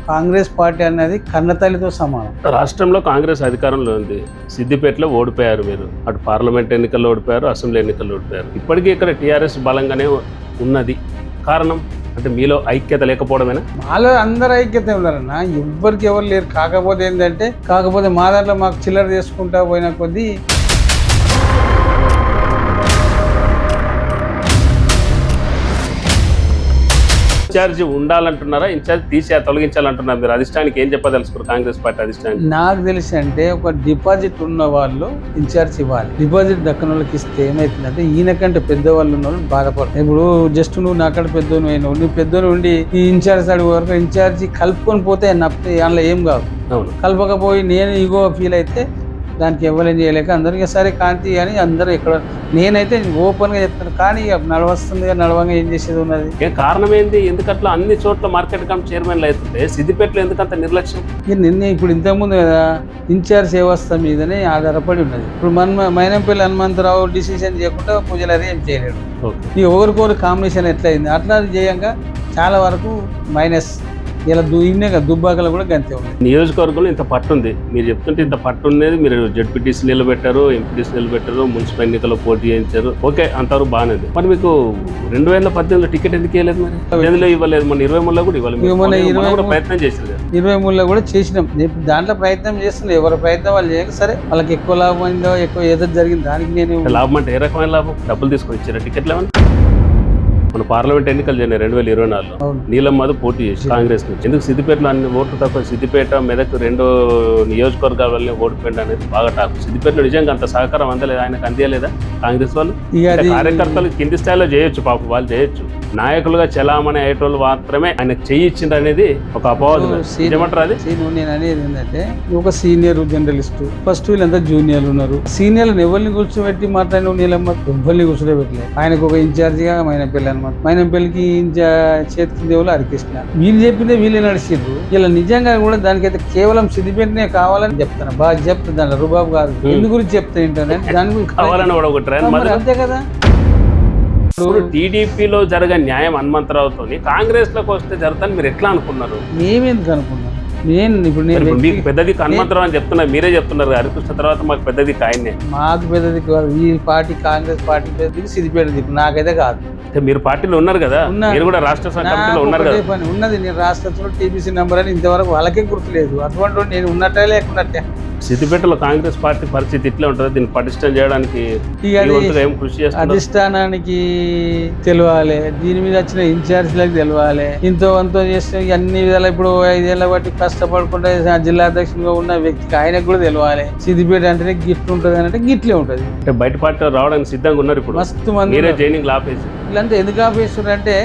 Congress party అనేది కన్నతల్లితో సమానం. రాష్ట్రంలో కాంగ్రెస్ అధికారంలో ఉంది. సిద్దిపేటలో ఓడిపోయారు మీరు. అటు పార్లమెంట్ ఎన్నికల్లో ఓడిపోయారు, అసెంబ్లీ ఎన్నికల్లో ఓడిపోయారు. ఇప్పటికీ ఇక్కడ టీఆర్ఎస్ బలంగానే ఉన్నది. కారణం అంటే మీలో ఐక్యత లేకపోవడమేనా? మాలో అందరు ఐక్యత ఉన్నారన్న, ఎవ్వరికి ఎవరు లేరు. కాకపోతే మా దాంట్లో మాకు చిల్లర చేసుకుంటా పోయిన కొద్దీ ఇన్ఛార్జి ఉండాలంటున్నారా, ఇన్ఛార్జ్ తొలగించాలంటున్నారు? మీరు అధిష్టానికి ఏం చెప్పదలుచుకోరు? కాంగ్రెస్ పార్టీ అధిష్టానికి నాకు తెలిసి అంటే ఒక డిపాజిట్ ఉన్న వాళ్ళు ఇన్ఛార్జ్ ఇవ్వాలి. డిపాజిట్ దక్కన వాళ్ళకి ఇస్తే ఏమైతుందంటే ఈయనకంటే పెద్దవాళ్ళు ఉన్న వాళ్ళు బాధపడతారు. ఇప్పుడు జస్ట్ నువ్వు నాకంటే పెద్దోను అయినావు, నువ్వు పెద్దోను ఉండి ఈ ఇన్ఛార్జ్ అడిగే వరకు ఇన్ఛార్జి కలుపుకొని పోతే నప్పితే అందులో ఏం కాదు. కలపకపోయి నేను ఇగో ఫీల్ అయితే దానికి ఎవరేం చేయలేక అందరికీ సరే కాంతి అని అందరూ ఇక్కడ నేనైతే ఓపెన్గా చెప్తాను. కానీ నడవస్తుంది నడవంగా ఏం చేసేది ఉన్నది. కారణం ఏంది? ఎందుకట్లా అన్ని చోట్ల మార్కెట్ కమిటీ చైర్మన్లు అవుతుంటే సిద్దిపేటలో ఎందుకంత నిర్లక్ష్యం? ఇప్పుడు ఇంతకుముందు కదా ఇన్ఛార్జ్ వ్యవస్థ మీదనే ఆధారపడి ఉన్నది. ఇప్పుడు మైనంపల్లి హనుమంతరావు డిసిషన్ చేయకుండా పూజలు ఏం చేయలేడు. ఈ ఒకరికొకరు కాంబినేషన్ ఎట్లయింది అట్లా చేయంగా చాలా వరకు మైనస్. ఇలా దుబ్బాకలు కూడా గంతే ఉంది. నియోజకవర్గంలో ఇంత పట్టు ఉంది, మీరు చెప్తుంటే ఇంత పట్టు ఉండేది. మీరు జడ్పీటీసీ నిలబెట్టారు, ఎంపీటీసీ నిలబెట్టారు, మున్సిపల్ ఎన్నికల్లో పోటీ చేయించారు. ఓకే, అంతవరకు బాగానే ఉంది. మరి మీకు 2018లో టికెట్ ఎందుకు ఇవ్వలేదు? మరి 20 ఇవ్వలేదు, మన 23లో కూడా ఇవ్వాలి. ప్రయత్నం చేశారు, 23లో కూడా చేసినాం. దాంట్లో ప్రయత్నం చేస్తున్నాం. ఎవరి ప్రయత్నం వాళ్ళు చేయక సరే వాళ్ళకి ఎక్కువ లాభం అయిందో ఎక్కువ ఏదో జరిగింది దానికి నేను లాభం అంటే ఏ రకమైన లాభం? డబ్బులు తీసుకొని ఇచ్చారా టికెట్లు? మన పార్లమెంట్ ఎన్నికలు జరిగినాయి 2024లో. నీలమ్మధు పోటీ చేసి కాంగ్రెస్ నుంచి. ఎందుకు సిద్దిపేటలో అన్ని ఓట్లు తక్కువ? సిద్దిపేట, మెదక్ 2 నియోజకవర్గాల వల్లే ఓడిపోయింది అనేది బాగా టాక్. సిద్దిపేటలో నిజంగా అంత సహకారం అందలేదు, ఆయనకు అందియలేదా కాంగ్రెస్ వాళ్ళు? కార్యకర్తలు కింది స్థాయిలో చేయొచ్చు, పాపం వాళ్ళు చేయొచ్చు. నాయకులుగా చలామణి అయ్యేటోళ్ళు మాత్రమే ఆయనకు చేయించింది అనేది ఒక అపవాదం. ఏమంటారు అది? నేను అనేది ఏంటంటే ఒక సీనియర్ జర్నలిస్ట్, ఫస్ట్ వీళ్ళంతా జూనియర్లు ఉన్నారు. సీనియర్లను ఎవరిని కూర్చోబెట్టి మాట్లాడిన నీలమ్మ ఎవరిని కూర్చోబెట్టలేదు. ఆయనకు ఒక ఇన్ఛార్జిగా మైనంపల్లికి చేతికి దేవులు హరికృష్ణ. వీళ్ళు చెప్పిందే వీళ్ళు నడిచిండ్రు. ఇలా నిజంగా కూడా దానికైతే కేవలం సిద్దిపేటనే కావాలని చెప్తాను. బాగా చెప్తాను, దాని రుబాబు కాదు. ఎందు గురించి చెప్తాను ఏంటంటే దాని గురించి కావాలని అంతే కదా. టీడీపీలో జరగ న్యాయం హనుమంతరావుతో కాంగ్రెస్ లోకి వస్తే జరుగుతాను మీరు ఎట్లా అనుకున్నారు? మేమెందుకు అనుకున్నాం? మీకు పెద్దది హనుమంతరావు అని చెప్తున్నారు, మీరే చెప్తున్నారు. హరికృష్ణ తర్వాత మాకు పెద్దది ఆయనే. మాకు పెద్దది కాదు ఈ పార్టీ, కాంగ్రెస్ పార్టీ పెద్దది, సిద్దిపేట దిక్కు నాకైతే కాదు. మీరు పార్టీలో ఉన్నారు కదా, మీరు కూడా రాష్ట్ర కమిటీలో ఉన్నారు కదా. పని ఉన్నది, నేను రాష్ట్రంలో టీబీసీ నెంబర్ అని ఇంతవరకు వాళ్ళకే గుర్తులేదు. అటువంటి నేను ఉన్నట్టే లేకున్నట్టే. సిద్దిపేటలో కాంగ్రెస్ పార్టీ పరిస్థితి ఇట్లా ఉంటుంది. దీన్ని పటిష్టం చేయడానికి ఏం కృషి చేస్తారు? అధిష్టానానికి తెలియాలి, దీని మీద వచ్చిన ఇన్ఛార్జ్లకు తెలియాలి. ఇంతో అంతో చేస్తే అన్ని విధాలు ఇప్పుడు 5 ఏళ్ల బట్టి కష్టపడుకుంటే జిల్లా అధ్యక్షుడిగా ఉన్న వ్యక్తికి ఆయనకు కూడా తెలియాలి. సిద్దిపేట అంటేనే గిట్లు ఉంటుంది అంటే గిట్లే ఉంటుంది. అంటే బయట పార్టీ రావడానికి సిద్ధంగా ఉన్నారు ఇప్పుడు. మస్తు మంది జైనింగ్ ఆపేసి వీళ్ళంతా ఎందుకు ఆపేస్తున్నారు అంటే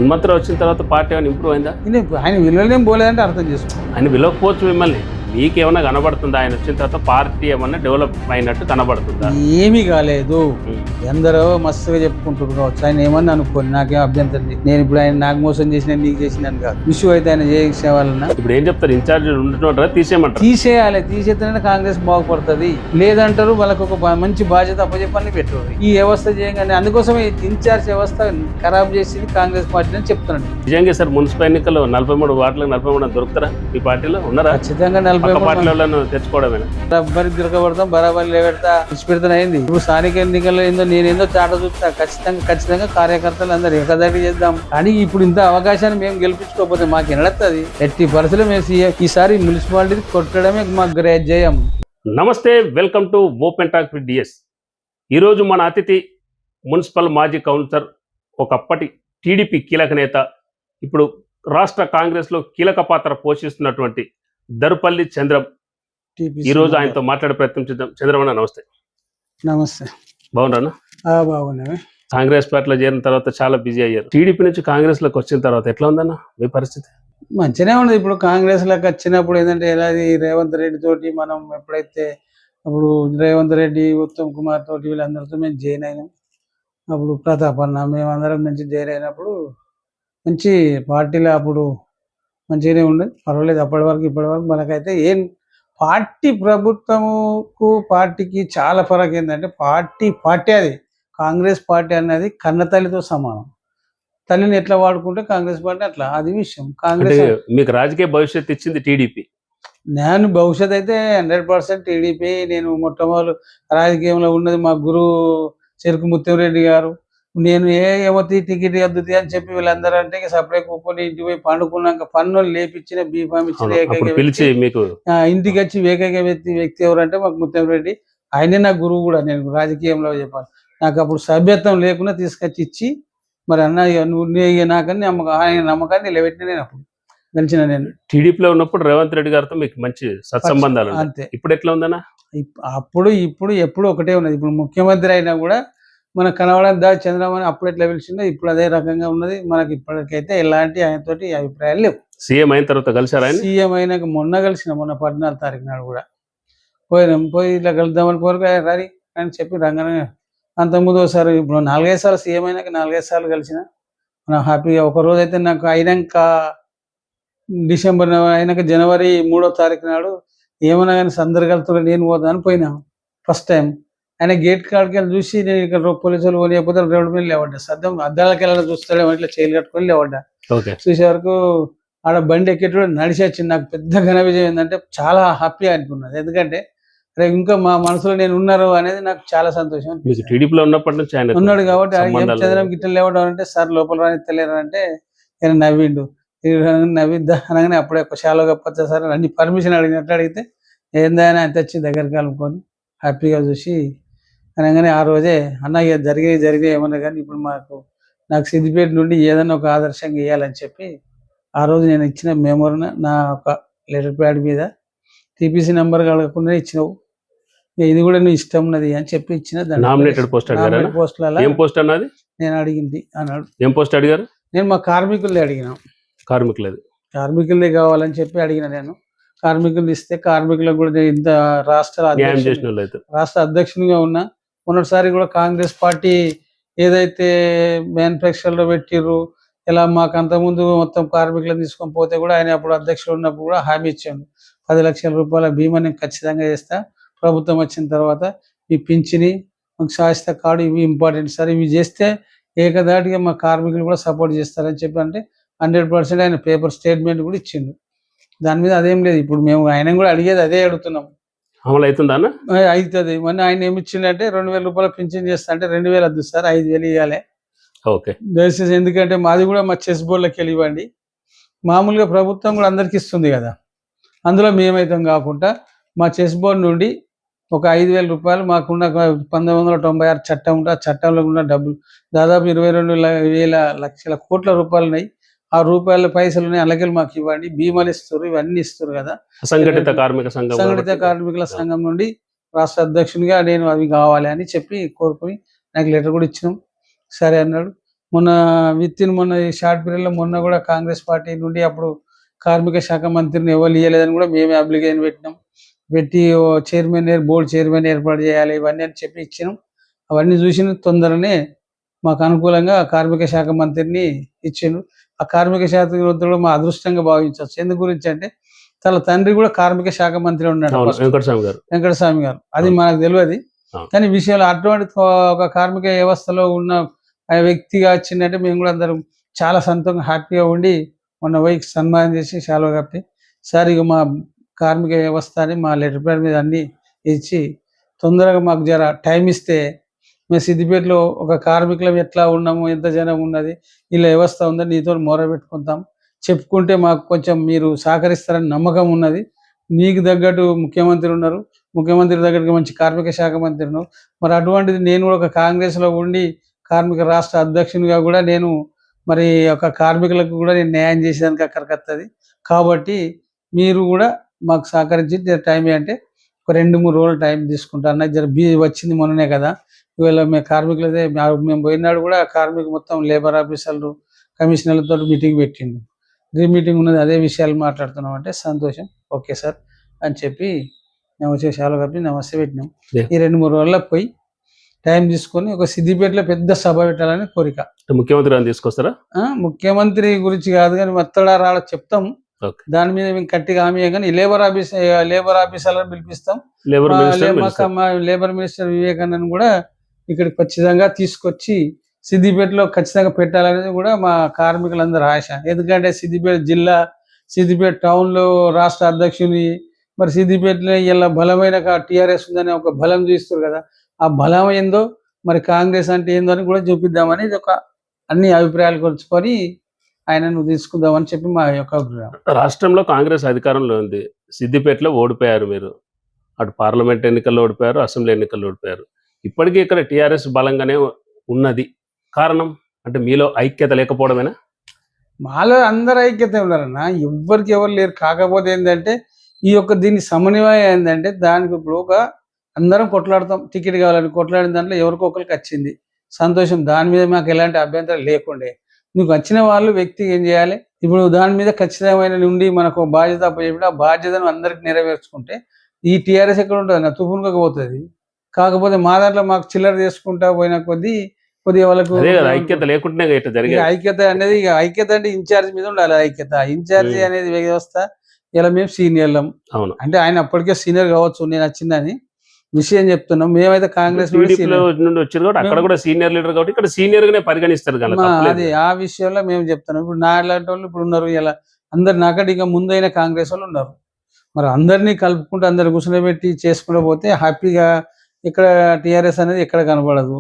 హనుమంతరావు వచ్చిన తర్వాత పార్టీ ఏమైనా ఇంప్రూవ్ అయిందా? ఆయన విలువలేం పోలేదంటే అర్థం చేసుకో. ఆయన విలువకపోవచ్చు మిమ్మల్ని. మీకేమన్నా కనబడుతుందా ఆయన వచ్చిన తర్వాత పార్టీ ఏమన్నా డెవలప్ అయినట్టు కనబడుతుందా? ఏమీ కాలేదు. ఎందరో మస్తుగా చెప్పుకుంటారు కావచ్చు. ఆయన ఏమన్నా అనుకోని నాకేం అభ్యంతరం లేదు. నేను ఇప్పుడు ఆయన నాకు మోసం చేసిన నీకు చేసినాను కాదు. ఇష్యూ అయితే ఆయన చేసేవాళ్ళన్నా. ఇప్పుడు ఏం చెప్తారు? ఇన్ఛార్జ్ ఉంటున్నారా? తీసేయమంటారు? తీసేయాలి. తీసేస్తేనే కాంగ్రెస్ బాగుపడుతుంది. లేదంటారు వాళ్ళకు ఒక మంచి బాధ్యత అప్పచెప్పని పెట్టారు. ఈ వ్యవస్థ చేయగానే అందుకోసమే ఇన్ఛార్జ్ వ్యవస్థ ఖరాబ్ చేసింది కాంగ్రెస్ పార్టీ అని చెప్తున్నాను. నిజంగా సార్ మున్సిపల్ ఎన్నికల్లో 43 వార్డులకు 43 దొరుకుతారా? ఈ పార్టీలో ఉన్నారా? ఖచ్చితంగా తెచ్చుకోవడమేనా? బరాబరి దొరకబడతాం, బరాబరి లేబెడతా, ఇచ్చిపెడతాను అయింది. ఇప్పుడు స్థానిక ఎన్నికల్లో ఏందో నేనేందో చాట చూస్తా. ఖచ్చితంగా కార్యకర్తలు అందరు ఏకదాటి చేద్దాం. కానీ ఇప్పుడు ఇంత అవకాశాన్ని మేము గెలిపించుకోకపోతే మాకు ఎనడత్తది. ఎట్టి పరిస్థితులు మేము ఈసారి మున్సిపాలిటీ కొట్టడమే మాకు గ్రేట్ జయం. నమస్తే, welcome to open talk with DS. ఈరోజు మన అతిథి మున్సిపల్ మాజీ కౌన్సిలర్, ఒకప్పటి టీడీపీ కీలక నేత, ఇప్పుడు రాష్ట్ర కాంగ్రెస్లో కీలక పాత్ర పోషిస్తున్నటువంటి దరుపల్లి చంద్రం. ఈరోజు ఆయనతో మాట్లాడే ప్రయత్నం చేద్దాం. చంద్రమన్న నమస్తే. నమస్తే. బాగున్నారా? బాగున్నా. కాంగ్రెస్ పార్టీలో చేరిన తర్వాత చాలా బిజీ అయ్యారు. టీడీపీ నుంచి కాంగ్రెస్ లోకి వచ్చిన తర్వాత ఎట్లా ఉందన్న మీ పరిస్థితి? మంచిగానే ఉన్నది. ఇప్పుడు కాంగ్రెస్ లోకి వచ్చినప్పుడు ఏంటంటే ఎలాది రేవంత్ రెడ్డి తోటి మనం ఎప్పుడైతే అప్పుడు రేవంత్ రెడ్డి, ఉత్తమ్ కుమార్ తోటి వీళ్ళందరితో మేము జాయిన్ అయినాం. అప్పుడు ప్రతాప్ అన్న మేమందరం మంచి జాయిన్ అయినప్పుడు మంచి పార్టీలో అప్పుడు మంచిగానే ఉండేది, పర్వాలేదు. ఇప్పటి వరకు మనకైతే ఏం పార్టీ ప్రభుత్వముకు పార్టీకి చాలా ఫరక్ ఏంటంటే పార్టీ అది కాంగ్రెస్ పార్టీ అనేది కన్న తల్లితో సమానం. తల్లిని ఎట్లా వాడుకుంటే కాంగ్రెస్ పార్టీ అట్లా, అది విషయం. కాంగ్రెస్ మీకు రాజకీయ భవిష్యత్తు ఇచ్చింది టీడీపీ. నేను భవిష్యత్ అయితే 100% టీడీపీ. నేను మొట్టమొదటి రాజకీయంలో ఉన్నది మా గురువు చెరుకు ముత్యంరెడ్డి గారు. నేను ఏమవుతుంది టికెట్ వద్దుది అని చెప్పి వీళ్ళందరూ అంటే సపరేట్ కూర్చొని ఇంటికి పోయి పండుకున్నాక పన్నులు లేపించిన బీఫామ్ ఇచ్చిన ఇంటికి వచ్చి ఏకైక వ్యక్తి ఎవరంటే మాకు ముత్యంరెడ్డి. ఆయనే నా గురువు కూడా. నేను రాజకీయంలో చెప్పాలి, నాకు అప్పుడు సభ్యత్వం లేకుండా తీసుకొచ్చి ఇచ్చి మరి అన్న నువ్వు నాకని ఆయన నమ్మకాన్ని నిలబెట్టిన నేను అప్పుడు గెలిచిన. నేను టీడీపీలో ఉన్నప్పుడు రేవంత్ రెడ్డి గారితో మీకు మంచి సత్సంబంధాలు అంతే. ఇప్పుడు ఎట్లా ఉందన్నా? అప్పుడు ఇప్పుడు ఎప్పుడు ఒకటే ఉన్నది. ఇప్పుడు ముఖ్యమంత్రి అయినా కూడా మనకు కనవడానికి చంద్రబాబు అప్పుడు ఎట్లా పిలిచిందో ఇప్పుడు అదే రకంగా ఉన్నది. మనకి ఇప్పటికైతే ఎలాంటి ఆయనతోటి అభిప్రాయాలు లేవు. సీఎం అయిన తర్వాత కలిసారా? సీఎం అయినాక మొన్న 14 తారీఖు నాడు కూడా పోయినాం. పోయి ఇట్లా కలుద్దామని కోరిక రారి అని చెప్పి రంగనే. అంతకుముందు ఒకసారి ఇప్పుడు 4-5 సార్లు సీఎం అయినాక 4-5 సార్లు కలిసిన. మనం హ్యాపీగా ఒకరోజు అయితే నాకు అయినాక డిసెంబర్ అయినాక జనవరి 3వ తారీఖు నాడు ఏమన్నా కానీ సందర్భాలతో నేను పోదాను పోయినాము ఫస్ట్ టైం. ఆయన గేట్ కాడికి వెళ్ళి చూసి నేను ఇక్కడ పోలీసులు పోలేకపోతే రోడ్డు మీద లేవడ్డా. సర్దం అద్దాలకి వెళ్ళి చూస్తాడే ఇట్లా చేయలు కట్టుకొని లేవడ్డా. చూసే వరకు ఆడ బండి ఎక్కేటప్పుడు నడిచి వచ్చింది. నాకు పెద్ద ఘన విజయం ఏంటంటే చాలా హ్యాపీగా అనుకున్నది. ఎందుకంటే రేపు ఇంకా మా మనసులో నేను ఉన్నారు అనేది నాకు చాలా సంతోషం. టీడీపీలో ఉన్నప్పటి నుంచి ఆయన ఉన్నాడు కాబట్టి చంద్రం గిట్ల లేవడం అంటే సార్ లోపల రానిత్తలేరు అంటే ఆయన నవ్విండు. నవ్విద్దా అనగానే అప్పుడే ఒక షాలో గప్పచ్చా సార్ అన్ని పర్మిషన్ అడిగినట్టు అడిగితే ఏందని ఆయన తెచ్చి దగ్గరికి కలుపుకొని హ్యాపీగా చూసి అనగానే ఆ రోజే అన్న ఇక జరిగే ఏమన్నా కానీ ఇప్పుడు నాకు సిద్దిపేట నుండి ఏదైనా ఒక ఆదర్శంగా ఇవ్వాలని చెప్పి ఆ రోజు నేను ఇచ్చిన మెమోరీన నా ఒక లెటర్ ప్యాడ్ మీద టీపీసీ నెంబర్ కలగకుండా ఇచ్చినావు, ఇది కూడా నువ్వు ఇష్టం ఉన్నది అని చెప్పి ఇచ్చిన. పోస్ట్ అన్నది నేను అడిగింది అన్నాడు. ఏం పోస్ట్ అడిగారు? నేను మా కార్మికులే అడిగినా. కార్మికులే కావాలని చెప్పి అడిగిన. నేను కార్మికులు ఇస్తే కార్మికులకు కూడా నేను ఇంత రాష్ట్ర అధ్యక్షునిగా ఉన్నా. మొన్నటిసారి కూడా కాంగ్రెస్ పార్టీ ఏదైతే మ్యానుఫ్యాక్చర్లో పెట్టిర్రు ఇలా మాకు అంతకుముందు మొత్తం కార్మికులను తీసుకొని పోతే కూడా ఆయన అప్పుడు అధ్యక్షుడు ఉన్నప్పుడు కూడా హామీ ఇచ్చాడు 10 లక్షల రూపాయల బీమా నేను ఖచ్చితంగా చేస్తా. ప్రభుత్వం వచ్చిన తర్వాత ఈ పింఛని మాకు శాశ్వత కార్డు ఇవి ఇంపార్టెంట్ సార్, ఇవి చేస్తే ఏకదాటిగా మా కార్మికులు కూడా సపోర్ట్ చేస్తారని చెప్పి అంటే 100% ఆయన పేపర్ స్టేట్మెంట్ కూడా ఇచ్చిండు. దాని మీద అదేం లేదు. ఇప్పుడు మేము ఆయన కూడా అడిగేది అదే అడుగుతున్నాం. అమలు అవుతుందా? అవుతుంది. మొన్న ఆయన ఏమి ఇచ్చిండంటే 2000 రూపాయలు పింఛన్ చేస్తా అంటే 2000 వద్దు సార్ 5000 ఇవ్వాలి దయచేసి. ఎందుకంటే మాది కూడా మా చెస్ బోర్డులోకి వెళ్ళి ఇవ్వండి. మామూలుగా ప్రభుత్వం కూడా అందరికి ఇస్తుంది కదా, అందులో మేమైతాం కాకుండా మా చెస్ బోర్డు నుండి ఒక 5000 రూపాయలు మాకున్న 1996 చట్టం ఉంటే ఆ చట్టంలో ఉన్న డబ్బులు దాదాపు 22,000 లక్షల కోట్ల రూపాయలు ఉన్నాయి. ఆ రూపాయల పైసలు ఉన్నాయి, అలాగే మాకు ఇవ్వండి. బీమాలు ఇస్తారు, ఇవన్నీ ఇస్తారు కదా. సంఘటిత కార్మికుల సంఘం నుండి రాష్ట్ర అధ్యక్షునిగా నేను అవి కావాలి అని చెప్పి కోరుకుని నాకు లెటర్ కూడా ఇచ్చినాం. సరే అన్నాడు. మొన్న మొన్న షార్ట్ పీరియడ్లో మొన్న కూడా కాంగ్రెస్ పార్టీ నుండి అప్పుడు కార్మిక శాఖ మంత్రిని ఎవరు ఇవ్వలేదని కూడా మేమే అప్లికేషన్ పెట్టి బోర్డు చైర్మన్ ఏర్పాటు చేయాలి ఇవన్నీ అని చెప్పి ఇచ్చినాం. అవన్నీ చూసిన తొందరనే మాకు అనుకూలంగా కార్మిక శాఖ మంత్రిని ఇచ్చిండు. ఆ కార్మిక శాఖ మంత్రులు మా అదృష్టంగా భావించవచ్చు. ఎందు గురించి అంటే తన తండ్రి కూడా కార్మిక శాఖ మంత్రి ఉన్నాడు, వెంకటస్వామి గారు. అది మనకు తెలియదు కానీ విషయాలు అటువంటి ఒక కార్మిక వ్యవస్థలో ఉన్న వ్యక్తిగా వచ్చిందంటే మేము కూడా అందరం చాలా సంతోషంగా హ్యాపీగా ఉండి మొన్న పోయి సన్మానం చేసి శాలువా కప్పి సార్ ఇక మా కార్మిక వ్యవస్థ అని మా లెటర్ ప్యాడ్ మీద అన్ని ఇచ్చి తొందరగా మాకు జర టైం ఇస్తే మేము సిద్దిపేటలో ఒక కార్మికులం ఎట్లా ఉన్నాము, ఎంత జనం ఉన్నది, ఇలా వ్యవస్థ ఉందని నీతో మొర పెట్టుకుంటాం, చెప్పుకుంటే మాకు కొంచెం మీరు సహకరిస్తారని నమ్మకం ఉన్నది. నీకు తగ్గట్టు ముఖ్యమంత్రి ఉన్నారు, ముఖ్యమంత్రి దగ్గరికి మంచి కార్మిక శాఖ మంత్రి ఉన్నారు. మరి అటువంటిది నేను కూడా ఒక కాంగ్రెస్లో ఉండి కార్మిక రాష్ట్ర అధ్యక్షునిగా కూడా నేను మరి ఒక కార్మికులకు కూడా నేను న్యాయం చేసేదానికి అక్కడికి వస్తుంది. కాబట్టి మీరు కూడా మాకు సహకరించి టైం అంటే ఒక 2-3 రోజులు టైం తీసుకుంటాను. జర వచ్చింది మొన్ననే కదా, ఇవాళ మేము కార్మికులదే మేము పోయినాడు కూడా కార్మిక మొత్తం లేబర్ ఆఫీసర్లు కమిషనర్లతో మీటింగ్ పెట్టిండు. మీటింగ్ ఉన్నది, అదే విషయాలు మాట్లాడుతున్నాం అంటే సంతోషం. ఓకే సార్ అని చెప్పి మేము వచ్చే శాల కప్పి నమస్తే పెట్టినాం. ఈ 2-3 రోజుల్లో పోయి టైం తీసుకొని ఒక సిద్దిపేటలో పెద్ద సభ పెట్టాలని కోరిక. ముఖ్యమంత్రి తీసుకొస్తారా? ముఖ్యమంత్రి గురించి కాదు కానీ మొత్తడా రాళ్ళ చెప్తాం. దాని మీద మేము గట్టిగా హామీ కానీ లేబర్ ఆఫీసర్లను పిలిపిస్తాం. లేబర్ మినిస్టర్ వివేకానందన్ కూడా ఇక్కడికి ఖచ్చితంగా తీసుకొచ్చి సిద్దిపేటలో ఖచ్చితంగా పెట్టాలనేది కూడా మా కార్మికులందరూ ఆశ. ఎందుకంటే సిద్దిపేట జిల్లా, సిద్దిపేట టౌన్లో రాష్ట్ర అధ్యక్షుని, మరి సిద్దిపేటలో ఇలా బలమైన టీఆర్ఎస్ ఉందని ఒక బలం చూస్తారు కదా, ఆ బలం ఏందో మరి కాంగ్రెస్ అంటే ఏందో అని కూడా చూపిద్దామని ఇది ఒక అన్ని అభిప్రాయాలు కొలుచుకొని ఆయనను తీసుకుందామని చెప్పి మా యొక్క అభిప్రాయం. రాష్ట్రంలో కాంగ్రెస్ అధికారంలో ఉంది, సిద్దిపేటలో ఓడిపోయారు మీరు, అటు పార్లమెంట్ ఎన్నికల్లో ఓడిపోయారు, అసెంబ్లీ ఎన్నికల్లో ఓడిపోయారు. ఇప్పటికీ ఇక్కడ టీఆర్ఎస్ బలంగానే ఉన్నది. కారణం అంటే మీలో ఐక్యత లేకపోవడమేనా? మాలో అందరు ఐక్యత ఉన్నారన్న, ఎవ్వరికి ఎవరు లేరు. కాకపోతే ఏంటంటే ఈ యొక్క దీన్ని సమన్వయం ఏంటంటే దానికి ఇప్పుడు ఒక అందరం కొట్లాడతాం, టికెట్ కావాలని కొట్లాడిన దాంట్లో ఎవరికో ఒకరికి వచ్చింది సంతోషం, దాని మీద మాకు ఎలాంటి అభ్యంతరం లేకుండే. నీకు వచ్చిన వాళ్ళు వ్యక్తి ఏం చేయాలి, ఇప్పుడు దాని మీద ఖచ్చితమైన నుండి మనకు బాధ్యత అప్పచెప్పి ఆ బాధ్యతను అందరికి నెరవేర్చుకుంటే ఈ టీఆర్ఎస్ ఎక్కడ ఉంటుంది నా తుపునుకపోతుంది. కాకపోతే మా దాంట్లో మాకు చిల్లర చేసుకుంటా పోయిన కొద్దిగా వాళ్ళకు ఐక్యత లేకుండానే ఐక్యత అనేది ఐక్యత అంటే ఇన్ఛార్జ్ మీద ఉండాలి. ఐక్యత ఇన్ఛార్జ్ అనేది వ్యవస్థ. ఇలా మేము సీనియర్లం, అవును, అంటే ఆయన అప్పటికే సీనియర్ కావచ్చు, నేను వచ్చిందని విషయం చెప్తున్నాం. మేమైతే కాంగ్రెస్ నుండి వచ్చారు కాబట్టి అక్కడ కూడా సీనియర్ లీడర్ కాబట్టి ఇక్కడ సీనియర్ గానే పరిగణిస్తారు కదా. అది ఆ విషయంలో మేము చెప్తున్నాం. ఇప్పుడు నా లాంటి వాళ్ళు ఇప్పుడు ఉన్నారు, ఇలా అందరు నాకంటే ఇంకా ముందైన కాంగ్రెస్ వాళ్ళు ఉన్నారు. మరి అందరినీ కలుపుకుంటూ అందరు కూర్చోబెట్టి చేసుకుంటూ పోతే హ్యాపీగా ఇక్కడ టీఆర్ఎస్ అనేది ఎక్కడ కనపడదు.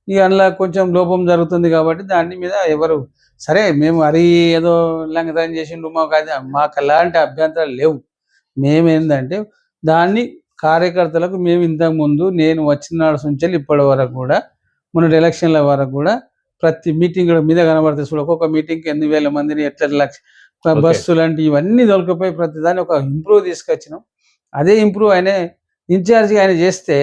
ఇక అందులో కొంచెం లోపం జరుగుతుంది కాబట్టి దాని మీద ఎవరు సరే మేము అది ఏదో లంగదానం చేసిండు మాకు అలాంటి అభ్యంతరాలు లేవు. మేమేందంటే దాన్ని కార్యకర్తలకు మేము ఇంతకుముందు నేను వచ్చిన నాడు నుంచి ఇప్పటి వరకు కూడా మొన్నటి ఎలక్షన్ల వరకు కూడా ప్రతి మీటింగ్ మీద కనబడుతుంది చూడ, ఒక్కొక్క మీటింగ్కి 8,000 మందిని ఎట్లా బస్సు లాంటి ఇవన్నీ దొరికిపోయి ప్రతి దాన్ని ఒక ఇంప్రూవ్ తీసుకొచ్చినాం. అదే ఇంప్రూవ్ ఆయన ఇన్ఛార్జిగా ఆయన చేస్తే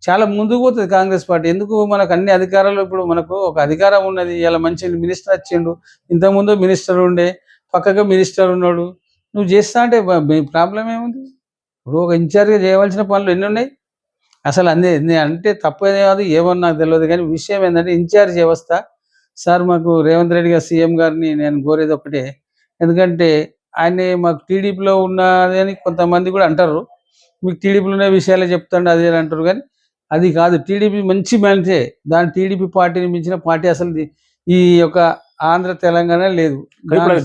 చాలా ముందుకు పోతుంది కాంగ్రెస్ పార్టీ. ఎందుకు మనకు అన్ని అధికారాలు, ఇప్పుడు మనకు ఒక అధికారం ఉన్నది, ఇలా మంచి మినిస్టర్ వచ్చిండు, ఇంతకుముందు మినిస్టర్ ఉండే, పక్కగా మినిస్టర్ ఉన్నాడు, నువ్వు చేస్తా అంటే ప్రాబ్లం ఏముంది? ఇప్పుడు ఒక ఇన్ఛార్జ్గా చేయవలసిన పనులు ఎన్ని ఉన్నాయి అసలు అంటే తప్పేదే కాదు, ఏమన్నా నాకు తెలియదు. కానీ విషయం ఏంటంటే ఇన్ఛార్జ్ వ్యవస్థ సార్ మాకు రేవంత్ రెడ్డి గారు సీఎం గారిని నేను కోరేది ఒకటే, ఎందుకంటే ఆయన మాకు టీడీపీలో ఉన్నది అని కొంతమంది కూడా అంటారు, మీకు టీడీపీలో ఉన్న విషయాలే చెప్తాండి అది అంటారు. కానీ అది కాదు, టీడీపీ మంచి మనిషే, దాని టీడీపీ పార్టీని మించిన పార్టీ అసలు ఈ యొక్క ఆంధ్ర తెలంగాణ లేదు.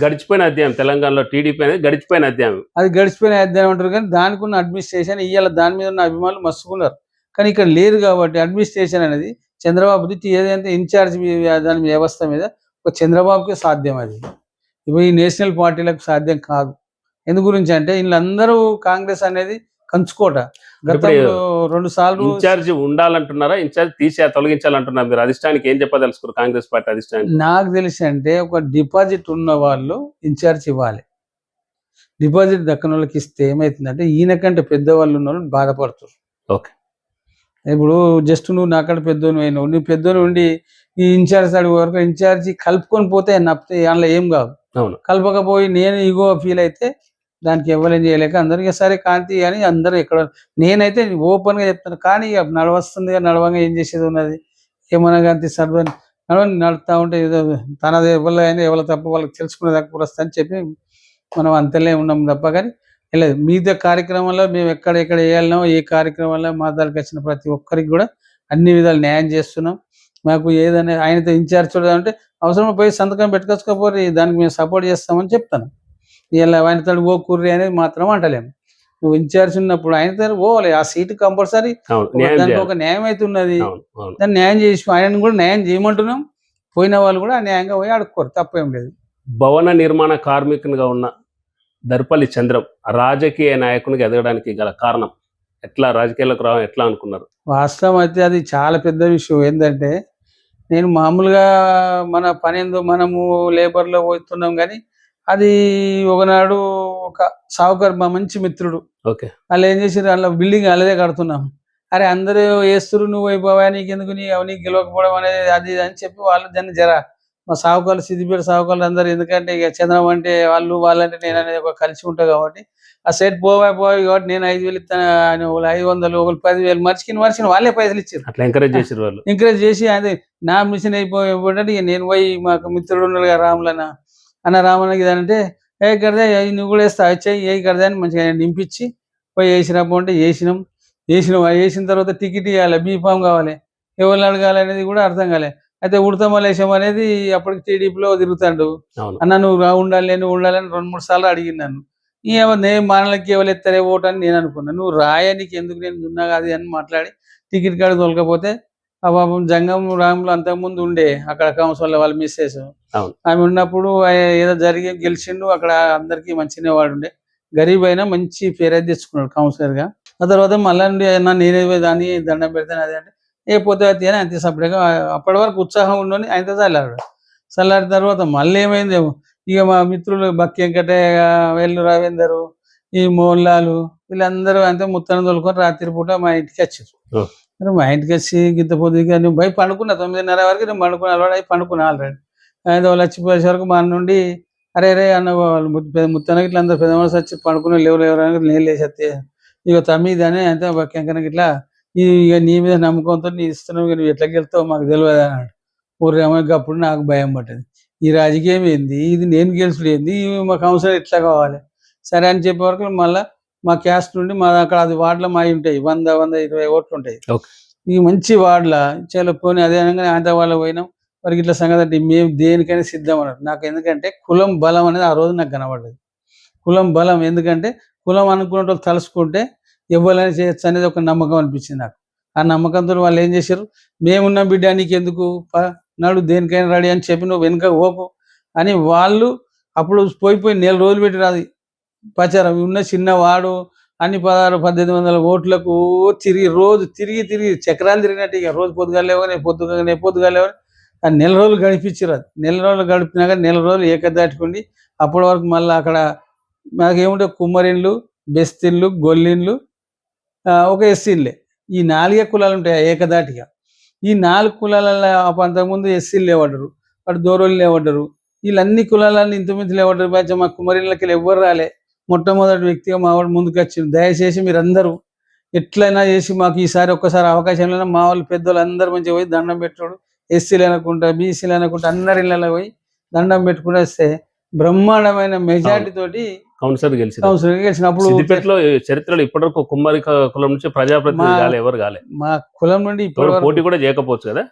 గడిచిపోయిన అధ్యాయం తెలంగాణలో టీడీపీ అనేది గడిచిపోయిన అధ్యాయం, అది గడిచిపోయిన అధ్యాయం అంటారు. కానీ దానికి ఉన్న అడ్మినిస్ట్రేషన్ ఇవాళ దాని మీద ఉన్న అభిమానులు మస్తుకున్నారు, కానీ ఇక్కడ లేరు. కాబట్టి అడ్మినిస్ట్రేషన్ అనేది చంద్రబాబుది ఏదైతే ఇన్ఛార్జ్ దాని వ్యవస్థ మీద ఒక చంద్రబాబుకే సాధ్యం. అది ఇప్పుడు ఈ నేషనల్ పార్టీలకు సాధ్యం కాదు. ఎందు గురించి అంటే వీళ్ళందరూ కాంగ్రెస్ అనేది కంచుకోట. గతంలో 2 సార్లు ఇన్ఛార్జ్ ఉండాలంటున్నారా, ఇన్ఛార్జ్ తొలగించాలంటున్నారు మీరు? అధిష్టానికి ఏం చెప్పదలుచుకోరు కాంగ్రెస్ పార్టీ అధిష్టానికి? నాకు తెలిసి అంటే ఒక డిపాజిట్ ఉన్న వాళ్ళు ఇన్ఛార్జ్ ఇవ్వాలి. డిపాజిట్ దక్కన వాళ్ళకి ఇస్తే ఏమవుతుందంటే ఈయనకంటే పెద్దవాళ్ళు ఉన్న వాళ్ళు బాధపడుతారు. ఓకే, ఇప్పుడు జస్ట్ నువ్వు నాకంటే పెద్దోని అయినావు, నువ్వు పెద్దోని ఉండి ఈ ఇన్ఛార్జ్ అడిగే వరకు ఇన్ఛార్జి కలుపుకొని పోతే నప్పితే అందులో ఏం కాదు. కలపకపోయి నేను ఇగో ఫీల్ అయితే దానికి ఎవరేం చేయలేక అందరికీ సరే కాంతి అని అందరూ ఎక్కడ, నేనైతే ఓపెన్గా చెప్తాను. కానీ నడవస్తుంది, నడవంగా ఏం చేసేది ఉన్నది, ఏమన్నా కానీ సర్వని నడుపుతా ఉంటే ఏదో తనది ఎవరైనా ఎవరి తప్ప వాళ్ళకి తెలుసుకునే దగ్గర వస్తా అని చెప్పి మనం అంతలే ఉన్నాం తప్ప. కానీ లేదు మిగతా కార్యక్రమంలో మేము ఎక్కడ వేయాలనో ఏ కార్యక్రమంలో మా దానికి వచ్చిన ప్రతి ఒక్కరికి కూడా అన్ని విధాలు న్యాయం చేస్తున్నాం. మాకు ఏదైనా ఆయనతో ఇన్ఛార్జ్ చూడాలంటే అవసరం పోయి సంతకం పెట్టుకోకపోతే దానికి మేము సపోర్ట్ చేస్తామని చెప్తాను. ఇలా ఆయనతో ఓ కుర్రీ అనేది మాత్రం అంటలేము. నువ్వు ఇన్ఛార్జ్ ఉన్నప్పుడు ఆయనతో పోవాలి, ఆ సీటు కంపల్సరీ దానికి ఒక న్యాయం అయితే ఉన్నది, దాన్ని న్యాయం చేసి ఆయనను కూడా న్యాయం చేయమంటున్నాం. పోయిన వాళ్ళు కూడా న్యాయంగా పోయి ఆడుకోరు, తప్పేం లేదు. భవన నిర్మాణ కార్మికునిగా ఉన్న దర్పల్లి చంద్రం రాజకీయ నాయకునికి ఎదగడానికి గల కారణం ఎట్లా, రాజకీయాలకు రావడం ఎట్లా అనుకున్నారు? వాస్తవం అయితే అది చాలా పెద్ద విషయం. ఏంటంటే నేను మామూలుగా మన పని ఏందో మనము లేబర్లో పోతున్నాం, కానీ అది ఒకనాడు ఒక సావుకారు మా మంచి మిత్రుడు, ఓకే, వాళ్ళు ఏం చేసారు, అలా బిల్డింగ్ అలాగే కడుతున్నాం, అరే అందరూ వేస్తురు నువ్వు అయిపోవా, నీకు ఎందుకు నీకు గెలవకపోవడం అనేది అది అని చెప్పి వాళ్ళు దాన్ని మా సావుకాలు సిద్దిపేట సావుకాలు అందరు, ఎందుకంటే ఇక చంద్రం అంటే వాళ్ళంటే నేను అనేది ఒక కలిసి ఉంటా కాబట్టి ఆ సెట్ పోయి కాబట్టి నేను 5,000 ఇస్తాను, 500, 10,000 మర్చిని వాళ్ళే పైసలు ఇచ్చారు. అట్లా ఎంకరేజ్ చేసారు వాళ్ళు, ఎంకరేజ్ చేసి అది నా మిషన్ అయిపోయి ఇక నేను పోయి మాకు మిత్రుడు ఉన్నాడు కదా రాములన్న, అన్న రామన్నకి ఇదంటే ఏ కడదా నువ్వు కూడా వేస్తా వచ్చాయి ఏ కడదా అని మంచిగా నింపించి పోయి వేసినప్పుడు అంటే వేసినాం. వేసిన తర్వాత టికెట్ ఇవ్వాలి, బీఫామ్ కావాలి, ఎవరిని అడగాలి అనేది కూడా అర్థం కాలే. అయితే ఉడత మలేశం అనేది అప్పటికి టీడీపీలో తిరుగుతాడు. అవును. అన్న నువ్వు ఉండాలి నేను ఉండాలని 2-3 సార్లు అడిగింది నన్ను. నేను మనలకి ఎవరు ఎత్తారే ఓటు అని నేను అనుకున్నాను. నువ్వు రాయ నీకు ఎందుకు నేను ఉన్నా కాదు అని మాట్లాడి టికెట్ కాడ తోలకపోతే ఆ పాపం జంగం రాములు అంతకుముందు ఉండే అక్కడ కౌన్సిల్ వాళ్ళ మిస్సెస్ ఆమె ఉన్నప్పుడు ఏదో జరిగి గెలిచిండు. అక్కడ అందరికీ మంచిగా వాడుండే గరీబ్ అయినా మంచి పేరు తెచ్చుకున్నాడు కౌన్సిలర్గా. ఆ తర్వాత మళ్ళా నుండి నేనే దాన్ని దండం పెడతాను అదే అంటే ఏ పోతే అని అంతే సపరేట్గా అప్పటి వరకు ఉత్సాహం ఉండని ఆయనతో చల్లాడు. చల్లారిన తర్వాత మళ్ళీ ఏమైందేమో ఇక మా మిత్రులు బక్కి వెంకటయ్య, వెల్లు రవీందరు, ఈ మోహన్లాలు వీళ్ళందరూ అంతే ముత్తను తోలుకొని రాత్రి పూట మా ఇంటికి వచ్చారు. మా ఇంటికి వచ్చి గిత్త పొద్దుగా నువ్వు పోయి పండుకున్నా 9:30 వరకు నేను పండుకున్నా అలవాటు అయి పండుకున్నా ఆల్రెడీ. ఆయన వాళ్ళు వచ్చిపోయే వరకు మా నుండి అరే అన్న వాళ్ళు ముత్తనకి ఇట్లా అందరూ పెద్ద మనసు వచ్చి పండుకున్న లేవని నేను లేచేస్తే ఇక తమ్మిది అని అంతే బక్కెంకనకి ఇట్లా ఇక నీ మీద నమ్మకంతో నీ ఇస్తున్నావు నువ్వు ఎట్లా గెలుస్తావు మాకు తెలియదు అన్నాడు. ఊరేమో అప్పుడు నాకు భయం పట్టింది. ఈ రాజకీయం ఏంది, ఇది నేను గెలుచుడు ఏంది, మా కౌన్సిలర్ ఎట్లా కావాలి సరే అని చెప్పే వరకు మళ్ళీ మా క్యాస్ట్ నుండి మా అక్కడ అది వార్డులో మావి ఉంటాయి 100-120 ఓట్లు ఉంటాయి. ఈ మంచి వార్డుల చాలా పోనీ అదే విధంగా ఆంధ్ర వాళ్ళు పోయినాం వారికి ఇట్లా సంగతి అంటే మేము దేనికైనా సిద్ధం అన్నారు. నాకు ఎందుకంటే కులం బలం అనేది ఆ రోజు నాకు కనబడ్డది. కులం బలం ఎందుకంటే కులం అనుకున్న వాళ్ళు తలుసుకుంటే ఎవరైనా చేయొచ్చు అనేది ఒక నమ్మకం అనిపించింది నాకు. ఆ నమ్మకంతో వాళ్ళు ఏం చేశారు, మేమున్న బిడ్డ నీకు ఎందుకు నాడు దేనికైనా రెడీ అని చెప్పి నువ్వు వెనుక ఓపు అని వాళ్ళు అప్పుడు పోయి 4 రోజులు పెట్టి రాదు ప్రచారం ఉన్న చిన్నవాడు అన్ని 1600-1800 ఓట్లకు రోజు తిరిగి చక్రాలు తిరిగినట్టు ఇక రోజు పొద్దుగాలేవని పొద్దుగాలేవని ఆ 4 రోజులు గడిపించారు. అది 4 రోజులు గడిపినాక 4 రోజులు ఏకదాటుకుండి అప్పటి వరకు మళ్ళీ అక్కడ మాకేముంటే కుమ్మరిన్లు, బెస్తిన్లు, గొల్లిన్లు, ఒక ఎస్సీలే ఈ 4 కులాలు ఉంటాయి ఏకదాటిగా. ఈ 4 కులాలలో అంతకుముందు ఎస్సీలు లేవడ్డరు, అటు దోరోళ్ళు లేవడ్డరు, వీళ్ళన్ని కులాలన్నీ ఇంతమంది లేవడ్డరు. మా కుమ్మరిన్లకి ఎవ్వరు రాలే. మొట్టమొదటి వ్యక్తిగా మా వాడు ముందుకు వచ్చింది. దయచేసి మీరందరూ ఎట్లయినా చేసి మాకు ఈసారి ఒక్కసారి అవకాశం మా వాళ్ళు పెద్దోళ్ళు అందరూ మంచిగా పోయి దండం పెట్టుకోడు, ఎస్సీలు అనుకుంటా బీసీలు అనుకుంటా అందరి ఇళ్ళలో పోయి దండం పెట్టుకుని వస్తే బ్రహ్మాండమైన మెజార్టీ తోటి కౌన్సిలర్ గెలిచినప్పుడు చరిత్రలో ఇప్పటివరకు కుమ్మరి కులం నుంచి ప్రజాప్రతినిధి ఎవరు కాలే. మా కులం నుండి పోటీ కూడా చేయకపోవచ్చు కదా,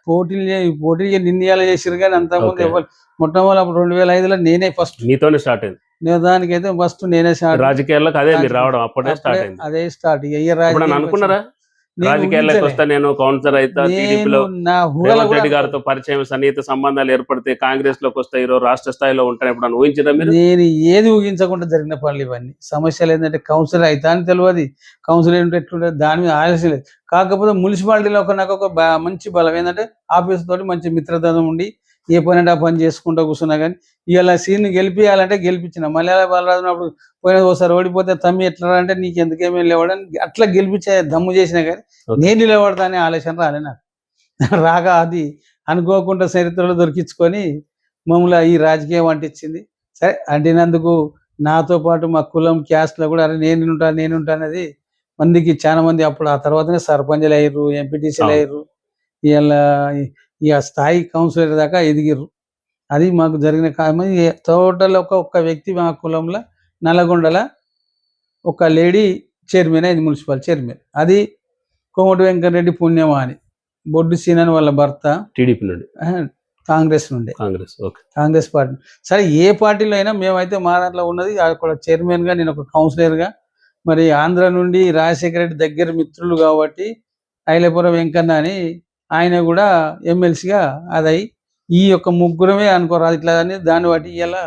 పోటీ నిర్ణయాలు చేసారు కానీ అంతకుముందు ఎవరు మొట్టమొదటి అప్పుడు 2005లో నేనే ఫస్ట్ మీతోనే స్టార్ట్ అయింది. దానికైతే ఫస్ట్ నేనే స్టార్ట్ రాజకీయాల్లోకి అదే మీరు రావడం అప్పుడే స్టార్ట్ అయింది. అదే స్టార్ట్ అనుకున్నారా రాజకీయాల్లోకి వస్తా నేను కౌన్సిలర్ అయితే టీడీపీలో రేవంత్ రెడ్డి గారితో పరిచయం సన్నిహిత సంబంధాలు ఏర్పడితే కాంగ్రెస్ లోకి వస్తే ఈరోజు రాష్ట్ర స్థాయిలో ఉంటాను ఎప్పుడు ఊహించరా మీరు? నేను ఏది ఊహించకుండా జరిగిన పనులు ఇవన్నీ. సమస్యలు ఏంటంటే కౌన్సిలర్ అయితే అని తెలియదు, కౌన్సిలర్ ఏంటంటే ఎట్లుంటుంది దాని మీద ఆలోచన లేదు. కాకపోతే మున్సిపాలిటీలో నాకు ఒక మంచి బలం ఏంటంటే ఆఫీస్ తోటి మంచి మిత్రత్వం ఉండి ఏ పని అంటే ఆ పని చేసుకుంటూ కూర్చున్నా కానీ ఇలా సీన్ గెలిపియాలంటే గెలిపించిన మలయాళ బాలరాజు పోయిన ఒకసారి ఓడిపోతే తమ్మి ఎట్లా అంటే నీకు ఎందుకేమీ లేవడని అట్లా గెలిపించే దమ్ము చేసినా కానీ నేను నిలబడతా అనే ఆలోచన రాలే నాకు. రాగా అది అనుకోకుండా చరిత్రలో దొరికించుకొని మమ్మల్ని ఈ రాజకీయం అంటించింది. సరే అంటినందుకు నాతో పాటు మా కులం క్యాస్ట్లో కూడా అరే నేనుంటా అనేది మందికి చాలా మంది అప్పుడు ఆ తర్వాతనే సర్పంచ్లు అయ్యారు, ఎంపీటీసీలు అయ్యారు, ఇలా ఇక స్థాయి కౌన్సిలర్ దాకా ఎదిగిర్రు. అది మాకు జరిగిన కారణం. టోటల్ ఒక్క వ్యక్తి మా కులంలో నల్లగొండల ఒక లేడీ చైర్మన్ అయింది, మున్సిపల్ చైర్మన్. అది కోమటి వెంకటరెడ్డి పుణ్యమా అని బొడ్డు సీనని వాళ్ళ భర్త టీడీపీ నుండి కాంగ్రెస్ నుండి కాంగ్రెస్ పార్టీ. సరే ఏ పార్టీలో అయినా మేమైతే మా దాంట్లో ఉన్నది అక్కడ చైర్మన్గా నేను ఒక కౌన్సిలర్గా. మరి ఆంధ్ర నుండి రాజశేఖర రెడ్డి దగ్గర మిత్రులు కాబట్టి ఐలపురం వెంకన్న అని ఆయన కూడా ఎమ్మెల్సీగా అదై ఈ యొక్క ముగ్గురమే అనుకోరాదు ఇట్లా అని దాన్ని బట్టి ఇలా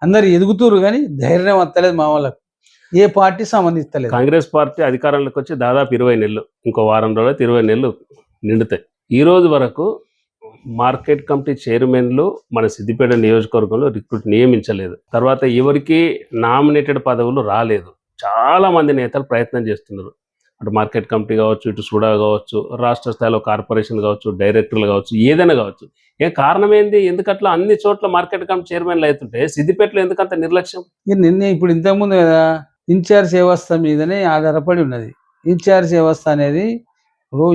అందరు ఎదుగుతురు కానీ ధైర్యం వస్తలేదు మా వాళ్ళకు, ఏ పార్టీ సంబంధిస్తలేదు. కాంగ్రెస్ పార్టీ అధికారంలోకి వచ్చి దాదాపు 20 నెలలు, ఇంకో వారం రోజులు 20 నెలలు నిండుతాయి. ఈ రోజు వరకు మార్కెట్ కమిటీ చైర్మన్లు మన సిద్దిపేట నియోజకవర్గంలో రిక్రూట్ నియమించలేదు. తర్వాత ఎవరికి నామినేటెడ్ పదవులు రాలేదు. చాలా మంది నేతలు ప్రయత్నం చేస్తున్నారు. అటు మార్కెట్ కమిటీ కావచ్చు, ఇటు సుడా కావచ్చు, రాష్ట్ర స్థాయిలో కార్పొరేషన్ కావచ్చు, డైరెక్టర్లు కావచ్చు, ఏదైనా కావచ్చు. కారణం ఏంది? ఎందుకట్లా అన్ని చోట్ల మార్కెట్ కమిటీ చైర్మన్లు అవుతుంటే సిద్దిపేటలో ఎందుకంత నిర్లక్ష్యం? నిన్నే ఇప్పుడు ఇంతకుముందు కదా ఇన్ఛార్జ్ వ్యవస్థ మీదనే ఆధారపడి ఉన్నది. ఇన్ఛార్జ్ వ్యవస్థ అనేది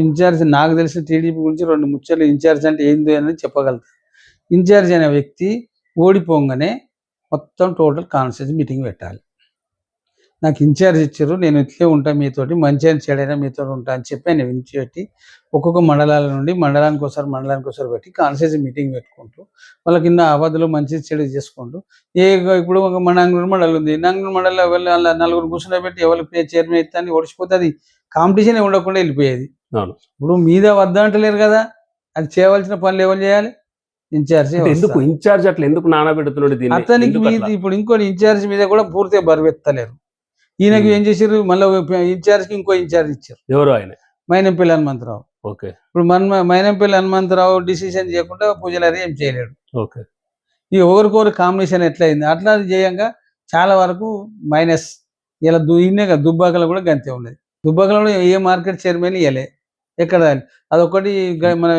ఇన్ఛార్జ్ నాకు తెలిసిన టీడీపీ గురించి 2 ముచ్చట్లు ఇన్ఛార్జ్ అంటే ఏంది అనేది చెప్పగలుగుతాను. ఇన్ఛార్జ్ అనే వ్యక్తి ఓడిపోగానే మొత్తం టోటల్ కాన్స్టిట్యూన్సీ మీటింగ్ పెట్టాలి. నాకు ఇన్ఛార్జ్ ఇచ్చారు, నేను ఇట్లే ఉంటా మీతోటి, మంచి అని చెడైనా మీతో ఉంటా అని చెప్పి ఆయన వినిచిపెట్టి ఒక్కొక్క మండలాల నుండి మండలానికి ఒకసారి పెట్టి కాన్స్టిట్యూన్సీ మీటింగ్ పెట్టుకుంటూ వాళ్ళ కింద ఆపదలు మంచి చెడు చేసుకుంటూ ఇప్పుడు ఒక మన నంగనూరు మండలం ఉంది, నంగనూరు మండలంలో వెళ్ళి వాళ్ళ నలుగురు కూర్చుని ఎవరికి చైర్మన్ ఇస్తాన్ని ఓడిచిపోతే అది కాంపిటీషన్ ఉండకుండా వెళ్ళిపోయేది. ఇప్పుడు మీద వద్ద అంటలేరు కదా, అది చేయవలసిన పనులు ఎవరు చేయాలి? ఇన్ఛార్జ్. ఎందుకు ఇన్ఛార్జ్ అట్లా ఎందుకు నానబెడుతున్నాడు దీన్ని? అతనికి మీద ఇప్పుడు ఇంకోటి ఇన్ఛార్జ్ మీద కూడా పూర్తిగా బరువెత్తలేరు. ఈయనకి ఏం చేశారు, మళ్ళీ ఇన్ఛార్జ్కి ఇంకో ఇన్ఛార్జ్ ఇచ్చారు. ఎవరు? ఆయన మైనంపల్లి హనుమంతరావు. ఓకే. ఇప్పుడు మైనంపల్లి హనుమంతరావు డిసిషన్ చేయకుండా పూజలారి ఏం చేయలేడు. ఓకే. ఈ ఒకరికొకరు కాంబినేషన్ ఎట్లయింది అట్లా చేయంగా చాలా వరకు మైనస్. ఇలా ఇన్నే కదా దుబ్బాకలో కూడా గంతే ఉన్నది. దుబ్బాకలో ఏ మార్కెట్ చైర్మన్ ఇవ్వలే ఎక్కడ, అదొకటి మన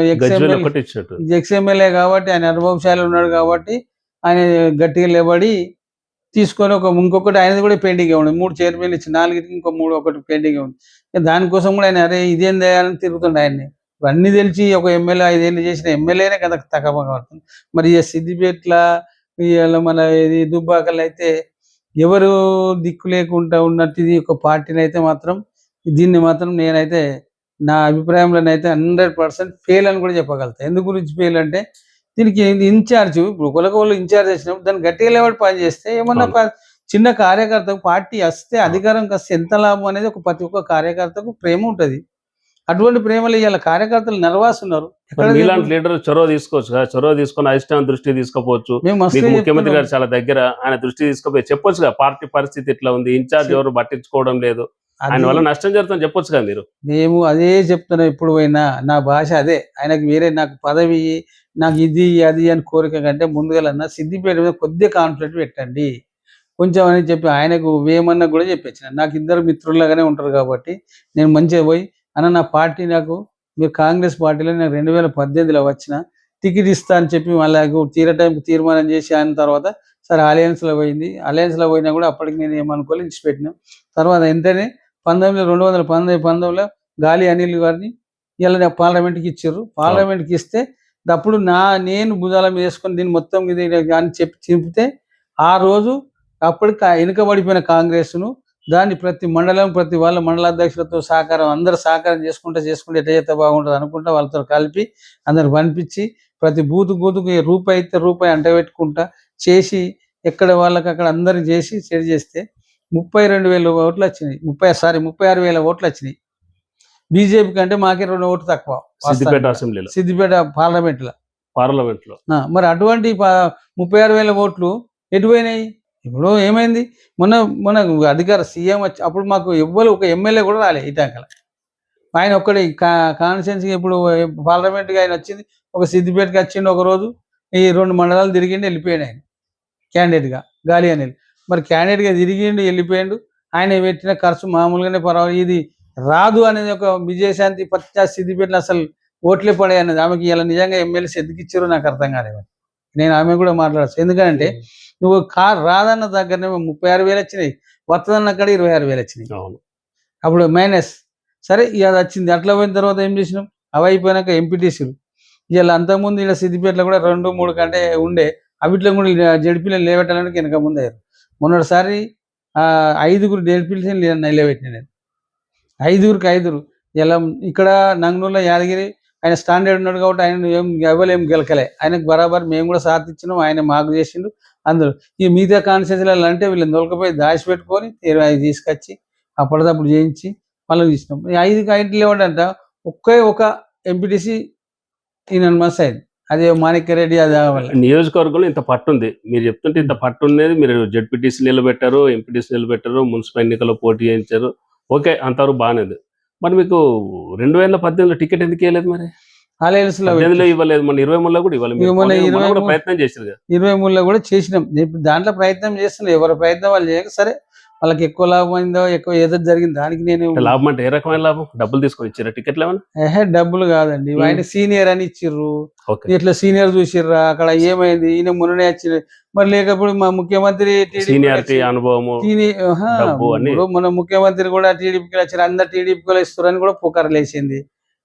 ఎక్స్ఎమ్మెల్యే కాబట్టి ఆయన అనుభవశాలి ఉన్నాడు కాబట్టి ఆయన గట్టిగా లేబడి తీసుకొని ఇంకొకటి ఆయనది కూడా పెండింగ్ ఉంది. 3 చైర్మన్లు ఇచ్చి 4కి ఇంకో 3 ఒకటి పెండింగ్ ఉంది. దానికోసం కూడా ఆయన అరే ఇదేం చేయాలని తిరుగుతుండే ఆయన్ని. అన్ని తెలిసి ఒక ఎమ్మెల్యే 5 ఏళ్ళు చేసిన ఎమ్మెల్యేనే కదా తక్కువ పడుతుంది. మరి సిద్దిపేట్ల మన ఇది దుబ్బాకలు అయితే ఎవరు దిక్కు లేకుండా ఉన్నట్టు ఇది ఒక పార్టీని అయితే మాత్రం దీన్ని మాత్రం నేనైతే నా అభిప్రాయంలోనైతే 100% ఫెయిల్ అని కూడా చెప్పగలుగుతా. ఎందు గురించి ఫెయిల్ అంటే దీనికి ఇన్ఛార్జ్ ఇప్పుడు కొలకోళ్ళు ఇన్ఛార్జ్ చేసినప్పుడు దాన్ని గట్టిగా లేవాడు పని చేస్తే ఏమన్నా చిన్న కార్యకర్తకు పార్టీ వస్తే అధికారంకి వస్తే ఎంత లాభం అనేది ప్రతి ఒక్క కార్యకర్తకు ప్రేమ ఉంటుంది. అటువంటి ప్రేమలు ఇవాళ కార్యకర్తలు నర్వాసున్నారు. లీడర్ చొరవ తీసుకోవచ్చు కదా, చొరవ తీసుకొని అధిష్టానం దృష్టి తీసుకోవచ్చు. ముఖ్యమంత్రి గారు చాలా దగ్గర, ఆయన దృష్టి తీసుకుపోయి చెప్పొచ్చు కదా పార్టీ పరిస్థితి ఇట్లా ఉంది, ఇన్ఛార్జ్ ఎవరు పట్టించుకోవడం లేదు, ఆయన వల్ల నష్టం జరుగుతుంది చెప్పొచ్చు కదా మీరు. మేము అదే చెప్తున్నాం ఎప్పుడు పోయినా, నా భాష అదే. ఆయనకు వేరే నాకు పదవి నాకు ఇది అది అని కోరిక కంటే ముందుగా సిద్దిపేట మీద కొద్దిగా కాన్ఫిడెంట్ పెట్టండి కొంచెం అని చెప్పి ఆయనకు వేయమన్నా కూడా చెప్పొచ్చిన. నాకు ఇద్దరు మిత్రుల్లాగానే ఉంటారు కాబట్టి నేను మంచిగా పోయి అన్న నా పార్టీ నాకు మీరు కాంగ్రెస్ పార్టీలో నాకు 2018లో వచ్చిన టికెట్ ఇస్తా అని చెప్పి మళ్ళీ టైంకి తీర్మానం చేసి ఆయన తర్వాత సరే అలయన్స్లో పోయింది. అలయన్స్లో పోయినా కూడా అప్పటికి నేను ఏమనుకోవాలి ఇచ్చిపెట్టినాం. తర్వాత వెంటనే 2019లో గాలి అనిల్ గారిని ఇలా పార్లమెంట్కి ఇచ్చారు. పార్లమెంట్కి ఇస్తే అప్పుడు నేను భుజాల మీద వేసుకొని దీన్ని మొత్తం ఇది అని చెప్పి చింపితే ఆ రోజు అప్పటికి వెనుకబడిపోయిన కాంగ్రెస్ను దాన్ని ప్రతి మండలం ప్రతి వాళ్ళ మండలాధ్యక్షులతో సహకారం అందరూ సహకారం చేసుకుంటే ఎట్లా చేస్తే బాగుంటుంది అనుకుంటా వాళ్ళతో కలిపి అందరు పంపించి ప్రతి బూతుకు రూపాయి అయితే రూపాయి అంటబెట్టుకుంటా చేసి ఎక్కడ వాళ్ళకి అక్కడ అందరికి చేసి సెట్ చేస్తే 32,000 ఓట్లు వచ్చినాయి. 36,000 ఓట్లు వచ్చినాయి. బీజేపీ కంటే మాకే 2 ఓట్లు తక్కువ సిద్దిపేట పార్లమెంట్లో. మరి అటువంటి 36,000 ఓట్లు ఎటుపోయినాయి? ఇప్పుడు ఏమైంది, మొన్న అధికార సీఎం వచ్చి అప్పుడు మాకు ఎవ్వరు ఒక ఎమ్మెల్యే కూడా రాలే ఇటాకల. ఆయన ఒక్కడే కాన్స్టిట్యున్సీకి ఇప్పుడు పార్లమెంట్కి ఆయన వచ్చింది, ఒక సిద్దిపేటకి వచ్చిండు ఒకరోజు, ఈ 2 మండలాలు తిరిగిండి వెళ్ళిపోయాడు ఆయన క్యాండిడేట్గా గాలి అనిల్. మరి క్యాండిడేట్గా తిరిగిండు వెళ్ళిపోయాడు. ఆయన పెట్టిన ఖర్చు మామూలుగానే పర్వాలేదు. ఇది రాదు అనేది ఒక విజయశాంతి 50 సిద్దిపేటలో అసలు ఓట్లే పడే అనేది ఆమెకి ఇలా నిజంగా ఎమ్మెల్యేస్ ఎందుకు ఇచ్చారో నాకు అర్థం కాలేదు. నేను ఆమె కూడా మాట్లాడచ్చు. ఎందుకంటే నువ్వు కారు రాదన్న దగ్గరనే 36,000 వచ్చినాయి, వస్తుందన్న అక్కడ 26,000 వచ్చినాయి. అప్పుడు మైనస్. సరే అది వచ్చింది. అట్లా పోయిన తర్వాత ఏం చేసినాం, అవి అయిపోయినాక ఎంపీటీసీలు ఇలా అంతకుముందు ఇలా సిద్దిపేటలో కూడా 2-3 కంటే ఉండే, అవిట్లో కూడా జడ్పీలను నిలబెట్టాలని వెనక ముందు అయ్యారు. మొన్నటిసారి 5 జడ్పీలు నిలబెట్టిన నేను, 5 ఇలా ఇక్కడ నంగనూరులో యాదగిరి ఆయన స్టాండర్డ్ ఉన్నాడు కాబట్టి ఆయన ఏం గెలకలే. ఆయనకు బరాబర్ మేము కూడా సాత్ ఇచ్చినాం, ఆయన మాకు చేసిండు. అందరూ ఈ మిగతా కాన్స్టిట్యూన్సీలలో అంటే వీళ్ళని దొరకపోయి దాచిపెట్టుకొని 25 తీసుకొచ్చి అప్పటిదప్పుడు చేయించి మళ్ళీ తీసినాం. 5 లేవంట ఒక ఎంపీటీసీ ఈయన మస్ అయింది, అదే మాణిక్యరెడ్డి. అది నియోజకవర్గంలో ఇంత పట్టు ఉంది మీరు చెప్తుంటే, ఇంత పట్టు ఉండేది. మీరు జడ్పీటీసీ నిలబెట్టారు, ఎంపీటీసీ నిలబెట్టారు, మున్సిపల్ ఎన్నికల్లో పోటీ చేయించారు, ఓకే అంతవరకు బాగానేది. మరి మీకు 2018లో టికెట్ ఎందుకు ఇవ్వలేదు? మరి అలయన్స్ లో ఇవ్వలేదు, మన 23లో కూడా ఇవ్వాలి. ప్రయత్నం చేశారు, 23లో కూడా చేసినాం. దాంట్లో ప్రయత్నం చేస్తున్నాం, ఎవరి ప్రయత్నం వాళ్ళు చేయక సరే వాళ్ళకి ఎక్కువ లాభం అయిందో ఎక్కువ ఏదో జరిగింది దానికి నేను లాభం అంటే ఏ రకమైన లాభం? డబ్బులు తీసుకొని ఇచ్చారా టికెట్లు? డబ్బులు కాదండి, ఆయన సీనియర్ అని ఇచ్చిర్రు. ఇట్లా సీనియర్ చూసిర్రా అక్కడ ఏమైంది, ఈయన మొన్ననే వచ్చింది. మరి లేకపోతే మా ముఖ్యమంత్రి మన ముఖ్యమంత్రి కూడా టీడీపీకి వచ్చారు, అందరు టీడీపీలో ఇస్తారని కూడా పుకారు లేచింది.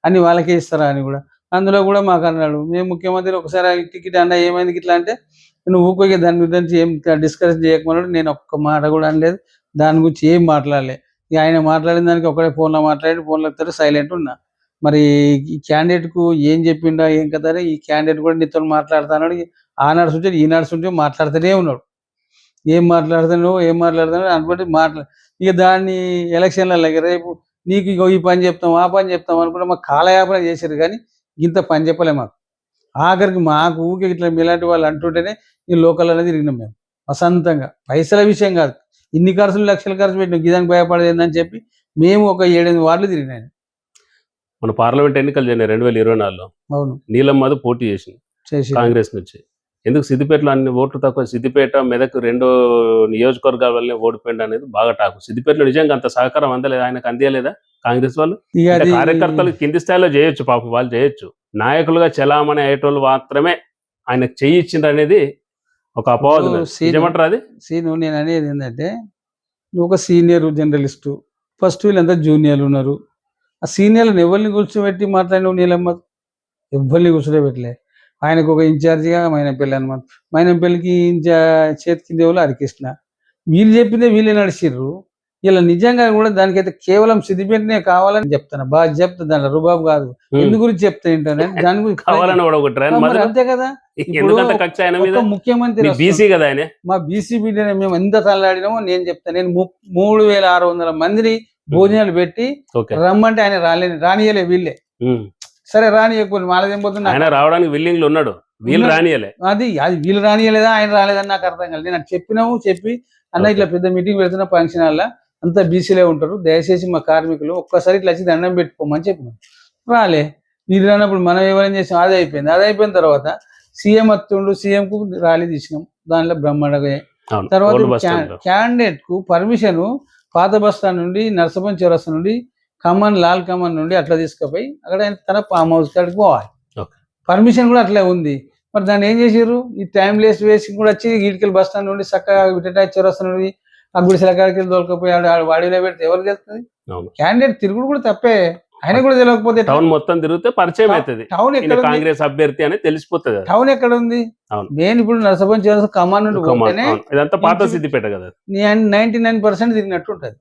అని వాళ్ళకే ఇస్తారా అని కూడా అందులో కూడా మాకు అన్నాడు, మేము ముఖ్యమంత్రి ఒకసారి టికెట్ అన్న ఏమైంది ఇట్లా అంటే, నువ్వు ఊరికే దాని గురించి ఏం డిస్కస్ చేయకమన్నాడు. నేను ఒక్క మాట కూడా అనలేదు, దాని గురించి ఏం మాట్లాడలే. ఇక ఆయన మాట్లాడిన దానికి ఒకటే ఫోన్లో మాట్లాడి ఫోన్లో సైలెంట్ ఉన్నా. మరి ఈ క్యాండిడేట్కు ఏం చెప్పిండా ఏం కదా అని ఈ క్యాండిడేట్ కూడా నీతో మాట్లాడుతున్నాడు. ఆనాడు సూచన ఈనాడు సూచన మాట్లాడుతూనే ఉన్నాడు. ఏం మాట్లాడుతున్నావు అనుకుంటే ఇక దాన్ని ఎలక్షన్లలో రేపు నీకు ఇగో ఈ పని చెప్తాం ఆ పని చెప్తాం అనుకుంటే మాకు కాలయాపన చేశారు, కానీ ఇంత పని చెప్పలే మాకు. ఆఖరికి మాకు ఊకే ఇట్లా మీలాంటి వాళ్ళు అంటుంటేనే ఈ లోకల్లో తిరిగినాం మేము వసంతంగా. పైసల విషయం కాదు, ఇన్ని ఖర్చులు లక్షల ఖర్చు పెట్టినాం గిదానికి భయపడేదని చెప్పి మేము ఒక 7-8 వార్డులు తిరిగినాను. మన పార్లమెంట్ ఎన్నికలు జరిగినాయి 2024లో. అవును, నీలం మధు పోటీ చేసింది కాంగ్రెస్ నుంచి. ఎందుకు సిద్దిపేటలో అన్ని ఓట్లు తక్కువ, సిద్దిపేట మెదక్ 2 నియోజకవర్గాల వల్లనే ఓడిపోయింది అనేది బాగా టాకు. సిద్దిపేటలో నిజంగా అంత సహకారం అందలేదు, ఆయనకు అందియలేదా కాంగ్రెస్ వాళ్ళు? కార్యకర్తలు కింది స్థాయిలో చేయొచ్చు, పాపం వాళ్ళు చేయొచ్చు, నాయకులుగా చలామణి అయ్యేటోళ్ళు మాత్రమే ఆయనకు చేయించింది అనేది ఒక అపవాదం. నిజమంటారు అది? నేను అనేది ఏంటంటే, నువ్వు ఒక సీనియర్ జర్నలిస్టు, ఫస్ట్ వీళ్ళంతా జూనియర్లు ఉన్నారు. ఆ సీనియర్లను ఎవరిని కూర్చోబెట్టి మాట్లాడినవు? నీలమ్మ ఎవరిని కూర్చోబెట్టలే. ఆయనకు ఒక ఇన్ఛార్జిగా మైనంపల్లి హనుమంత్, మైనంపల్లికి చేతికి దేవులు హరికృష్ణ, వీళ్ళు చెప్పిందే వీళ్ళే నడిచిర్రు. ఇలా నిజంగా కూడా దానికైతే కేవలం సిద్దిపేటనే కావాలని చెప్తాను, బాగా చెప్తా, దాని రుబాబు కాదు. ఎందు గురించి చెప్తా ఏంటంటే దాని గురించి అంతే కదా. ముఖ్యమంత్రి బీసీ కదా ఆయన, మా బీసీ బిడ్డనే మేము ఎంత తల్లాడినామో నేను చెప్తాను. నేను 3600 మందిని భోజనాలు పెట్టి రమ్మంటే ఆయన రానియలే వీళ్ళే. సరే రానియకపోతే మాలదేం పోతుంది, ఆయన రావడానికి విల్లింగ్లు ఉన్నాడు, వీళ్ళు రానియలే. అది వీళ్ళు రానియలేదా ఆయన రాలేదని నాకు అర్థం కాలేదు. నేను చెప్పినాము, చెప్పి అన్న ఇట్లా పెద్ద మీటింగ్ పెడుతున్న ఫంక్షన్ హాల్లో అంతా బీసీలే ఉంటారు, దయచేసి మా కార్మికులు ఒక్కసారి ఇట్లా వచ్చి దండం పెట్టుకోమని చెప్పినాం. రాలే. వీళ్ళు రానప్పుడు మనం ఎవరైనా చేసాం, అది అయిపోయిన తర్వాత సీఎం అత్తుండు, సీఎం కు ర్యాలీ తీసినాం, దానిలో బ్రహ్మాండగా. తర్వాత క్యాండిడేట్ కు పర్మిషన్ పాత బస్టాండ్ నుండి నర్సపంచ్ చౌరస్తా నుండి ఖమ్మం లాల్ ఖమ్మం నుండి అట్లా తీసుకుపోయి అక్కడ తన ఫామ్ హౌస్ కాడికి పోవాలి. పర్మిషన్ కూడా అట్లే ఉంది. మరి దాన్ని ఏం చేసారు? ఈ టైం వేసి కూడా వచ్చి ఈడికెళ్ళి బస్ స్టాండ్ నుండి చక్కగా విటటా చౌరస్తా నుండి ఆ గుడిసెల కాడికి దొరకపోయి వాడిలో పెడితే ఎవరు తెలుస్తుంది? క్యాండిడేట్ తిరుగుడు కూడా తప్పే, ఆయన కూడా తెలియకపోతే టౌన్ మొత్తం తిరిగితే పరిచయం అవుతుంది, టౌన్ ఎక్కడ కాంగ్రెస్ అభ్యర్థి అని తెలిసిపోతుంది. టౌన్ ఎక్కడ ఉంది? నేను ఇప్పుడు నర్సపంచ్ చౌరస్తా ఖమ్మం నుండి పోతేనే ఇదంతా పాత సిద్దిపేట కదా, 99% తిరిగినట్టు ఉంటుంది.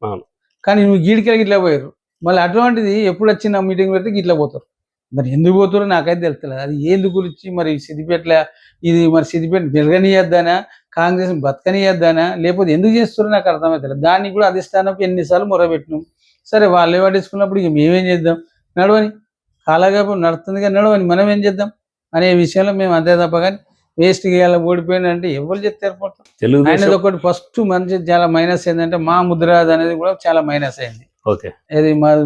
కానీ నువ్వు గీడికెళ్ళి ఇట్లా పోయారు. మళ్ళీ అటువంటిది ఎప్పుడు వచ్చిన మీటింగ్ పెడితే ఇట్లా పోతారు. మరి ఎందుకు పోతారో నాకైతే తెలుస్తలేదు. అది ఎందుకు గురించి మరి సిద్దిపేటలో ఇది మరి సిద్దిపేట పెరగనియద్దానా, కాంగ్రెస్ బతకనియద్దానా, లేకపోతే ఎందుకు చేస్తారో నాకు అర్థమవుతుంది. దానికి కూడా అధిష్టానం ఎన్నిసార్లు మొరబెట్టినాం. సరే వాళ్ళే పట్టించుకున్నప్పుడు ఇక మేమేం చేద్దాం, నడవని కాలాగా నడుతుంది కానీ నడవని మనం ఏం చేద్దాం అనే విషయంలో మేము అంతే తప్ప. కానీ వేస్ట్ గేయాల ఓడిపోయిందంటే ఎవరు చెప్తే ఏర్పడతాం. అనేది ఒకటి ఫస్ట్ మంచి చాలా మైనస్ ఏంటంటే మా ముద్రాజ్ అనేది కూడా చాలా మైనస్ అయింది.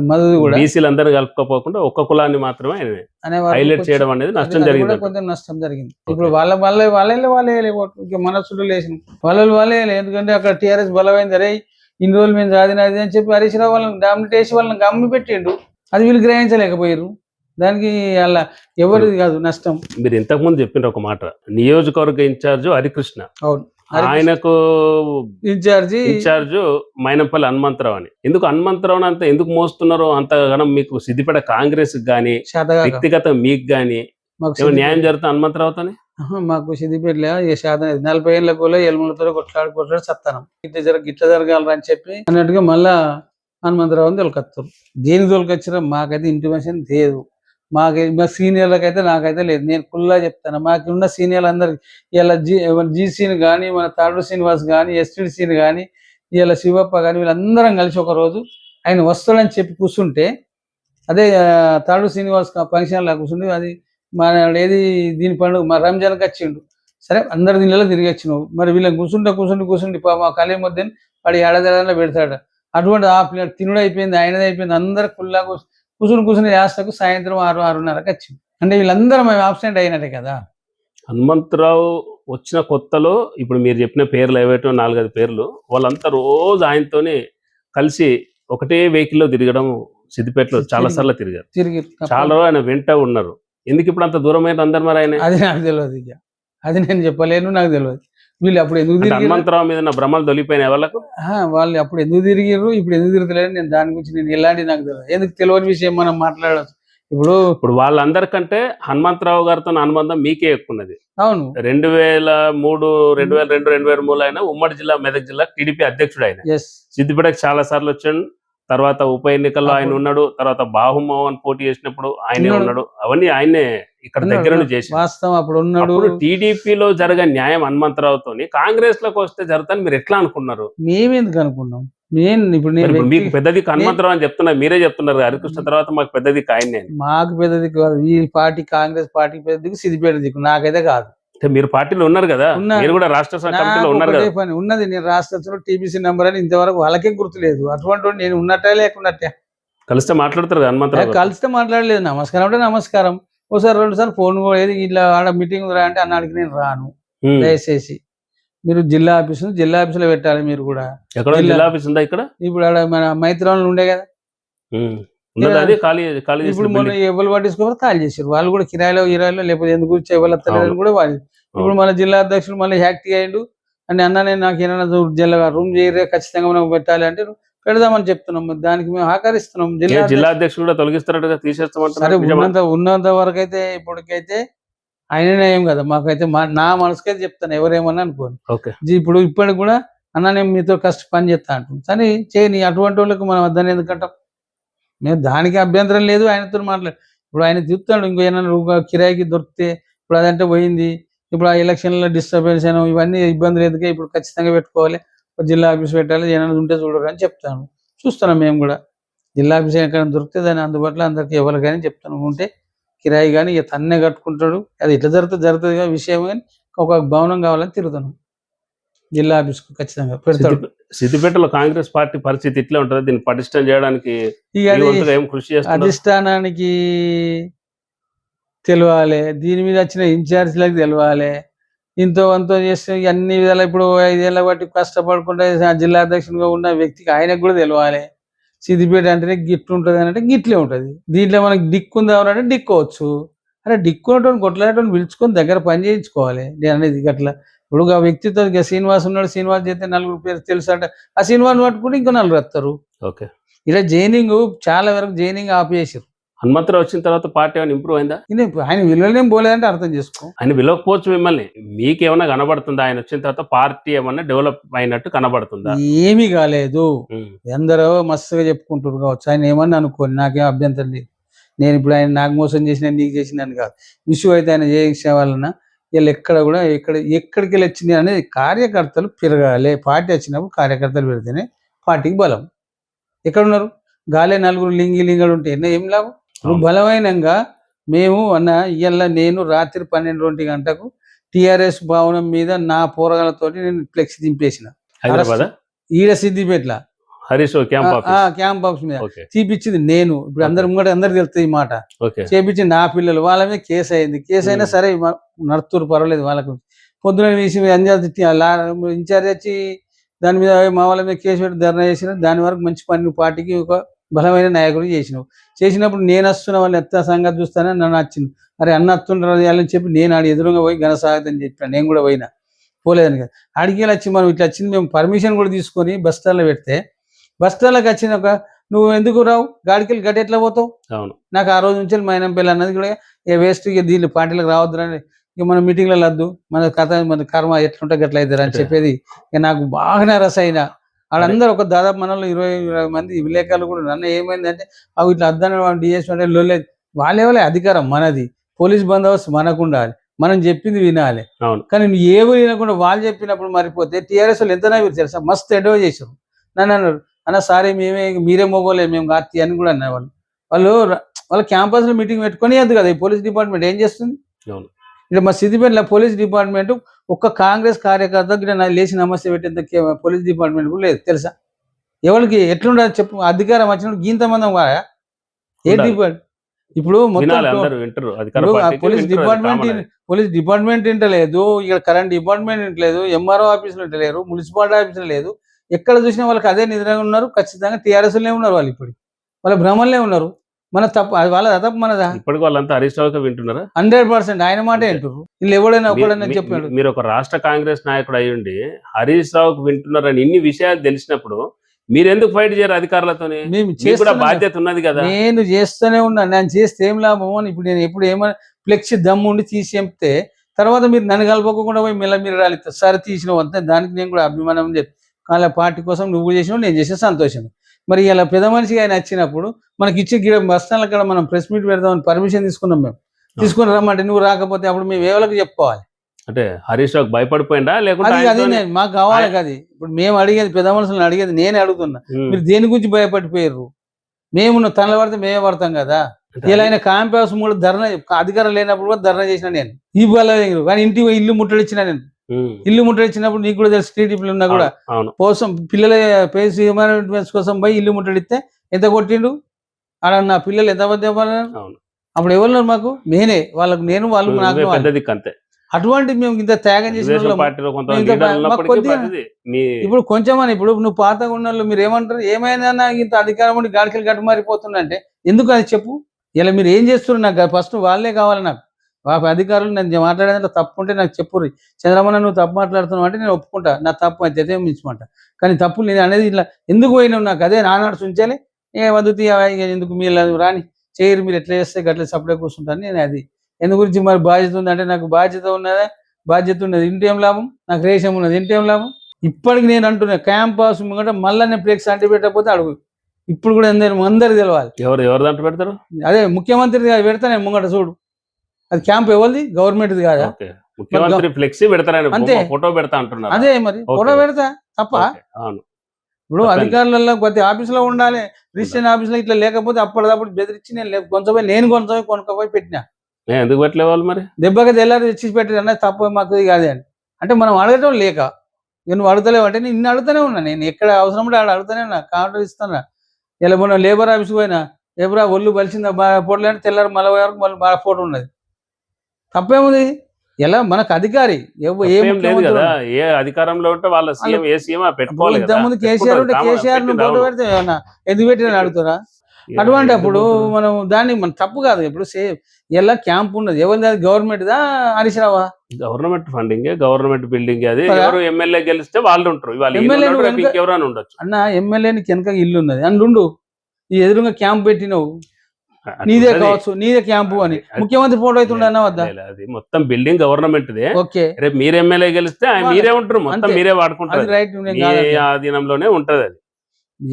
మధు కూడా బీసీలందరూ కలుపుకోపోకుండా ఒక్క కులాన్ని మాత్రమే హైలైట్ చేయడం అనేది నష్టం జరిగింది, కొంచెం నష్టం జరిగింది. ఇప్పుడు వాళ్ళే మనసులు లేచిన వాళ్ళే. ఎందుకంటే అక్కడ టీఆర్ఎస్ బలమైంది, అరే ఇన్ని రోజులు మేము సాధినది అని చెప్పి హరీష్ రావు వాళ్ళని డామినేట్ చేసి వాళ్ళని గమ్మి పెట్టిండు. అది వీళ్ళు గ్రహించలేకపోయారు. దానికి అలా ఎవరిది కాదు నష్టం. మీరు ఇంతకు ముందు చెప్పిన ఒక మాట, నియోజకవర్గ ఇన్ఛార్జ్ హరికృష్ణ, అవును, ఆయనకు ఇన్ఛార్జ్ మైనంపల్లి హనుమంతరావు అని. ఎందుకు హనుమంతరావు అంత ఎందుకు మోస్తున్నారో అంతగానం? మీకు సిద్దిపేట కాంగ్రెస్ గానీ వ్యక్తిగత మీకు గానీ న్యాయం జరుగుతుంది హనుమంతరావుతోనే? మాకు సిద్దిపేటలో ఏ శాతం 40 ఏళ్ళకు ఎల్ములతో కొట్లాడి సత్తానం గిట్ల జరగాలని అని చెప్పి అన్నట్టుగా మళ్ళా హనుమంతరావుని తొలకొస్తారు. దేనికి తొలకొచ్చారో మాకైతే ఇంటిమేషన్ లేదు. మా సీనియర్లకు అయితే నాకైతే లేదు. నేను ఫుల్గా చెప్తాను, మాకున్న సీనియర్లు అందరికి ఇలా జీసీని కానీ, మన తాడు శ్రీనివాస్ కానీ, ఎస్టీసీని కానీ, ఇలా శివప్ప కానీ, వీళ్ళందరం కలిసి ఒక రోజు ఆయన వస్తాడని చెప్పి కూర్చుంటే, అదే తాడు శ్రీనివాస్ ఫంక్షన్లా కూర్చుంటే, అది మన ఏది దీని పండుగ మా రంజాన్కి వచ్చిండు. సరే అందరు దీనిలో తిరిగి వచ్చినావు, మరి వీళ్ళని కూర్చుంటే మా కళ్యాణ మధ్యని వాడు ఏడాదిలో పెడతాడు. అటువంటి ఆ పిల్లలు తినుడు అయిపోయింది, ఆయనది అయిపోయింది, అందరు ఫుల్లా కూర్చుని లాస్ట్కు సాయంత్రం 6-6:30కి వచ్చింది. అంటే వీళ్ళందరూ మేము ఆబ్సెంట్ అయినట్టే కదా. హనుమంతరావు వచ్చిన కొత్తలో ఇప్పుడు మీరు చెప్పిన పేర్లు ఏవైతే 4-5 పేర్లు, వాళ్ళంతా రోజు ఆయనతోనే కలిసి ఒకటే వెహికల్లో తిరగడం సిద్దిపేటలో చాలా సార్లు తిరిగారు. చాలా ఆయన వెంట ఉన్నారు. ఎందుకు ఇప్పుడు అంత దూరమైన అందరు మరి ఆయన? అది నాకు తెలియదు, ఇక అది నేను చెప్పలేను, నాకు తెలియదు. వీళ్ళు అప్పుడు ఎందుకు హనుమంతరావు మీద భ్రమలు తొలిపోయినాయి వాళ్ళకు. వాళ్ళు అప్పుడు ఎందుకు తిరిగారు, ఇప్పుడు ఎందుకు తిరుగుతలేరు, నేను దాని గురించి నేను ఎలాంటి నాకు తెలియదు. ఎందుకు తెలియని విషయం మనం మాట్లాడవచ్చు. ఇప్పుడు వాళ్ళందరికంటే హనుమంతరావు గారితో అనుబంధం మీకే ఎక్కువ ఉన్నది. అవును 2003, 2002, 2003 అయినా ఉమ్మడి జిల్లా మెదక్ జిల్లా టీడీపీ అధ్యక్షుడు ఆయన. ఎస్ సిద్దిపేటకు చాలా సార్లు వచ్చాడు. తర్వాత ఉప ఎన్నికల్లో ఆయన అప్పుడు ఉన్నాడు. తర్వాత బాహుమోహన్ పోటీ చేసినప్పుడు ఆయనే ఉన్నాడు. ఉన్నాడు. అవన్నీ ఆయనే ఇక్కడ దగ్గర నుండి చేసి వాస్తవం అప్పుడు ఉన్నాడు. అప్పుడు టీడీపీలో జరగని న్యాయం హనుమంతరావుతోని కాంగ్రెస్ లోకి వస్తే జరుగుతాని మీరు ఎట్లా అనుకున్నారు? మేమెందుకు అనుకున్నాం? ఇప్పుడు మరి నేను ఇప్పుడు మీకు పెద్దది హనుమంతరావు అని చెప్తున్నారు, మీరే చెప్తున్నారు హరికృష్ణ తర్వాత మాకు పెద్దది ఆయనే అని. మాకు పెద్దది కాదు ఈ పార్టీ, కాంగ్రెస్ పార్టీ పెద్దది, సిద్దిపేట దిక్కు నాకైతే కాదు. అంటే మీరు పార్టీలో ఉన్నారు కదా, ఉన్నా. మీరు కూడా రాష్ట్ర కమిటీలో నాకు ఉన్నారు ఒకటే కదా. పని ఉన్నది, నేను రాష్ట్రంలో టీబీసీ నెంబర్ అని ఇంతవరకు వాళ్ళకే గుర్తులేదు. అటువంటి వాడు నేను ఉన్నట్టే లేకున్నట్టే. కలిస్తే మాట్లాడతారు కదా హనుమంతరావు గారు. కలిస్తే మాట్లాడలేదు. నమస్కారం అంటే నమస్కారం, ఒకసారి 2 సార్లు ఫోన్ కూడా ఏది ఇట్లా ఆడ మీటింగ్ రా అంటే అన్నాడికి నేను రాను, ఉమ్. దయచేసి మీరు జిల్లా ఆఫీసులో పెట్టాలి. మీరు కూడా ఎక్కడ జిల్లా ఆఫీస్ ఉందా ఇక్కడ? ఇప్పుడు ఆడ మన మైత్రిలో ఉండే కదా, ఉన్నది అది ఖాళీ ఇప్పుడు మొన్న ఎవరు పట్టించుకోవాలి ఖాళీ చేశారు. వాళ్ళు కూడా కిరాయిలో లేకపోతే ఎందుకు ఎవరు వస్తలేదని కూడా వాళ్ళు. ఇప్పుడు మన జిల్లా అధ్యక్షుడు మళ్ళీ యాక్టివ్ అయ్యిండు అని అన్న, నేను నాకు ఏమైనా జిల్లా రూమ్ చేయరే ఖచ్చితంగా మనం పెట్టాలి అంటే పెడదామని చెప్తున్నాం. దానికి మేము ఆకరిస్తున్నాం. జిల్లా అధ్యక్షుడు కూడా తొలగిస్తారట, తీసేస్తామంటారు. ఉన్నంత వరకు అయితే ఇప్పటికైతే ఆయననే ఏం కదా మాకైతే, నా మనసుకైతే చెప్తాను, ఎవరేమన్నా అనుకోని. ఇప్పుడు ఇప్పటికి కూడా అన్న నేను మీతో పని చేస్తా అంటాం. కానీ చేయని అటువంటి వాళ్ళకి మనం వద్దని ఎందుకంటాం? మేము దానికి అభ్యంతరం లేదు. ఆయనతో మాట్లాడు, ఇప్పుడు ఆయన చెప్తాడు ఇంకో ఏమైనా కిరాయికి దొరికితే ఇప్పుడు అదంటే పోయింది, ఇప్పుడు ఆ ఎలక్షన్లో డిస్టర్బెన్స్ అయినా ఇవన్నీ ఇబ్బందులు ఎందుకే, ఇప్పుడు ఖచ్చితంగా పెట్టుకోవాలి, జిల్లా ఆఫీస్ పెట్టాలి, ఏమైనా ఉంటే చూడరు అని చెప్తాను. చూస్తున్నాం మేము కూడా జిల్లా ఆఫీస్ ఎక్కడ దొరికితే దాన్ని అందుబాటులో అందరికీ ఎవరికైనా చెప్తాను. ఉంటే కిరాయి కానీ ఇక తన్నే కట్టుకుంటాడు, అది ఇట్లా జరుగుతుంది కానీ విషయం, కానీ ఒక భవనం కావాలని తిరుగుతాను. జిల్లా ఆఫీస్కు ఖచ్చితంగా పెడతాడు. సిద్దిపేటలో కాంగ్రెస్ పార్టీ పరిస్థితి ఇట్లా ఉంటుంది, దీన్ని పటిష్టం చేయడానికి ఏం కృషి చేస్తారు? అధిష్టానానికి తెలియాలి, దీని మీద వచ్చిన ఇన్ఛార్జ్లకు తెలియాలి, ఇంతో అంతో చేస్తే అన్ని విధాలు. ఇప్పుడు 5 ఏళ్ళ బట్టి కష్టపడుకుంటే జిల్లా అధ్యక్షునిగా ఉన్న వ్యక్తికి ఆయనకు కూడా తెలియాలి. సిద్దిపేట అంటేనే గిట్లు ఉంటుంది అని అంటే గిట్లే ఉంటుంది. దీంట్లో మనకి దిక్కు ఉంది ఎవరంటే దిక్కోవచ్చు. అరే దిక్కున్నటువంటి కొట్లాడటం పిలుచుకొని దగ్గర పని చేయించుకోవాలి. నేను అనేది గట్లా. ఇప్పుడు ఆ వ్యక్తితో శ్రీనివాస్ ఉన్నాడు, శ్రీనివాస్ చేస్తే 4 పేరు తెలుసు అంటే ఆ శ్రీనివాస్ పట్టుకుంటే ఇంకో 4 వస్తారు. ఇలా జైనింగ్ చాలా వరకు జైనింగ్ ఆపేసారు. హనుమంతరావు వచ్చిన తర్వాత పార్టీ ఏమైనా ఇంప్రూవ్ అయిందా? ఆయన విలువలేం పోలేదంటే అర్థం చేసుకో. ఆయన విలువకపోవచ్చు మిమ్మల్ని, మీకేమన్నా కనబడుతుందా? ఆయన వచ్చిన తర్వాత పార్టీ ఏమన్నా డెవలప్ అయినట్టు కనబడుతుందా? ఏమీ కాలేదు. ఎందరో మస్తుగా చెప్పుకుంటారు కావచ్చు, ఆయన ఏమన్నా అనుకోని నాకేం అభ్యంతరం లేదు. నేను ఇప్పుడు ఆయన నాకు మోసం చేసిన నీకు చేసినాను కాదు, విషయం అయితే ఆయన చేసే వాళ్ళన వీళ్ళు ఎక్కడ కూడా ఎక్కడికి వెళ్ళి వచ్చింది అనేది కార్యకర్తలు పెరగాలి. పార్టీ వచ్చినప్పుడు కార్యకర్తలు పెడితేనే పార్టీకి బలం. ఎక్కడున్నారు గాలే 4 లింగాలు ఉంటే ఏం లాభం? ఇప్పుడు బలమైనంగా మేము అన్న ఇవాళ నేను రాత్రి 12 గంటకు టిఆర్ఎస్ భవనం మీద నా పోరగాలతోటి నేను ఫ్లెక్స్ దింపేసిన ఈడ సిద్దిపేటలో క్యాంప్ ఆఫీస్ మీద తీపిచ్చింది నేను. ఇప్పుడు అందరికి తెలుస్తుంది ఈ మాట. చేపించింది నా పిల్లలు, వాళ్ళ మీద కేసు అయింది. కేసు అయినా సరే నడుతురు, పర్వాలేదు. వాళ్ళకు పొద్దున తీసి ఇన్ఛార్జ్ వచ్చి దాని మీద మా వాళ్ళ మీద కేసు పెట్టి ధర్నా చేసిన. దాని వరకు మంచి పని, పార్టీకి ఒక బలమైన నాయకుడు చేసినప్పుడు నేను వస్తున్న వాళ్ళు ఎత్త సంగతి చూస్తానని నన్ను వచ్చింది. అరే అన్న వస్తుండ్రు అని చెప్పి నేను ఆడ ఎదురుగా పోయి ఘనస్వాగతం చెప్పాను. నేను కూడా పోయినా, పోలేదని కదా. అడిగి వచ్చి మనం ఇట్లా వచ్చింది, మేము పర్మిషన్ కూడా తీసుకొని బస్ స్టాండ్లో పెడితే బస్ స్టాండ్లోకి వచ్చిన నువ్వు ఎందుకు రావు, గాడికి గడ్డ ఎట్లా పోతావు? నాకు ఆ రోజు నుంచి మైనంపల్లి అన్నది కూడా వేస్ట్, ఇక దీన్ని పార్టీలకు రావద్దురని, ఇక మన మీటింగ్లో వద్దు, మన కథ మన కర్మ ఎట్లుంటే గట్ల అవుతారు అని చెప్పేది. ఇక నాకు బాగానే రసైన వాళ్ళందరూ ఒక దాదాపు మనలో 20 మంది విలేకరులు కూడా నన్ను ఏమైందంటే అవి ఇట్లా అద్దాని డిఎస్ అంటే లేదు. వాళ్ళే అధికారం మనది, పోలీస్ బందోబస్తు మనకు ఉండాలి, మనం చెప్పింది వినాలి. కానీ నువ్వు ఏమో వినకుండా వాళ్ళు చెప్పినప్పుడు మరిపోతే టీఆర్ఎస్ వాళ్ళు ఎంత నవ్వు తెలుసా, మస్తు అడ్వైజ్ చేశారు. నన్ను అన్నారు, అన్న సారీ మీరే మోగోలేదు మేము కార్తీ అని కూడా అన్నారు. వాళ్ళ క్యాంపస్లో మీటింగ్ పెట్టుకొని వద్దు కదా. ఈ పోలీస్ డిపార్ట్మెంట్ ఏం చేస్తుంది? ఇట్లా మా సిద్దిపేటలో పోలీస్ డిపార్ట్మెంట్ ఒక్క కాంగ్రెస్ కార్యకర్త లేచి నమస్తే పెట్టేంత పోలీస్ డిపార్ట్మెంట్ కూడా లేదు తెలుసా. ఎవరికి ఎట్లుండదు చెప్పు, అధికారం వచ్చినప్పుడు గీంతమందం కాదా ఏ డిపార్ట్మెంట్? ఇప్పుడు పోలీస్ డిపార్ట్మెంట్ ఇంటలేదు, ఇక్కడ కరెంట్ డిపార్ట్మెంట్ ఇంటలేదు, ఎంఆర్ఓ ఆఫీసులు ఇంటలేరు, మున్సిపాలిటీ ఆఫీసులు లేదు. ఎక్కడ చూసినా వాళ్ళకి అదే నిద్రగా ఉన్నారు. ఖచ్చితంగా టీఆర్ఎస్లే ఉన్నారు వాళ్ళు. ఇప్పుడు వాళ్ళ భ్రమలే ఉన్నారు. మన తప్పు వాళ్ళ తప్పు మనదా? ఇప్పటికి వాళ్ళంతా హరీష్ రావు వింటున్నారా? 100% ఆయన మాట వింటారు. వీళ్ళు ఎవడైనా ఒకడైనా చెప్పాడు. మీరు ఒక రాష్ట్ర కాంగ్రెస్ నాయకుడు అయ్యుండి హరీష్ రావుకి వింటున్నారని ఇన్ని విషయాలు తెలిసినప్పుడు మీరు ఎందుకు ఫైట్ చేయరు అధికారులతోని? మేము మీకు కూడా చేస్తున్నాం. బాధ్యత ఉన్నది కదా. నేను చేస్తూనే ఉన్నా. నేను చేస్తే ఏం లాభం అని ఇప్పుడు నేను ఎప్పుడు ఏమైనా ఫ్లెక్సీ దమ్ము ఉండి తీసి చెప్తే తర్వాత మీరు నన్ను కలపకుండా పోయి మెల్ల మీరు రాలిస్తారు. సరే తీసినావు అంతే, దానికి నేను కూడా అభిమానం చెప్పి వాళ్ళ పార్టీ కోసం నువ్వు చేసినావు, నేను చేసే సంతోషం. మరి ఇలా పెద్ద మనిషిగా ఆయన వచ్చినప్పుడు మనకి ఇచ్చి గిడ బస్తాల కాడ మనం ప్రెస్ మీట్ పెడదామని పర్మిషన్ తీసుకున్నాం. మేము తీసుకుని రమ్మంటే నువ్వు రాకపోతే అప్పుడు మేము ఎవరికి చెప్పుకోవాలి? అంటే హరీష్ రావు భయపడిపోయిందా లేకుంటే అది అది ఆయనతోనే- నేను మాకు కావాలి కదా. ఇప్పుడు మేము అడిగేది పెద్ద మనుషులను అడిగేది నేనే అడుగుతున్నా. ఉమ్. మీరు దేని గురించి భయపడిపోయారు? మేము తనలు పడితే మేమే పడతాం కదా. అంటే ఇలా ఆయన క్యాంపస్ కూడా ధర్నా, అధికారం లేనప్పుడు కూడా ధర్నా చేసిన నేను ఈ బలవేరు కానీ ఇంటికి పోయి ఇల్లు ముట్టడిచ్చిన నేను. ఉమ్. ఇల్లు ముట్టడిచ్చినప్పుడు నీకు కూడా తెలుసు, టీడీపీలు ఉన్నా కూడా అవును. కోసం పిల్లల పేస్ హ్యూమానిటీస్ కోసం పోయి ఇల్లు ముట్టడిస్తే ఎంత కొట్టిండు ఆడ, నా పిల్లలు ఎంత మంది అవును. అప్పుడు ఎవరున్నారు మాకు? నేనే వాళ్ళకు, నేను వాళ్ళు నాకు నువ్వే వాళ్ళు. పెద్ద దిక్కు అంతే. అటువంటి మేము ఇంత త్యాగం చేసిన తెలుగుదేశం వాళ్ళము. పార్టీలో కొంత ఇంత లీడర్లు మాకు ఉన్నప్పటికీ కొద్దిగా- ప్రతిదీ మీ ఇప్పుడు కొంచెం అని ఇప్పుడు నువ్వు పాతగా ఉన్న వాళ్ళు మీరు ఏమంటారు? ఏమైనా నాకు ఇంత అధికారం ఉండి గాడికలు గట్టు మారిపోతుందంటే ఎందుకు అది చెప్పు. ఇలా మీరు ఏం చేస్తున్నారు? నాకు ఫస్ట్ వాళ్ళే కావాలి. నాకు అధికారులు నేను మాట్లాడేదంటే తప్పు ఉంటే నాకు చెప్పుర్రి. చంద్రమోహన్ నువ్వు తప్పు మాట్లాడుతున్నావు అంటే నేను ఒప్పుకుంటా, నా తప్పు అయితే మించమంట. కానీ తప్పు నేను అనేది ఇట్లా ఎందుకు పోయినావు నాకు అదే నానాడు ఉంచాలి. ఏ వద్దుతి ఎందుకు మీరు రాని చేయరు, మీరు ఎట్లా చేస్తే గట్ల సపరేట్ కూర్చుంటాను నేను. అది ఎందు గురించి మరి బాధ్యత ఉంది అంటే నాకు బాధ్యత ఉన్నదా? బాధ్యత ఉన్నది. ఇంటి ఏం లాభం? నాకు రేషం ఉన్నది. ఇంటి ఏం లాభం? ఇప్పటికి నేను అంటున్నా క్యాంపస్ ముంగట మళ్ళీ నేను ఫ్లెక్స్ అంటే పెట్టకపోతే అడుగు. ఇప్పుడు కూడా అందరికి తెలవాలి. ఎవరు దాంట్లో పెడతారు? అదే ముఖ్యమంత్రి పెడతా నేను ముంగట చూడు. అది క్యాంప్ ఎవరిది? గవర్నమెంట్ది కాదా? ఓకే. ముఖ్యమంత్రి ఫ్లెక్సీ పెడతారని అంతే. ఫోటో పెడతా అంటున్నారు. అదే మరి ఓకే. ఫోటో పెడతా తప్ప. ఓకే. అవును. ఇప్పుడు చెప్పండి. అధికారులలో ప్రతి ఆఫీసులో ఉండాలి. రిజిస్ట్రేషన్ ఆఫీసులో ఇట్లా లేకపోతే అప్పటిదప్పుడు బెదిరించి నేను కొంచెం కొనుక్కపోయి పెట్టినా. ఎందుకు పెట్టలే వాళ్ళు మరి? దెబ్బకి తెల్లారి తెచ్చి పెట్టారు అన్నది తప్పు మాకు కాదే అని అంటే మనం అడగటం లేక నువ్వు అడుగుతలేవు అంటే నేను అడుగుతూనే ఉన్నా. నేను ఎక్కడ అవసరం ఉంటే ఆడ అడుగుతూనే ఉన్నా, కౌంటర్ ఇస్తున్నా. ఇలా మొన్న లేబర్ ఆఫీస్కి పోయినా ఎవరా ఒళ్ళు బలిసిందా బాగా ఫోటో అంటే తెల్లారి మళ్ళీ వరకు మళ్ళీ బాగా ఫోటో ఉన్నది. తప్పేముంది? ఎలా మనకు అధికారి ఏ తప్పేం లేదు ముఖ్యమంత్రి కదా. ఏ అధికారంలో ఉంటే వాళ్ళ సీఎం ఏ సీఎం పెట్టుకోవాలి కదా. ఇంతకుముందు కేసీఆర్ ఉంటే కేసీఆర్ ను ఫోటో పెడితే ఏమన్నా ఎందుకు పెట్టిన అడుగుతారా? అటువంటి అప్పుడు మనం దాన్ని మన తప్పు కాదు. ఇప్పుడు ఎలా క్యాంప్ ఉన్నది ఎవరిది? గవర్నమెంట్ దా హరీష్ రావా? Government funding, government building. అది కదా. ఎవరు ఎమ్మెల్యే గెలిస్తే వాళ్ళు ఉంటారు. ఇవాళ ఎమ్మెల్యే ను వెనక- ఇంకెవరైనా ఉండొచ్చు. అన్న ఎమ్మెల్యేని వెనక ఇల్లు ఉన్నది అందుండు. ఈ ఎదురుగా క్యాంప్ పెట్టినవు అట్లా నీదే ఉన్నది. కావచ్చు, నీదే క్యాంపు అని అది- ముఖ్యమంత్రి ఫోటో అయితే ఉండన్నా వద్దా? అది మొత్తం బిల్డింగ్ గవర్నమెంట్ దే. ఓకే రేపు మీరు ఎమ్మెల్యే గెలిస్తే మీరే ఉంటారు. మొత్తం అంతే. మీరే అది వాడుకుంటారు. రైట్. మీ ఆధీనంలోనే ఉంటది. అది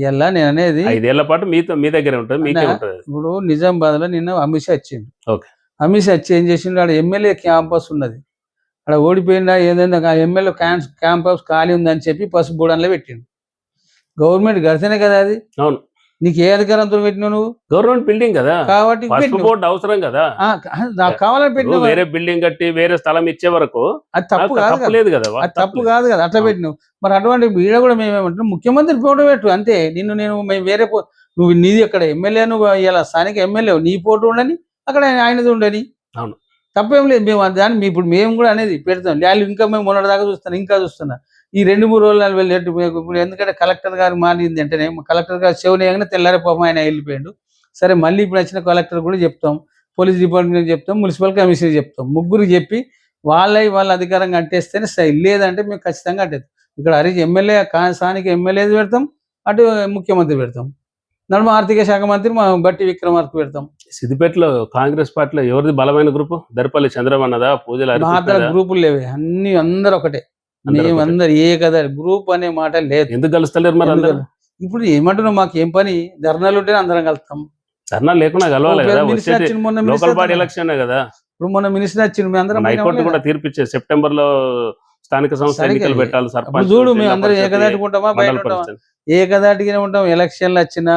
ఎలా నేను అనేది 5 ఏళ్ల పాటు మీ దగ్గరే ఉంటుంది, మీకే అన్నా, ఉంటది. ఇప్పుడు నిజామాబాద్ లో నిన్న అమిత్ షా వచ్చిండు. ఓకే. అమిత్ షా వచ్చి ఏం చేసిండు? ఆడ ఎమ్మెల్యే క్యాంపస్ ఉన్నది, అక్కడ ఓడిపోయిందా ఏదైనా ఎమ్మెల్యే క్యాంపస్ ఖాళీ ఉందని చెప్పి పసుపు బోర్డంలో పెట్టిండు. గవర్నమెంట్ కడితేనే కదా అది. అవును. నీకు ఏ అధికారంతో పెట్టినావు నువ్వు? గవర్నమెంట్ బిల్డింగ్ కదా, కాబట్టి పసుపు పెట్టినావు. బోర్డు అవసరం కదా. నాకు కావాలని ఇప్పుడు పెట్టినావు. వేరే బిల్డింగ్ కట్టి వేరే స్థలం ఇచ్చే వరకు అది తప్పు కాదు తప్పు కదా. లేదు కదా. అది తప్పు కాదు కదా. అట్లా పెట్టినావు. మరి అటువంటి ఈడ కూడా మేమేమంటున్నాం, ముఖ్యమంత్రి ఫోటో పెట్టు అంతే. నేను మేము వేరే నువ్వు నీది అక్కడ ఎమ్మెల్యే, నువ్వు ఇలా స్థానిక ఎమ్మెల్యే నీ ఫోటో ఉండని, అక్కడ ఆయనది ఉండని. అవును. తప్పేం లేదు. మేము దాన్ని ఇప్పుడు మేము కూడా అనేది పెడతాం. వాళ్ళు ఇంకా మేము మొన్నటి దాకా చూస్తాను, ఇంకా చూస్తున్నా. ఈ 2-3 రోజులు వెళ్ళి ఇప్పుడు ఎందుకంటే కలెక్టర్ గారు మారింది అంటేనే కలెక్టర్ గారు చెవునేయంగానే తెల్లారి పాపం ఆయన వెళ్ళిపోయాడు. సరే మళ్ళీ ఇప్పుడు వచ్చిన కలెక్టర్ కూడా చెప్తాం, పోలీస్ డిపార్ట్మెంట్ చెప్తాం, మున్సిపల్ కమిషనర్ చెప్తాం. ముగ్గురు చెప్పి వాళ్ళ అధికారంగా అంటేస్తేనే సరే, లేదంటే మేము ఖచ్చితంగా అంటేది. ఇక్కడ ఎమ్మెల్యే స్థానిక ఎమ్మెల్యేది పెడతాం, అటు ముఖ్యమంత్రి పెడతాం, నడుమ ఆర్థిక శాఖ మంత్రి మా బట్టి విక్రమార్క పెడతాం. సిద్దిపేటలో కాంగ్రెస్ పార్టీలో ఎవరిది బలమైన గ్రూప్? దర్పల్లి చంద్రమన్నదా, పూజల మాత్రం గ్రూపులు లేవే, అన్ని అందరు ఒకటే. మేమందరు ఏ కదా గ్రూప్ అనే మాట లేదు. ఎందుకు కలుస్తలేరు మరి అందరూ? ఇప్పుడు ఏమంటున్నావు, మాకు ఏం పని? ధర్నాలు ఉంటేనే అందరం కలుస్తాం. ధర్నా లేకుండా కలవాలి కదా. మినిస్టర్ వచ్చేది వచ్చిండు, మొన్న లోకల్ మినిస్టర్ బాడీ ఎలక్షన్ కదా. ఇప్పుడు మొన్న మినిస్టర్ వచ్చిండు, మేము అందరం హైకోర్టు కూడా తీర్పిచ్చే సెప్టెంబర్ లో స్థానిక సంస్థ సరిగ్గా ఎన్నికలు పెట్టాలి. అప్పుడు సర్పంచ్, చూడు, మేము జిల్లా అందరం పరిషత్, ఏకదాటికుంటామా బయట మండల ఉంటామా? పరిషత్. ఏకదాటిగానే ఉంటాం. ఎలక్షన్లు వచ్చినా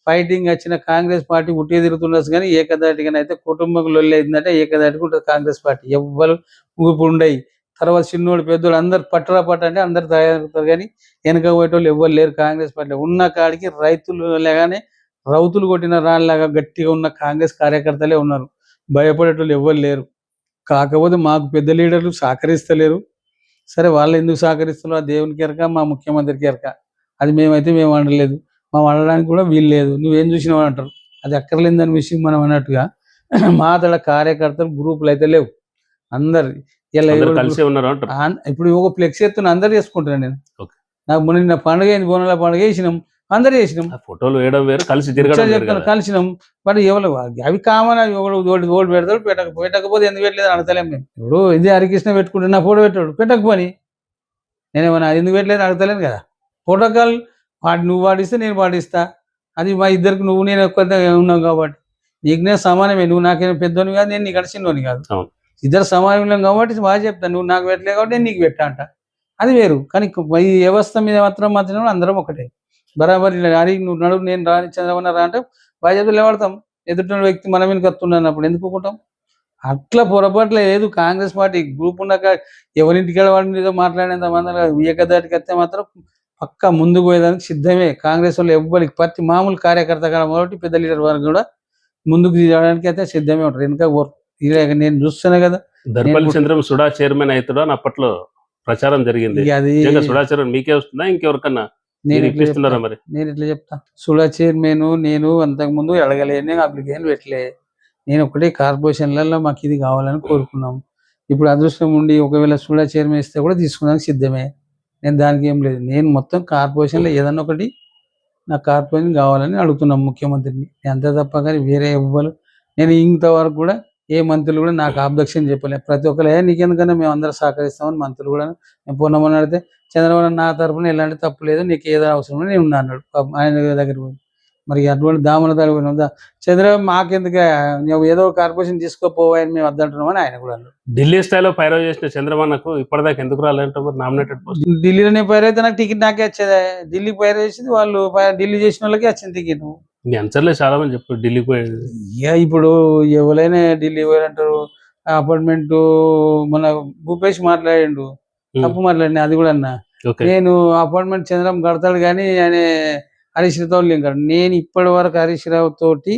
ఫైటింగ్ వచ్చిన కాంగ్రెస్ పార్టీ ఉట్టే తిరుగుతుండొచ్చు, కానీ ఏకదాటిగానైతే కుటుంబం లొల్లి అయిందంటే ఏకదాటిగా ఉంటుంది కాంగ్రెస్ పార్టీ. ఎవ్వరు ఊపు ఉండయి. తర్వాత చిన్నోడు పెద్దోడు అందరు పట్ట అంటే అందరు తయారవుతారు, కానీ వెనక పోయేటోళ్ళు ఎవ్వరు లేరు కాంగ్రెస్ పార్టీ. ఉన్న కాడికి రైతులు లేగానే రౌతులు కొట్టిన రాళ్ళలాగా గట్టిగా ఉన్న కాంగ్రెస్ కార్యకర్తలే ఉన్నారు. భయపడేటోళ్ళు ఎవ్వరు లేరు. కాకపోతే మాకు పెద్ద లీడర్లు సహకరిస్తలేరు. సరే వాళ్ళు ఎందుకు సహకరిస్తారో ఆ దేవునికి ఎరక, మా ముఖ్యమంత్రికి ఎరక. అది మేము అనలేదు, మేము అనడానికి కూడా వీలు లేదు. నువ్వేం చూసినావు అంటారు, అది అక్కర్లేదని విషయం మనం అన్నట్టుగా. మాతడ కార్యకర్తలు గ్రూపులు అయితే లేవు, అందరు ఇలా కలిసే ఉన్నారు అంటారు. ఇప్పుడు ఒక ఫ్లెక్స్ ఎత్తున అందరు చేసుకుంటున్నాను నేను. ఓకే. నాకు మొన్న పండుగ అయింది, బోనాల పండుగ వేసినాం. అందరు చేసినాం. ఆ ఫోటోలు వేయడం వేరు, కలిసి తిరగడం వేరు కదా. కలిసినాం. మరి ఎవరు అవి కామన్, ఓడి పెడతాడు, పెట్టకపోతే ఎందుకు పెట్టలేదు అడతలేం మేము. ఇప్పుడు ఇది హరికృష్ణ పెట్టుకుంటే నా ఫోటో పెట్టాడు, పెట్టకపోని నేనేమన్నా ఎందుకు పెట్టలేదు అడతలేను కదా. ప్రోటోకాల్ నువ్వు పాటిస్తే నేను పాటిస్తా, అది మా ఇద్దరికి నువ్వు నేను ఎక్కువ ఉన్నాం కాబట్టి నీకు నేను సమానమే. నువ్వు నాకేం పెద్దోని కాదు, నేను నీకు చిన్నోని కాదు, ఇద్దరు సమానం కాబట్టి బాగా చెప్తాను. నువ్వు నాకు పెట్టలేదు కాబట్టి నేను నీకు పెట్టా అంట, అది వేరు. కానీ ఈ వ్యవస్థ మీద మాత్రం అందరం ఒకటే బరాబర్. అడిగి నువ్వు నడువు, నేను రాని చంద్రబాబు రా అంటే బాధ్యతలు నిలబడతాం. ఎదుటి వ్యక్తి మనం వెనుక వస్తున్నానప్పుడు ఎందుకు ఒప్పుకుంటాం? అట్లా పొరపాట్ల లేదు. కాంగ్రెస్ పార్టీ గ్రూప్ ఉన్నాక ఎవరింటికి వాడి మీద మాట్లాడేంత మంది ఏకదాటికి వస్తే మాత్రం పక్కా ముందుకు పోయేదానికి సిద్ధమే. కాంగ్రెస్ వాళ్ళు ఎవ్వరికి ప్రతి మామూలు కార్యకర్త కాడ మొదటి పెద్ద లీడర్ వరకు కూడా ముందుకు తీయడానికి అయితే సిద్ధమే ఉంటారు. వెనుక నేను చూస్తున్నా కదా. దర్పల్లి చంద్రం సుడా చైర్మన్ అవుతాడు అని అప్పట్లో ప్రచారం జరిగింది. అది సుడా చైర్మన్ మీకే వస్తుందా ఇంకెవరికన్నా? నేను ఇట్లా చెప్తా, సుడా చైర్మన్ నేను అంతకు ముందు అడగలేను, అప్లికేషన్ పెట్టలే. నేను ఒకటే కార్పొరేషన్లలో మాకు ఇది కావాలని కోరుకున్నాం. ఇప్పుడు అదృష్టం ఉండి ఒకవేళ సుడా చైర్మన్ ఇస్తే కూడా తీసుకున్నానికి సిద్ధమే. నేను దానికి ఏం లేదు. నేను మొత్తం కార్పొరేషన్లో ఏదన్నా ఒకటి నాకు కార్పొరేషన్ కావాలని అడుగుతున్నాం ముఖ్యమంత్రిని, అంతే తప్ప. కానీ వేరే ఎవ్వరు నేను ఇంతవరకు కూడా ఏ మంత్రులు కూడా నాకు ఆబ్జెక్షన్ చెప్పలేదు. ప్రతి ఒక్కరు నీకెందుకన్నా మేము అందరూ సహకరిస్తామని మంత్రులు కూడా నేను పొన్నమని అడిగితే చంద్రబాబు నా తరపున ఎలాంటి తప్పు లేదు, నీకు ఏదో అవసరం నేను ఉన్నా అన్నాడు ఆయన దగ్గర పోయి. మరి అటువంటి దామన తరపున చంద్రబాబు మాకెందుకు ఏదో కార్పొరేషన్ తీసుకోపోవాయని మేము వద్దంటున్నామని ఆయన కూడా అన్నాడు. ఢిల్లీ స్థాయిలో పైరవ చేసిన చంద్రబాబుకు ఇప్పటిదాకా ఎందుకు రాలంటే నామినేటెడ్ పోస్ట్? ఢిల్లీలోనే పైరు అయితే నాకు టికెట్ నాకే వచ్చేది. ఢిల్లీ పైరు చేసింది వాళ్ళు, ఢిల్లీ చేసిన వాళ్ళకి వచ్చింది టికెట్. మీ అంచర్లే చాలా మంది చెప్పారు ఢిల్లీకి పోయేది. ఇప్పుడు ఎవరైనా ఢిల్లీ పోయారంటారు. అపార్ట్మెంట్ మన భూపేష్ మాట్లాడిండు, తప్పు మాట్లాడి అది కూడా అన్నా. నేను అపార్ట్మెంట్ చంద్రం కడతాడు కానీ ఆయన హరీష్ రావుతో లింకాడు. నేను ఇప్పటి వరకు హరీష్ రావు తోటి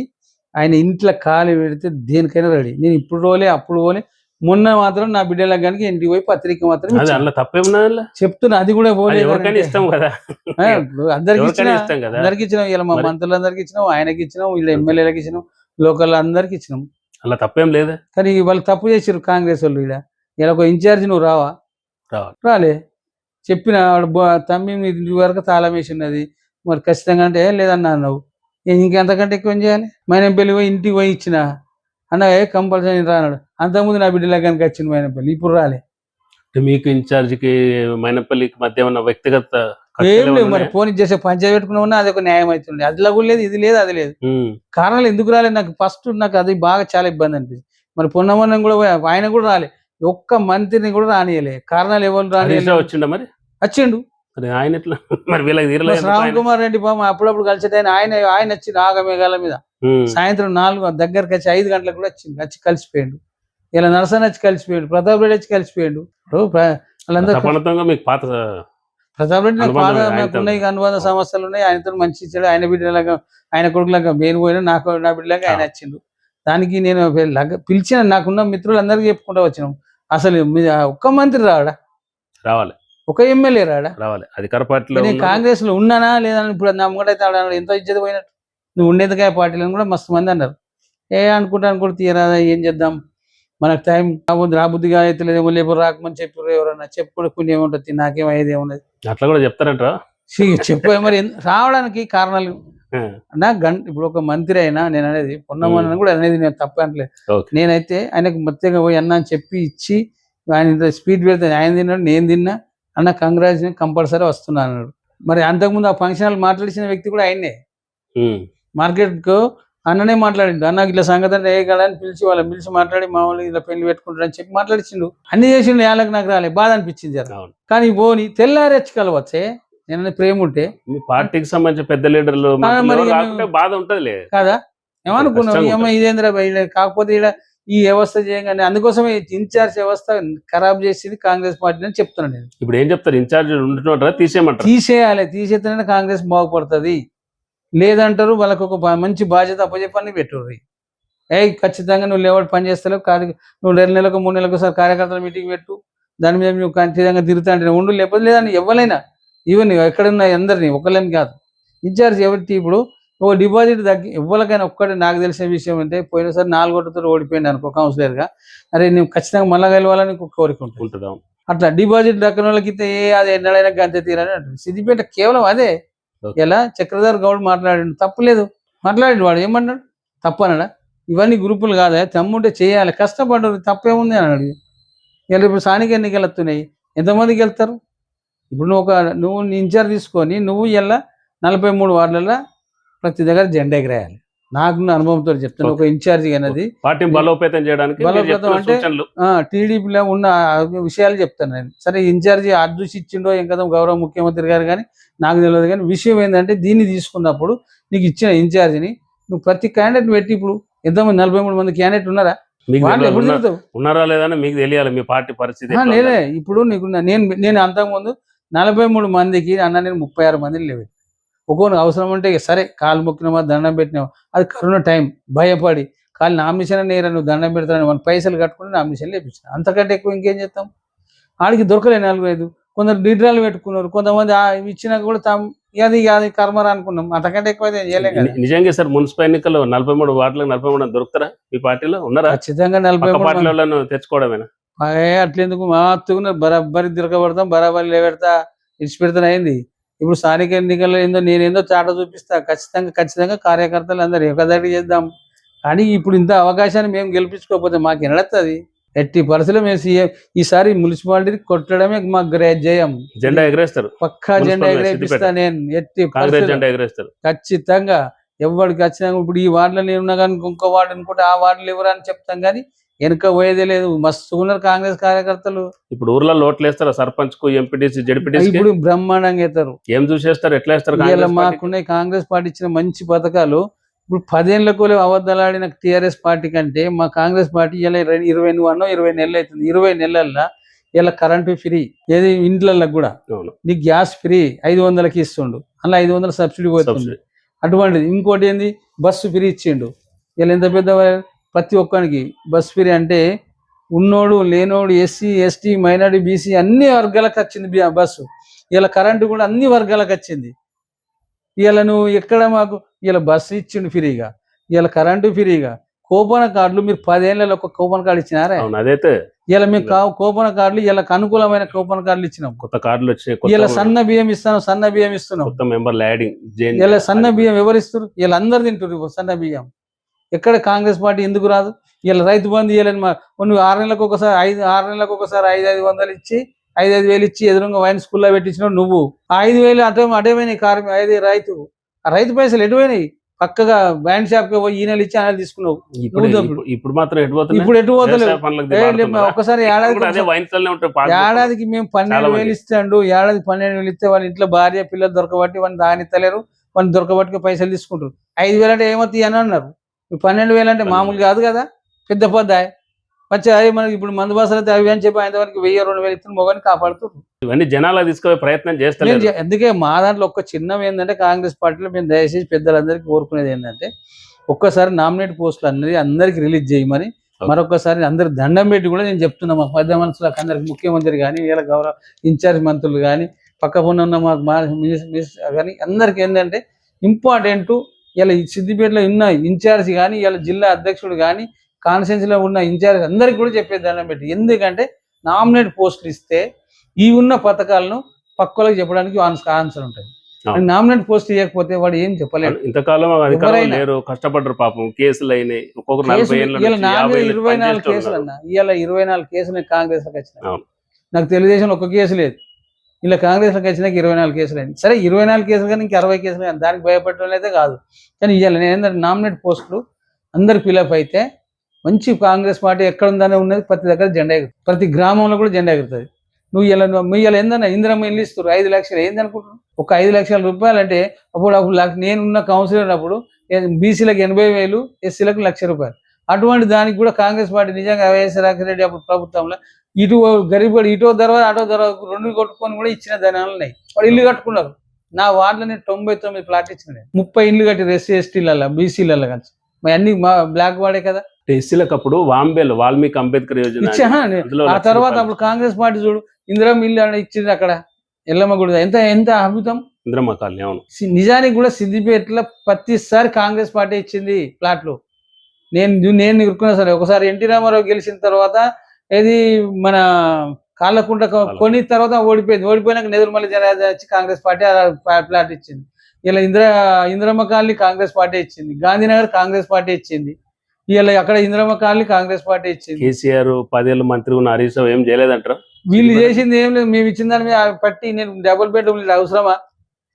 ఆయన ఇంట్లో ఖాళీ పెడితే దేనికైనా రెడీ. నేను ఇప్పుడు పోలే అప్పుడు పోలే. మొన్న మాత్రం నా బిడ్డలకు కనుక ఇంటికి పోయి పత్రిక మాత్రం చెప్తున్నా, అది కూడా పోలే. ఇష్టం కదా, అందరికి ఇచ్చినాం. ఇలా మా మంత్రులందరికి ఇచ్చినాం, ఆయనకి ఇచ్చినాం, వీళ్ళ ఎమ్మెల్యేలకు ఇచ్చినాం, లోకల్ అందరికి ఇచ్చినాం. అలా తప్పేం లేదా. కానీ వాళ్ళు తప్పు చేసారు కాంగ్రెస్ వాళ్ళు. ఇలా ఒక ఇన్ఛార్జ్ నువ్వు రావా? రాలే. చెప్పిన తమ్మి ఇంటి వరకు తాళం వేసి ఉన్నది, మరి ఖచ్చితంగా అంటే లేదన్నా అన్నావు. ఇంకెంతకంటే ఎక్కువ ఏం చేయాలి? మైనంపల్లి పోయి ఇంటికి పోయి ఇచ్చిన అన్న కంపల్సరీ రానాడు. అంతకుముందు నా బిడ్డలకు కనుక వచ్చింది మైనంపల్లి, ఇప్పుడు రాలే. మీకు ఇన్ఛార్జికి మైనంపల్లికి మధ్య ఉన్న వ్యక్తిగత ఏం లేవు. మరి ఫోన్ చేసే పంచాయతీ పెట్టుకున్నా ఉన్నా అది ఒక న్యాయం అవుతుంది. అదిలా కూడా లేదు, ఇది లేదు, అది లేదు. కారణాలు ఎందుకు రాలేదు నాకు ఫస్ట్ నాకు అది బాగా చాలా ఇబ్బంది అనిపించింది. మరి పొన్నమన్నం కూడా ఆయన కూడా రాలే, ఒక్క మంత్రిని కూడా రానియలే. కారణాలు ఎవరు రానియలే. వచ్చిండ మరి వచ్చిండు ఆయన ఎట్లా మరి వీళ్ళకి శ్రావణ్ కుమార్ రెడ్డి పాపం అప్పుడప్పుడు కలిసి ఆయన వచ్చి ఆగమేఘాల మీద సాయంత్రం 4 దగ్గరకు వచ్చి 5 గంటలకు కూడా వచ్చింది, వచ్చి కలిసిపోయాడు. ఇలా నరసన్ వచ్చి కలిసిపోయాడు, ప్రతాప్ రెడ్డి వచ్చి కలిసిపోయాడు. వాళ్ళందరూ ప్రతాప్ రెడ్డి నాకు పాత ఉన్నాయి, అనువాద సమస్యలు ఉన్నాయి, ఆయనతో మంచి ఇచ్చాడు. ఆయన బిడ్డలాగా ఆయన కొడుకులాగా నేను పోయినా నాకు నా బిడ్డలాగా ఆయన వచ్చిండు. దానికి నేను పిలిచిన నాకున్న మిత్రులందరికీ చెప్పుకుంటూ వచ్చినాం. అసలు ఒక్క మంత్రి రావాలి, ఒక ఎమ్మెల్యే రావాలి. అధికార పార్టీలో నేను కాంగ్రెస్ లో ఉన్నానా లేదా ఇప్పుడు నమ్మకైతే ఎంతో ఇచ్చేది పోయినట్టు. నువ్వు ఉండేదిగా పార్టీలను కూడా మస్తు మంది అన్నారు. అనుకుంటా తీయరాదా, ఏం చేద్దాం, మనకు టైం రాబుద్దిగా అయితే లేదేమో, లేకపోతే రాకమని చెప్పారు ఎవరన్నా. చెప్పుడు పుణ్యం ఉంటుంది, నాకేం అయ్యేది ఏమున్నది. అట్లా కూడా చెప్తారంట. చెప్పే మరి రావడానికి కారణాలు నా ఇప్పుడు ఒక మంత్రి అయినా నేను అనేది పొన్నమని కూడా అనేది నేను తప్ప అనలేదు. నేనైతే ఆయనకు మత్తుగా పోయి అన్న అని చెప్పి ఇచ్చి ఆయన స్పీడ్ పెడితే ఆయన తిన్నాడు, నేను తిన్నా అన్న కంగ్రాచులేషన్ కంపల్సరీ వస్తున్నా అన్నాడు. మరి అంతకుముందు ఆ ఫంక్షన్ హాల్ మాట్లాడిన వ్యక్తి కూడా ఆయనే. మార్కెట్ కు అన్ననే మాట్లాడిండు. అన్నకి ఇట్లా సంగతి అంటే అని పిలిచి మాట్లాడి మామూలు ఇలా పెళ్లి పెట్టుకుంటాడు అని చెప్పి మాట్లాడిచిండు. అన్ని చేసిండు. వాళ్ళకి నాకు రాలే, బాధ అనిపించింది జర. కానీ పోని తెల్లారెచ్చి కలవచ్చే నేను ప్రేమ ఉంటే పార్టీకి సంబంధించిన పెద్ద లీడర్లు బాధ ఉంటది కదా. ఏమనుకున్నాం ఇదేంద్ర కాకపోతే ఇలా ఈ వ్యవస్థ చేయగానే అందుకోసమే ఇన్ఛార్జ్ వ్యవస్థ ఖరాబ్ చేసింది కాంగ్రెస్ పార్టీ అని చెప్తున్నాను నేను. ఇప్పుడు ఏం చెప్తారు? ఇన్ఛార్జ్ తీసేయాలి, తీసేస్తేనే కాంగ్రెస్ బాగుపడుతుంది. లేదంటారు వాళ్ళకు ఒక మంచి బాధ్యత అప్పచెప్పని పెట్టుర్రి. ఖచ్చితంగా నువ్వు లేవట్ పని చేస్తలేవు, నువ్వు 2 నెలలకు 3 నెలలకు ఒకసారి కార్యకర్తల మీటింగ్ పెట్టు, దాని మీద నువ్వు ఖచ్చితంగా తిరుగుతా అంటే ఉండు, లేకపోతే లేదని ఎవరైనా ఈవెన్ ఎక్కడున్న అందరినీ ఒకళ్ళని కాదు ఇన్ఛార్జ్ ఎవరికి. ఇప్పుడు ఓ డిపాజిట్ ఎవరికైనా ఒక్కటి నాకు తెలిసిన విషయం అంటే పోయినసారి 4 ఓట్లతో ఓడిపోయింది అనుకో కౌన్సిలర్గా, అరే నువ్వు ఖచ్చితంగా మళ్ళా గెలవాలని కోరిక ఉంటుంది. అట్లా డిపాజిట్ దక్కన వాళ్ళకి అది ఎన్నడైనా గంతే తీరని అంటుంది. సిద్దిపేట కేవలం అదే ఇలా చక్రధర్ గౌడ్ మాట్లాడాడు, తప్పులేదు, మాట్లాడాడు. వాడు ఏమన్నాడు, తప్పనడా? ఇవన్నీ గ్రూపులు కాదా, తమ్ముంటే చేయాలి, కష్టపడ్డారు, తప్పేముంది అన్నాడు. ఇలా ఇప్పుడు స్థానిక ఎన్నికలు వస్తున్నాయి, ఎంతమందికి వెళ్తారు? ఇప్పుడు నువ్వు ఇన్ఛార్జ్ తీసుకొని నువ్వు ఇలా 43 వార్డులలో ప్రతి దగ్గర జెండా ఎగరేయాలి. నాకు అనుభవంతో చెప్తాను, ఒక ఇన్ఛార్జ్ అనేది పార్టీ బలోపేతం చేయడానికి బలోపేతం అంటే టీడీపీలో ఉన్న విషయాలు చెప్తాను నేను. సరే ఇన్ఛార్జి అడ్రస్ ఇచ్చిండో ఏం కదా గౌరవ ముఖ్యమంత్రి గారు, కానీ నాకు తెలియదు. కానీ విషయం ఏంటంటే దీన్ని తీసుకున్నప్పుడు నీకు ఇచ్చిన ఇన్ఛార్జిని నువ్వు ప్రతి క్యాండిడేట్ పెట్టి, ఇప్పుడు ఎంతమంది 43 మంది క్యాండిడేట్ ఉన్నారా? ఉన్నారా లేదని మీకు తెలియాలి మీ పార్టీ పరిస్థితి. లేదే, ఇప్పుడు నీకు నేను అంతకుముందు 43 మందికి అన్న నేను 36 మందిని లేవు. ఒక్కొక్క అవసరం ఉంటే సరే కాలు మొక్కినమా దండం పెట్టినావు, అది కరోనా టైం భయపడి కాలు నామినేషన్ నేరా నువ్వు దండం పెడతానని మన పైసలు కట్టుకుని నామినేషన్ లేపించిన. అంతకంటే ఎక్కువ ఇంకేం చేస్తాం? ఆడికి దొరకలే 4-5, కొందరు డీడ్రాలు పెట్టుకున్నారు, కొంతమంది ఇచ్చినాక కూడా అది కర్మరా అనుకున్నాం. అంతకంటే ఎక్కువ చేయలేం. నిజంగా సార్ మున్సిపల్ ఎన్నికల్లో 43 వార్డులకు 43 దొరుకుతారా మీ పార్టీలో? ఉన్నారా? ఖచ్చితంగా 43 పార్టీలను తెచ్చుకోవడమేనా? అట్లెందుకు మాత్తుకున్న బరాబరి తిరగబడతాం, బరాబరి లేబెడతా, ఇచ్చిపెడతాను అయింది. ఇప్పుడు స్థానిక ఎన్నికల్లో నేనేందో చాట చూపిస్తా, ఖచ్చితంగా కార్యకర్తలు అందరూ ఏకదాటి చేద్దాం. కానీ ఇప్పుడు ఇంత అవకాశాన్ని మేము గెలిపించుకోకపోతే మాకు ఎనడత్తది. ఎట్టి పరిస్థితుల్లో మేము ఈసారి మున్సిపాలిటీ కొట్టడమే మాకు జయం. జెండా ఎగరేస్తారు, పక్కా జెండా ఎగరేపిస్తా నేను. ఎట్టి జెండా ఎగరేస్తారు ఖచ్చితంగా. ఎవరికి ఖచ్చితంగా ఇప్పుడు ఈ వార్డులో నేనున్నా కానీ ఇంకో వార్డు అనుకుంటే ఆ వార్డులు ఎవరు అని చెప్తాం, కానీ వెనక పోయేదే లేదు. మస్తు ఉన్నారు కాంగ్రెస్ కార్యకర్తలు. ఇప్పుడు ఊర్లలో ఓట్లు వేస్తారు, సర్పంచ్ కు, ఎంపీటీసీ, జడ్పీటీసీ ఇప్పుడు బ్రహ్మాండంగా వేస్తారు. ఏం చూసేస్తారు, ఎట్లా వేస్తారు? మాకున్న కాంగ్రెస్ పార్టీ ఇచ్చిన మంచి పథకాలు. ఇప్పుడు 10 ఏళ్లకు అవద్దలాడిన టీఆర్ఎస్ పార్టీ కంటే మా కాంగ్రెస్ పార్టీ ఇలా 20 నెలలు అవుతుంది. 20 నెలల్లో ఇలా కరెంటు ఫ్రీ, ఏది ఇంట్లకి కూడా నీకు గ్యాస్ ఫ్రీ 500కి ఇస్తుండు, అలా 500 సబ్సిడీ పోతుంది. అటువంటిది ఇంకోటి ఏంది, బస్సు ఫ్రీ ఇచ్చిండు. ఇలా ఎంత పెద్ద ప్రతి ఒక్కరికి బస్ ఫ్రీ అంటే ఉన్నోడు లేనోడు ఎస్సీ ఎస్టీ మైనారిటీ బీసీ అన్ని వర్గాలకు వచ్చింది బస్సు. ఇలా కరెంటు కూడా అన్ని వర్గాలకు వచ్చింది. ఇలా నువ్వు ఎక్కడ మాకు ఇలా బస్సు ఇచ్చిండు ఫ్రీగా, ఇలా కరెంటు ఫ్రీగా, కూపన్ కార్డులు మీరు 10 ఏళ్లలో ఒక కూపన్ కార్డు ఇచ్చినారా? అదైతే ఇలా మేము కూపన్ కార్డులు ఇలా అనుకూలమైన కూపన్ కార్డులు ఇచ్చినాం. కొత్త కార్డులు వచ్చాయి. ఇలా సన్న బియ్యం ఇస్తున్నాం. ఇలా సన్న బియ్యం ఎవరు ఇస్తారు? ఇలా అందరు తింటారు సన్న బియ్యం. ఎక్కడ కాంగ్రెస్ పార్టీ ఎందుకు రాదు? ఇలా రైతు బంధు ఇవ్వాలని నువ్వు 6 నెలలకు ఒకసారి 500 ఇచ్చి 5,000 ఇచ్చి ఎదురుగా వైన్ స్కూల్లో పెట్టించినావు నువ్వు. 5,000 అటేమైనాయి కార్మిక రైతు. ఆ రైతు పైసలు ఎటువైనాయి? పక్కగా వైన్ షాప్ కి పోయి ఈ నెల ఇచ్చి ఆ నెల తీసుకున్నావు. ఇప్పుడు మాత్రం ఇప్పుడు ఎటు పోతలేదు. ఒకసారి ఏడాదికి మేము 12,000 ఇస్తాడు. ఏడాది 12,000 ఇస్తే వాళ్ళ ఇంట్లో భార్య పిల్లలు దొరకబట్టి వాళ్ళని దానిత్తలేరు, వాళ్ళని దొరకబట్టి పైసలు తీసుకుంటారు. 5,000 అంటే ఏమవుతాయి అని అన్నారు. 12,000 అంటే మామూలు కాదు కదా, పెద్ద పొద్దాయి. వచ్చి మనకి ఇప్పుడు మందు బాసలు అయితే అవి అని చెప్పి ఆయన వరకు 1,000-2,000 ఇస్తున్న మొగాన్ని కాపాడుతున్నారు. ఇవన్నీ జనాలు తీసుకునే ప్రయత్నం చేస్తారు. అందుకే మా దాంట్లో ఒక్క చిన్నం ఏంటంటే కాంగ్రెస్ పార్టీలో మేము దయచేసి పెద్దలందరికీ కోరుకునేది ఏంటంటే ఒక్కసారి నామినేట్ పోస్టులు అందరికి రిలీజ్ చేయమని మరొకసారి అందరికి దండం పెట్టి కూడా నేను చెప్తున్నా. మా పెద్ద మనుషులకు అందరికి, ముఖ్యమంత్రి కానీ వీళ్ళ గౌరవ ఇన్ఛార్జ్ మంత్రులు కానీ పక్కన ఉన్న మాకు కానీ అందరికి ఏంటంటే ఇంపార్టెంట్, ఇలా సిద్దిపేటలో ఉన్న ఇన్ఛార్జ్ కానీ ఇలా జిల్లా అధ్యక్షుడు కానీ కాన్స్టిట్యున్సీలో ఉన్న ఇన్ఛార్జ్ అందరికి కూడా చెప్పేది దండం పెట్టి. ఎందుకంటే నామినేట్ పోస్టులు ఇస్తే ఈ ఉన్న పథకాలను పక్కలకు చెప్పడానికి ఆన్సర్ ఉంటుంది. నామినేట్ పోస్ట్ ఇవ్వకపోతే వాడు ఏం చెప్పలేడు. ఇంతకాలం కష్టపడ్డారు పాపం, కేసులు అయినాయి. 24 కేసులు అన్న, ఇవాళ 24 కేసులు కాంగ్రెస్ లోకి వచ్చినాయి. నాకు తెలుగుదేశంలో ఒక్క కేసు లేదు. ఇలా కాంగ్రెస్ లోకి వచ్చినాక 24 కేసులు అయింది. సరే 24 కేసులు కానీ ఇంక 60 కేసులు కానీ దానికి భయపడడం అయితే కాదు. కానీ ఇవాళ నేను ఏంటంటే నామినేట్ పోస్టులు అందరు ఫిలప్ అయితే మంచి కాంగ్రెస్ పార్టీ ఎక్కడ ఉందనే ఉన్నది. ప్రతి దగ్గర జెండా ఎగురుతుంది, ప్రతి గ్రామంలో కూడా జెండా ఎగురుతుంది. నువ్వు ఇలా ఏందన్నా ఇందిరమ్మ ఇల్లు ఇస్తారు 5 లక్షలు, ఏంది అనుకుంటున్నావు? ఒక 5 లక్షల రూపాయలు అంటే అప్పుడు నేనున్న కౌన్సిలర్ అప్పుడు బీసీలకు 80,000, ఎస్సీలకు ₹1,00,000. అటువంటి దానికి కూడా కాంగ్రెస్ పార్టీ నిజంగా వైఎస్ రాజశేఖర రెడ్డి అప్పుడు ప్రభుత్వంలో ఇటు గరీబ్ ఇటో తర్వాత అటో తర్వాత 2 కొట్టుకొని కూడా ఇచ్చిన దానాలు ఉన్నాయి. వాడు ఇల్లు కట్టుకున్నారు. నా వార్డులో నేను 99 ప్లాట్ ఇచ్చిన, 30 ఇల్లు కట్టారు ఎస్సీ ఎస్టీలలో బీసీలలో కలిసి. అన్ని మా బ్లాక్ వాడే కదా. ఎస్సీలకు అప్పుడు వాల్మీకి అంబేద్కర్ యోజన ఆ తర్వాత అప్పుడు కాంగ్రెస్ పార్టీ చూడు ఇందిరమ్మ ఇల్లు ఇచ్చింది అక్కడ ఎల్లమ్మ గుడి. ఎంత అద్భుతం. ఇందిరమ్మ కాలనీ. అవును, నిజానికి కూడా సిద్దిపేటలో ప్రతిసారి కాంగ్రెస్ పార్టీ ఇచ్చింది ప్లాట్లు. నేను ఇరుక్కున్నా సరే. ఒకసారి ఎన్టీ రామారావు గెలిచిన తర్వాత ఏది మన కాళ్ళకుంట కొని తర్వాత ఓడిపోయింది. ఓడిపోయినాక నెదురుమల్లి జనార్దన్ వచ్చి కాంగ్రెస్ పార్టీ ప్లాట్ ఇచ్చింది. ఇలా ఇందిరమ్మ కాలనీ కాంగ్రెస్ పార్టీ ఇచ్చింది, గాంధీనగర్ కాంగ్రెస్ పార్టీ ఇచ్చింది, ఇలా అక్కడ ఇందిరమ్మ కాలనీ కాంగ్రెస్ పార్టీ ఇచ్చింది. కేసీఆర్ 10 ఏళ్ళు మంత్రి ఉన్న హరీష్ రావు ఏం చేయలేదంటారా? వీళ్ళు చేసింది ఏం లేదు, మేము ఇచ్చిన దాని మీద పట్టి నేను డబుల్ బెడ్రూమ్ అవసరమా,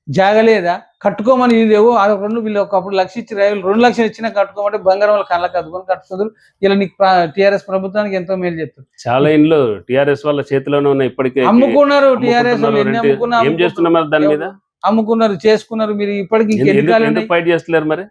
జాగలేదా, కట్టుకోమని లేవు ఆ రెండు, వీళ్ళు ఒకప్పుడు 1 లక్ష ఇచ్చి 2 లక్షలు ఇచ్చినా కట్టుకోమంటే బంగారం వాళ్ళ కళ్ళకి అద్దుకొని కట్టుకుంటారు. ఇలా నీకు టీఆర్ఎస్ ప్రభుత్వానికి ఎంతో మేలు చేస్తారు. చాలా ఇండ్లు టీఆర్ఎస్ వాళ్ళ చేతిలోనే ఉన్నాయి, ఇప్పటికే అమ్ముకున్నారు. టీఆర్ఎస్ ఏం చేస్తున్నారు దాని మీద? అమ్ముకున్నారు, చేసుకున్నారు. మీరు ఇప్పటికి ఫైట్ చేస్తలేరు మరి?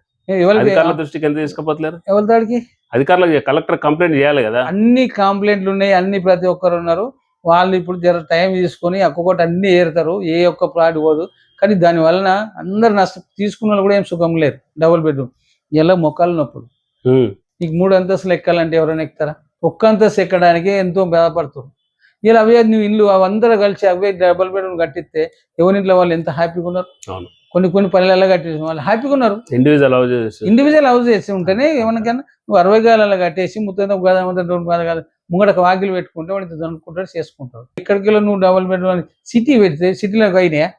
అధికారుల దృష్టికి ఎంత తీసుకుపోతలేరు? ఎవరి దాడికి? అధికారులకు కలెక్టర్ కంప్లైంట్ చేయాలి కదా. అన్ని కంప్లైంట్లు ఉన్నాయి, అన్ని ప్రతి ఒక్కరు ఉన్నారు. వాళ్ళు ఇప్పుడు జర టైం తీసుకొని ఒక్కొక్కటి అన్ని ఏరుతారు, ఏ ఒక్క ప్లాట్ పోదు. కానీ దాని వలన అందరు నష్టం, తీసుకున్న వాళ్ళు కూడా ఏం సుఖం లేదు. డబుల్ బెడ్రూమ్ ఇలా మొక్కలు నొప్పులు. నీకు 3 అంతస్తులు ఎక్కాలంటే ఎవరైనా ఎక్కుతారా? ఒక్క అంతస్తు ఎక్కడానికి ఎంతో బాధపడుతున్నారు. ఇలా అవే నువ్వు ఇల్లు అవందరూ కలిసి అవే డబుల్ బెడ్రూమ్ కట్టిస్తే ఎవరింట్లో వాళ్ళు ఎంత హ్యాపీగా ఉన్నారు. కొన్ని పల్లెలలో కట్టేసి వాళ్ళు హ్యాపీగా ఉన్నారు. ఇండివిజువల్ హౌస్ చేసి ఉంటేనే ఏమన్నా నువ్వు 60 గాలలో కట్టేసి ముంగడకు వాకిలు పెట్టుకుంటే వాడికి దొరుకుంటాడు, చేసుకుంటాడు. ఎక్కడికి నువ్వు డబుల్ బెడ్రూమ్ సిటీ పెడితే సిటీలోకి అయినాయా?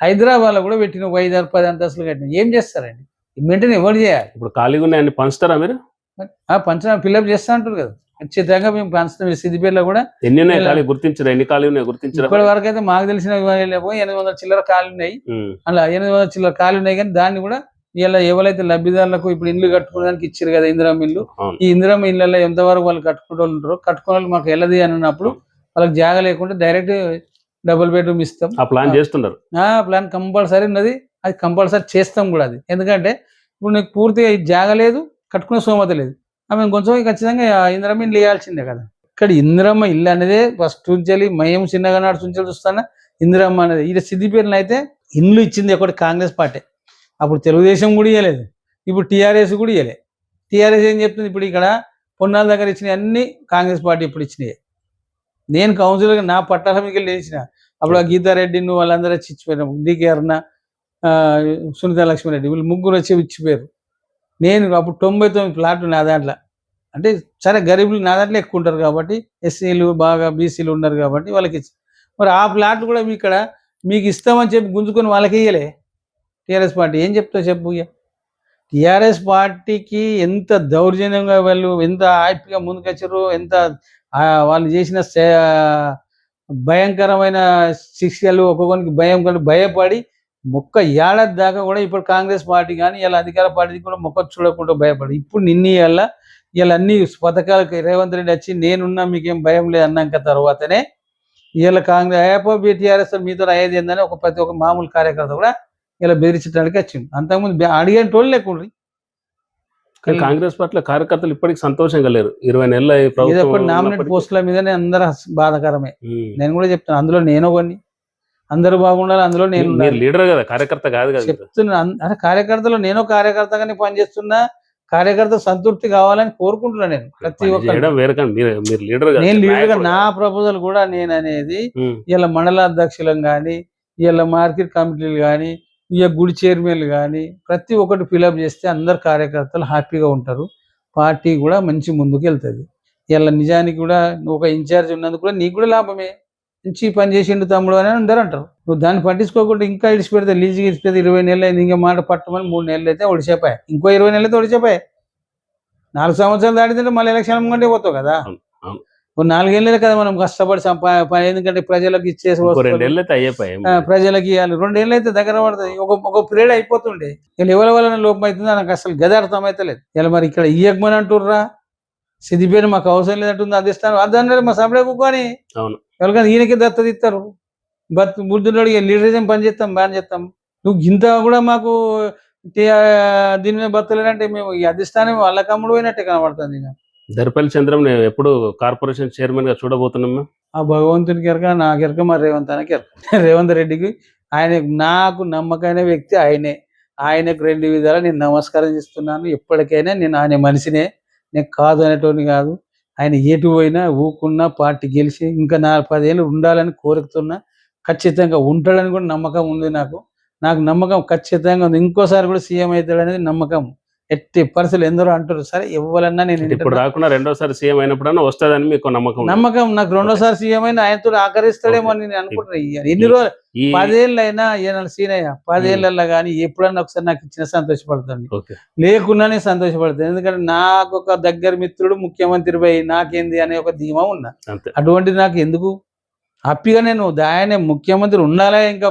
హైదరాబాద్ లో కూడా పెట్టిన 5, 6, 10 అంతస్తులు కట్టిన ఏం చేస్తారండి? వెంటనే ఎవరు చేయాలి? ఇప్పుడు ఖాళీగా ఉన్నాయని పంచుతారా మీరు? పంచడం ఫిల్అప్ చేస్తా అంటారు కదా, ఖచ్చితంగా మేము పంచుతాం. సిద్దిపేటలో కూడా ఎన్ని ఉన్నాయి గుర్తించరా? ఎన్ని ఖాళీ ఉన్నాయి గుర్తించరా? ఇప్పటి వరకు అయితే మాకు తెలిసిన 800 చిల్లర ఖాళీ ఉన్నాయి. అలా 800 చిల్లర ఖాళీ ఉన్నాయి. కానీ దాన్ని కూడా ఇలా ఎవరైతే లబ్ధిదారులకు ఇప్పుడు ఇల్లు కట్టుకోవడానికి ఇచ్చారు కదా ఇందిరమ్మ ఇల్లు, ఈ ఇందిరమ్మ ఇళ్ళల్లో ఎంతవరకు వాళ్ళు కట్టుకుంటూ ఉంటారో, కట్టుకోవాలి మాకు వెళ్ళదు అని అన్నప్పుడు వాళ్ళకి జాగ లేకుండా డైరెక్ట్ డబుల్ బెడ్రూమ్ ఇస్తాం. ఆ ప్లాన్ చేస్తున్నారు. ప్లాన్ కంపల్సరీ ఉన్నది, అది కంపల్సరీ చేస్తాం కూడా. అది ఎందుకంటే ఇప్పుడు నీకు పూర్తిగా జాగలేదు, కట్టుకునే స్తోమత లేదు, ఆమె కొంచెం ఖచ్చితంగా ఇందిరమ్మ ఇల్లు వేయాల్సిందే కదా. ఇక్కడ ఇందిరమ్మ ఇల్లు అనేది ఫస్ట్ నుంచి మేము చిన్నగా నాడు నుంచి చూస్తానా ఇందిరమ్మ అనేది. ఇలా సిద్దిపేటలో అయితే ఇల్లు ఇచ్చింది ఒకటి కాంగ్రెస్ పార్టీ, అప్పుడు తెలుగుదేశం కూడా ఇవ్వలేదు, ఇప్పుడు టీఆర్ఎస్ కూడా ఇవ్వలేదు. టీఆర్ఎస్ ఏం చెప్తుంది? ఇప్పుడు ఇక్కడ పొన్నాల దగ్గర ఇచ్చినవి అన్ని కాంగ్రెస్ పార్టీ ఇప్పుడు ఇచ్చినాయి. నేను కౌన్సిలర్గా నా పట్టాల మీకు లేచిన అప్పుడు ఆ గీతారెడ్డి నువ్వు వాళ్ళందరూ వచ్చి ఇచ్చిపోయారు, డికే అరుణ, సునీత లక్ష్మీరెడ్డి, వీళ్ళు ముగ్గురు వచ్చి ఇచ్చిపోయారు. నేను అప్పుడు 99 ప్లాట్లు నా దాంట్లో, అంటే సరే గరీబులు నా దాంట్లో ఎక్కువ ఉంటారు కాబట్టి, ఎస్సీలు బాగా బీసీలు ఉన్నారు కాబట్టి వాళ్ళకి ఇచ్చి, మరి ఆ ప్లాట్లు కూడా మీ ఇక్కడ మీకు ఇస్తామని చెప్పి గుంజుకొని వాళ్ళకి ఇయ్యలే టీఆర్ఎస్ పార్టీ. ఏం చెప్తావు చెప్పు? టీఆర్ఎస్ పార్టీకి ఎంత దౌర్జన్యంగా వాళ్ళు ఎంత హ్యాపీగా ముందుకొచ్చారు, ఎంత వాళ్ళు చేసిన భయంకరమైన శిక్షలు, ఒక్కొక్కరికి భయపడి ఏడాది దాకా కూడా ఇప్పుడు కాంగ్రెస్ పార్టీ కానీ ఇలా అధికార పార్టీ కూడా చూడకుండా భయపడి, ఇప్పుడు ఇలా అన్ని పథకాలకు రేవంత్ రెడ్డి వచ్చి నేనున్నా మీకేం భయం లేదు అన్నాక తర్వాతనే ఇలా కాంగ్రెస్ టీఆర్ఎస్ మీతో అయ్యేది ఏందని ప్రతి ఒక్క మామూలు కార్యకర్త కూడా ఇలా బెదిరించడానికి వచ్చింది. అంతకుముందు అడిగే టోళ్ళు లేకుండా. కాంగ్రెస్ పార్టీలో కార్యకర్తలు ఇప్పటికి సంతోషంగా లేరు. 20 నెలలు నామినేట్ పోస్టుల మీదనే అందరూ బాధాకరమే. నేను కూడా చెప్తాను, అందులో నేను కొన్ని అందరూ బాగుండాలి, అందులో నేను లీడర్ కదా, కార్యకర్త కాదు కదా చెప్తున్నాను. అంటే కార్యకర్తలో నేను కార్యకర్తగానే పనిచేస్తున్నా, కార్యకర్త సంతృప్తి కావాలని కోరుకుంటున్నా. నేను ప్రతి ఒక్క నేను లీడర్గా నా ప్రపోజల్ కూడా నేను అనేది ఇలా మండలాధ్యక్షులం కానీ, ఇలా మార్కెట్ కమిటీలు కానీ, ఇక గుడి చైర్మన్లు కానీ ప్రతి ఒక్కటి ఫిలప్ చేస్తే అందరు కార్యకర్తలు హ్యాపీగా ఉంటారు, పార్టీ కూడా మంచి ముందుకు వెళ్తుంది. ఇలా నిజానికి కూడా నువ్వు ఒక ఇన్ఛార్జ్ ఉన్నందుకు కూడా నీకు కూడా లాభమే, మంచి పని చేసిండు తమ్ముడు అని అందరూ అంటారు. నువ్వు దాన్ని పట్టించుకోకుండా ఇంకా ఇడిచిపెడితే లీజుకి ఇడిచిపెడితే 20 నెలలు అయింది, ఇంకా మాట పట్టమని 3 నెలలు అయితే ఒడిచిపోయాయి, ఇంకో 20 నెలలు అయితే ఒడిచిపోయాయి. 4 సంవత్సరాలు దాటితే మళ్ళీ ఎలక్షన్ ముందే పోతావు కదా. 4 ఏళ్ళే కదా మనం కష్టపడి పని, ఎందుకంటే ప్రజలకు ఇచ్చేసి ప్రజలకి ఇవ్వాలి. 2 ఏళ్ళు అయితే దగ్గర పడుతుంది, ఒక పీరియడ్ అయిపోతుండే. ఇలా ఎవరి వల్ల లోపం అవుతుందో నాకు అసలు గది అర్థం అయితే లేదు. ఇలా మరి ఇక్కడ ఇయ్యకమని అంటుర్రా, సిద్దిపేట మాకు అవసరం లేదంటుంది అధిష్టానం, అదన్నారు మా సభ్యుడే కుక్కని ఎవరికైనా ఈయనకి దత్తత ఇస్తారు. బుద్ధుడు లీడరిజం పని చేస్తాం, బాగా చేస్తాం. నువ్వు ఇంత కూడా మాకు దీని మీద బతలేదంటే మేము ఈ అధిష్టానం వాళ్ళ కమ్ముడు పోయినట్టే కనబడుతుంది. దర్పల్లి చంద్రం ఎప్పుడు కార్పొరేషన్ చైర్మన్ గా చూడబోతున్నాం. ఆ భగవంతునికి ఎరక, నాకు ఎరక, మరి రేవంత్ అన్నకి ఎరక. రేవంత్ రెడ్డికి ఆయన నాకు నమ్మకమైన వ్యక్తి ఆయనే. ఆయనకు 2 విధాలా నేను నమస్కారం చేస్తున్నాను. ఎప్పటికైనా నేను ఆయన మనిషినే, నేను కాదు అనేటోని కాదు. ఆయన ఎటు పోయినా ఊకున్నా పార్టీ గెలిచి ఇంకా 4-10 ఏళ్ళు ఉండాలని కోరుకుతున్నా. ఖచ్చితంగా ఉంటాడని కూడా నమ్మకం ఉంది నాకు నమ్మకం ఖచ్చితంగా ఉంది. ఇంకోసారి కూడా సీఎం అవుతాడనేది నమ్మకం. ఎట్టి పరిస్థితులు ఎందరో అంటారు. సరే ఎవరన్నా నేను ఇప్పుడు రాకుండా రెండోసారి సీఎం అయినప్పుడన్నా వస్తుందని మీకు నమ్మకం నాకు రెండోసారి సీఎం అయినా ఆయనతో ఆకరిస్తాడేమో అని నేను అనుకుంటున్నా. ఎన్ని రోజులు 10 ఏళ్ళు అయినా ఈయన సీనయ్య 10 ఏళ్ళల్లో కానీ ఎప్పుడన్నా ఒకసారి నాకు ఇచ్చిన సంతోషపడతాను, లేకున్నానే సంతోషపడతాను. ఎందుకంటే నాకు ఒక దగ్గర మిత్రుడు ముఖ్యమంత్రి పోయి నాకేంది అనే ఒక ధీమా ఉన్నా. అటువంటిది నాకు ఎందుకు హ్యాపీగా నేను ఆయన ముఖ్యమంత్రి ఉండాలా, ఇంకా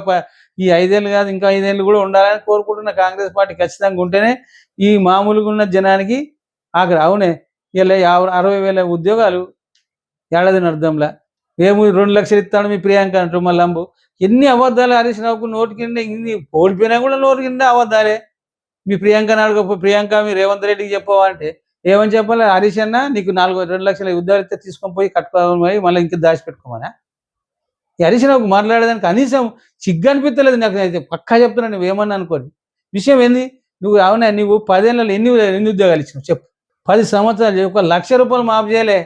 ఈ 5 ఏళ్ళు కాదు ఇంకా 5 ఏళ్ళు కూడా ఉండాలని కోరుకుంటున్నా. కాంగ్రెస్ పార్టీ ఖచ్చితంగా ఉంటేనే ఈ మామూలుగా ఉన్న జనానికి ఆఖరి. అవునే ఇలా 60,000 ఉద్యోగాలు ఏడాదిని అర్థంలా, ఏమి 2 లక్షలు ఇస్తాడు మీ ప్రియాంక అంటారు. మళ్ళీ అంబు ఎన్ని అబద్ధాలు హరీష్ రావుకు నోటి కింద ఇన్ని ఓడిపోయినా కూడా నోటి కింద అబద్ధాలే. మీ ప్రియాంక నాడుగో ప్రియాంక మీ రేవంత్ రెడ్డికి చెప్పవాలంటే ఏమని చెప్పాలి? హరీష్ అన్న నీకు 2 లక్షల ఉద్యోగాలు ఇస్తే తీసుకొని పోయి కట్టుకోవాలి, మళ్ళీ ఇంకా దాచిపెట్టుకోమనా? ఈ హరీష్ రావుకు మాట్లాడేదానికి కనీసం సిగ్గు అనిపించలేదు నాకు. అయితే పక్కా చెప్తున్నాను, నువ్వేమన్నా అనుకోని విషయం ఏంది. నువ్వు అవునా నువ్వు 10 ఏళ్ళలో ఎన్ని ఉద్యోగాలు ఇచ్చినావు చెప్పు? 10 సంవత్సరాలు 1 లక్ష రూపాయలు మాఫ్ చేయలే,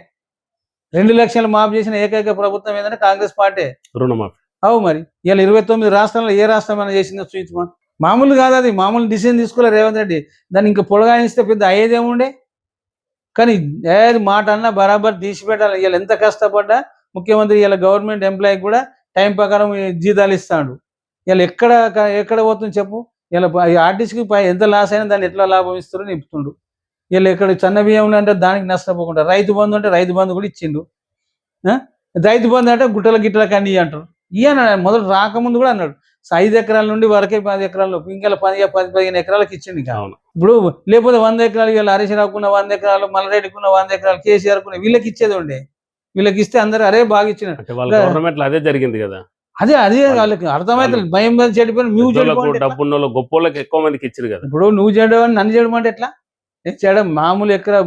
2 లక్షలు మాఫ్ చేసిన ఏకైక ప్రభుత్వం ఏంటంటే కాంగ్రెస్ పార్టీ రుణమాఫీ. అవు మరి ఇలా 29 రాష్ట్రాల్లో ఏ రాష్ట్రం అయినా చేసిందో చూపించమా? మామూలు కాదు, అది మామూలు డిసిజన్ తీసుకోలే రేవంత్ రెడ్డి. దాన్ని ఇంకా పొడగాయిస్తే పెద్ద అయ్యేదేముండే. కానీ ఏది మాట అన్నా బరాబర్ తీసి పెట్టాలి. ఇలా ఎంత కష్టపడ్డా ముఖ్యమంత్రి ఇలా గవర్నమెంట్ ఎంప్లాయీకి కూడా టైం ప్రకారం జీతాలు ఇస్తాడు. ఇలా ఎక్కడ పోతుంది చెప్పు? ఇలా ఆర్టీసీకి ఎంత లాస్ అయినా దాన్ని ఎట్లా లాభం ఇస్తారో నింపుతుండు. వీళ్ళు ఇక్కడ చిన్న బియ్యం అంటే దానికి నష్టపోకుండా రైతు బంధు అంటే రైతు బంధు కూడా ఇచ్చిండు. రైతు బంధు అంటే గుట్టల గిట్టల కండి అంటారు. ఈయన మొదలు రాకముందు కూడా అన్నాడు 5 ఎకరాల నుండి వరకే 10 ఎకరాలు ఇంకా 10-15 ఎకరాలకు ఇచ్చిండు. ఇప్పుడు లేకపోతే 100 ఎకరాలు వీళ్ళు హరీష్ రావుకున్న 100 ఎకరాలు, మల్లారెడ్డికున్న 100 ఎకరాలు, కేసీఆర్ కున్న వీళ్ళకి ఇచ్చేది ఉండే. వీళ్ళకి ఇస్తే అందరూ అరే బాగా ఇచ్చినట్టు అదే జరిగింది కదా. అదే వాళ్ళకి అర్థమైతే భయం చెడిపోయిన డబ్బున్న గొప్ప ఎక్కువ మందికి ఇచ్చారు కదా. ఇప్పుడు నువ్వు చేయడం నన్ను చేయడం అంటే ఎట్లా? నేను చేయడం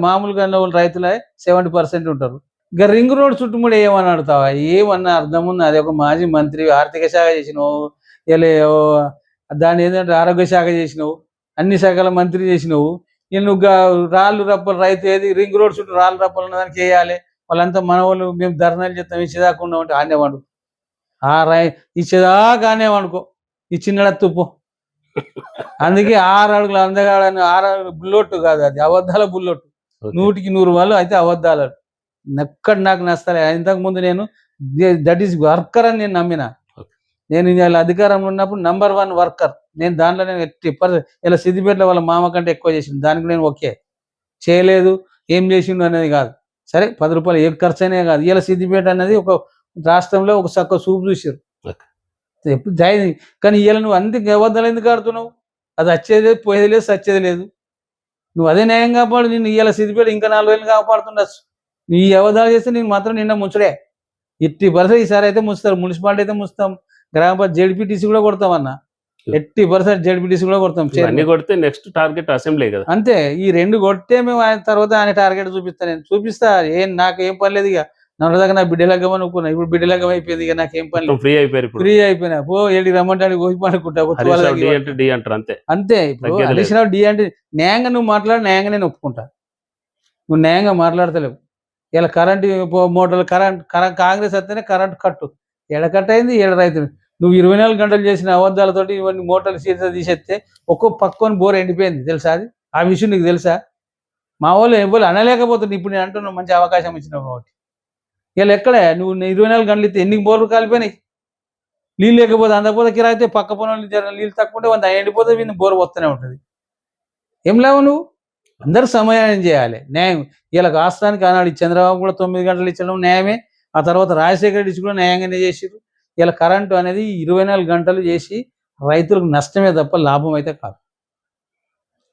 మామూలుగా రైతులే 70% ఉంటారు. ఇంకా రింగ్ రోడ్ చుట్టుముడు ఏమని అడుగుతావా? ఏమన్నా అర్థం ఉంది? అది ఒక మాజీ మంత్రి, ఆర్థిక శాఖ చేసినావు, ఇలా దాన్ని ఏంటంటే ఆరోగ్య శాఖ చేసినావు, అన్ని శాఖల మంత్రి చేసినావు. నువ్వు రాళ్ళు రప్పలు రైతు ఏది రింగ్ రోడ్ చుట్టూ రాళ్ళు రప్పలు ఉన్నదానికి వేయాలి. వాళ్ళంతా మన వాళ్ళు మేము ధర్నాలు చేస్తాం ఇచ్చేదాకా ఉన్నామంటే ఆనేవాడు ఇచ్చేదాకా ఆనేవాడుకో ఈ చిన్నడ తుప్పు. అందుకే 6 అడుగులు అందగాడని 6 అడుగులు బుల్లొట్టు కాదు, అది అబద్ధాల బుల్లొట్టు. 100కి 100 వాళ్ళు అయితే అబద్ధాలు. నాకు నచ్చలే. ఇంతకుముందు నేను దట్ ఈస్ వర్కర్ అని నేను నమ్మిన. నేను ఇలా అధికారంలో ఉన్నప్పుడు నంబర్ 1 వర్కర్ నేను. దాంట్లో నేను ఇలా సిద్దిపేటలో వాళ్ళ మామ కంటే ఎక్కువ చేసిండు. దానికి నేను ఓకే చేయలేదు, ఏం చేసిండు అనేది కాదు. సరే 10 రూపాయలు ఏ ఖర్చు అయినా కాదు. ఇలా సిద్దిపేట అనేది ఒక రాష్ట్రంలో ఒక చక్క చూపు చూసారు ఎప్పుడు జాయి. కానీ ఇలా నువ్వు అందుకు అబద్ధాలు ఎందుకు ఆడుతున్నావు? అది వచ్చేది లేదు, పోయేది లేదు, సచ్చేది లేదు. నువ్వు అదే న్యాయం కాపాడు. నేను ఇలా సిద్దిపేట ఇంకా 4 ఏళ్ళు కాపాడుతుండొచ్చు. నీ అబద్ధాలు చేస్తే నేను మాత్రం నిన్న ముంచడే. ఎట్టి పరిస్థితి ఈసారి అయితే ముంచుతారు. మున్సిపాలిటీ అయితే ముంచుతాం, గ్రామ పంచాయతీ జెడ్పీటీసీ కూడా కొడతామన్నా. 80% జెడ్పీటీసీ కూడా కొడతాం. కొడితే నెక్స్ట్ టార్గెట్ అసెంబ్లీ కదా. అంతే. ఈ 2 కొడితే మేము ఆయన తర్వాత ఆయన టార్గెట్ చూపిస్తా. నాకేం పని లేదు. ఇక నన్నదాకా నా బిడ్డలగ్గం అనుకున్నా, ఇప్పుడు బిడ్డలగ్గం అయిపోయింది. ఇక నాకేం పని లేదు, ఫ్రీ అయిపోయినా. పో ఏడికి రమ్మంటానికి పోయి పడుకుంటా. అంతే. ఇప్పుడు హరీష్ రావు డి అంటే న్యాయంగా నువ్వు మాట్లాడి న్యాయంగా నేను ఒప్పుకుంటా. నువ్వు న్యాయంగా మాట్లాడతలేవు. ఇలా కరెంటు మోటార్లు కాంగ్రెస్ వస్తేనే కరెంటు కట్టు ఎడకట్ అయింది, రైతులు. నువ్వు 24 గంటలు చేసిన అబద్ధాలతోటి ఇవన్నీ మోటార్లు సీరియస్ తీసేస్తే ఒక్కో పక్కన బోర్ ఎండిపోయింది తెలుసా? అది ఆ విషయం నీకు తెలుసా? మా వాళ్ళు ఎవరు అనలేకపోతుంది. ఇప్పుడు నేను అంటున్నావు మంచి అవకాశం ఇచ్చినావు కాబట్టి. ఇలా ఎక్కడే నువ్వు 24 గంటలు ఇస్తే ఎన్ని బోర్లు కాలిపోయినాయి? నీళ్ళు లేకపోతే అందకపోతే కిరాయితే పక్క పనులు నీళ్ళు తక్కువ ఉంటే ఎండిపోతే వీళ్ళు బోర్ వస్తూనే ఉంటుంది. ఏం లేవు నువ్వు? అందరూ సమయాన్ని చేయాలి, న్యాయం. ఇలా రాష్ట్రానికి ఆనాడు చంద్రబాబు కూడా 9 గంటలు ఇచ్చడం న్యాయమే. ఆ తర్వాత రాజశేఖర రెడ్డి కూడా న్యాయంగానే చేసిరు. ఇలా కరెంటు అనేది 24 గంటలు చేసి రైతులకు నష్టమే తప్ప లాభం అయితే కాదు.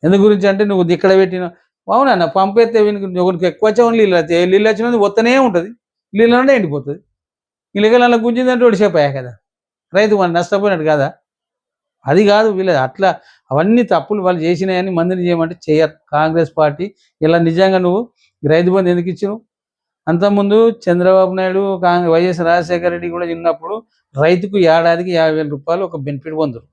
ఎందు గురించి అంటే నువ్వు ఇక్కడ పెట్టిన అవునన్న పంపైతే ఒకరికి ఎక్కువ వచ్చా నీళ్ళు వచ్చాయి, నీళ్ళు వచ్చిన వస్తూనే ఉంటుంది, నీళ్ళు అంటే ఎండిపోతుంది. ఇళ్ళ గుంజిందంటే ఒడిసేపోయా కదా, రైతు మనం నష్టపోయినట్టు కదా. అది కాదు వీళ్ళది. అట్లా అవన్నీ తప్పులు వాళ్ళు చేసినాయని మందిని చేయమంటే చేయరు కాంగ్రెస్ పార్టీ. ఇలా నిజంగా నువ్వు రైతు బంధు ఎందుకు ఇచ్చినావు? అంతకుముందు చంద్రబాబు నాయుడు వైఎస్ రాజశేఖర రెడ్డి కూడా ఉన్నప్పుడు రైతుకు ఏడాదికి 50,000 రూపాయలు ఒక బెనిఫిట్ పొందరు.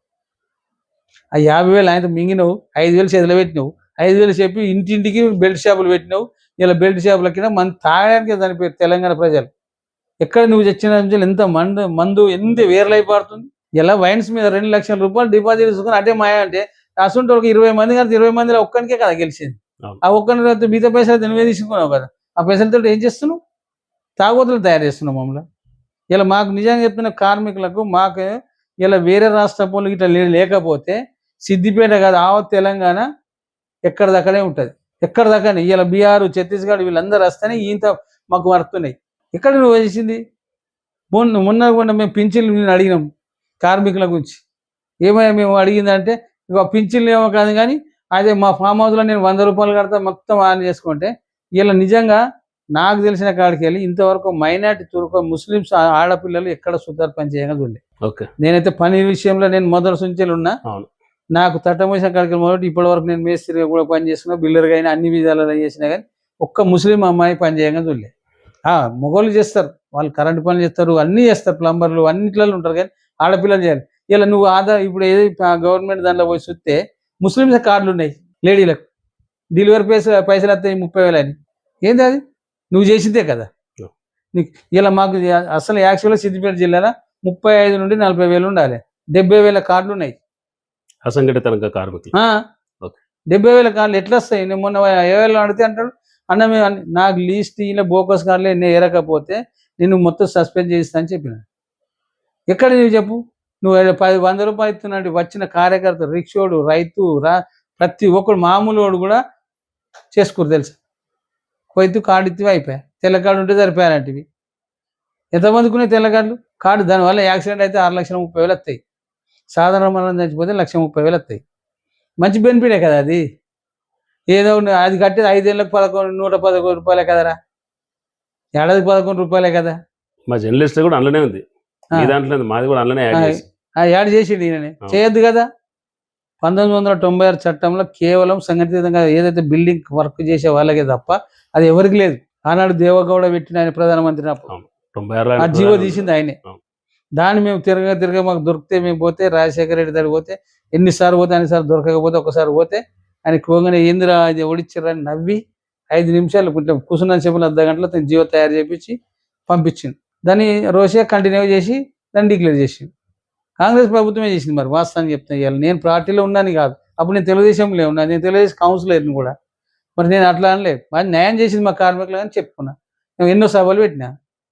ఆ 50,000 ఆయనతో మింగినవు, 5,000 చేతిలో పెట్టినావు. 5,000 చెప్పి ఇంటింటికి బెల్ట్ షాపులు పెట్టినావు. ఇలా బెల్ట్ షాపుల కింద మన తాగడానికి చనిపోయారు తెలంగాణ ప్రజలు. ఎక్కడ నువ్వు తెచ్చిన ఎంత మందు ఎంత వేర్లైపోతుంది. ఇలా వైన్స్ మీద 2 లక్షల రూపాయలు డిపాజిట్ తీసుకుని అటే మాయ అంటే అసలు ఒక 20 మంది కానీ 20 మందిలో ఒక్కనికే కదా గెలిచింది. ఆ ఒక్కని మిగతా పైసలు నువ్వే తీసుకున్నావు కదా. ఆ పైసలతో ఏం చేస్తున్నావు? తాగుబోతులు తయారు చేస్తున్నావు మమ్మల్ని. ఇలా మాకు నిజంగా చెప్తున్న కార్మికులకు మాకు ఇలా వేరే రాష్ట్ర పనులు ఇట్లా లేకపోతే సిద్దిపేట కాదు ఆవత్ తెలంగాణ ఎక్కడిదక్కడే ఉంటుంది. ఎక్కడిదక్కడే ఇలా బీహార్ ఛత్తీస్గఢ్ వీళ్ళందరూ వస్తేనే ఇంత మాకు వస్తున్నాయి. ఎక్కడ నువ్వు వేసింది? మొన్న మేము పింఛన్లు అడిగినాం కార్మికుల గురించి. ఏమైనా మేము అడిగిందంటే ఇక పింఛన్లు ఏమో కాదు కానీ అదే మా ఫామ్ హౌస్లో నేను 100 రూపాయలు కడతా మొత్తం ఆన్ చేసుకుంటే ఇలా నిజంగా నాకు తెలిసిన కాడికి వెళ్ళి ఇంతవరకు మైనార్టీ తురుకు ముస్లిమ్స్ ఆడపిల్లలు ఎక్కడ సుతారు పని చేయగా చూడలేదు. నేనైతే పని విషయంలో నేను మొదటి నుంచేలు ఉన్నా. నాకు తట్టమోసిన కాడికి మొదటి ఇప్పటి వరకు నేను మేస్త్రిగా కూడా పని చేస్తున్నా, బిల్డర్గా అయినా అన్ని విధాలుగా చేసినా కానీ ఒక్క ముస్లిం అమ్మాయి పని చేయగా చూడలేదు. మొగోళ్ళు చేస్తారు, వాళ్ళు కరెంటు పనులు చేస్తారు, అన్నీ చేస్తారు, ప్లంబర్లు అన్నిట్లలో ఉంటారు కానీ ఆడపిల్లలు చేయాలి. ఇలా నువ్వు ఇప్పుడు ఏది గవర్నమెంట్ దాంట్లో పోయి చూస్తే ముస్లిమ్స్ కార్డులు ఉన్నాయి లేడీలకు, డెలివరీ పైసలు వస్తాయి 30,000 అని. ఏంది అది? నువ్వు చేసిందే కదా. నీకు ఇలా మాకు అసలు యాక్చువల్గా సిద్దిపేట జిల్లాలో 35 నుండి 40,000 ఉండాలి. 70,000 కార్డులు ఉన్నాయి అసంఘటిత కార్మికులు. 70,000 కార్డులు ఎట్లా వస్తాయి? నేను మొన్న 50,000 అడిగితే అంటాడు అన్న మేము నాకు లీస్ట్ ఇలా బోకస్ కార్డులు ఎన్ని ఏరకపోతే నేను మొత్తం సస్పెండ్ చేస్తా అని చెప్పిన. ఎక్కడ నువ్వు చెప్పు? నువ్వు 100 రూపాయలు ఇస్తున్నట్టు వచ్చిన కార్యకర్త, రిక్షోడు, రైతు, ప్రతి ఒక్కడు మామూలు వాడు కూడా చేసుకోరు తెలుసా. పోయితూ కార్డు ఇత్తివి అయిపోయా, తెల్ల కార్డు ఉంటే సరిపోయాలంటివి. ఎంతమందికి ఉన్నాయి తెల్ల కార్డులు? కార్డు దానివల్ల యాక్సిడెంట్ అయితే 6,30,000 వస్తాయి. సాధారణ మరణం చచ్చిపోతే 1,30,000 వస్తాయి. మంచి బెనిఫిటే కదా అది. ఏదో అది కట్టేది 5 ఏళ్ళకి 111 రూపాయలే కదరా, ఏడాదికి 11 రూపాయలే కదా. మా జర్నలిస్ట్ కూడా అందులోనే ఉంది, దాంట్లో మాది కూడా అందులోనే యాడ్ చేసిండు ఈయననే. చేయొద్దు కదా. 1996 చట్టంలో కేవలం సంఘటితంగా ఏదైతే బిల్డింగ్ వర్క్ చేసే వాళ్ళకే తప్ప అది ఎవరికి లేదు. ఆనాడు దేవగౌడ పెట్టిన ఆయన ప్రధానమంత్రి ఆ జీవో తీసింది ఆయనే. దాన్ని మేము తిరగ మాకు దొరికితే మేము పోతే రాజశేఖర రెడ్డి దగ్గర పోతే ఎన్నిసార్లు పోతే అన్నిసార్లు దొరకకపోతే ఒకసారి పోతే ఆయన కోగానే ఏందిరా అది ఓడిచ్చారని నవ్వి 5 నిమిషాలు కూర్చున్న చెప్పిన అర్ధ గంటలో తను జీవో తయారు చేయించి పంపించింది. దాన్ని రోషే కంటిన్యూ చేసి దాన్ని డిక్లేర్ చేసింది. కాంగ్రెస్ ప్రభుత్వమే చేసింది. మరి వాస్తవాన్ని చెప్తాను, ఇవాళ నేను పార్టీలో ఉన్నాను కాదు, అప్పుడు నేను తెలుగుదేశంలో ఉన్నా, నేను తెలుగుదేశం కౌన్సిలర్ని కూడా. మరి నేను అట్లా అనలేదు, మరి న్యాయం చేసింది మా కార్మికులు అని చెప్పుకున్నా. నేను ఎన్నో సభలు పెట్టినా.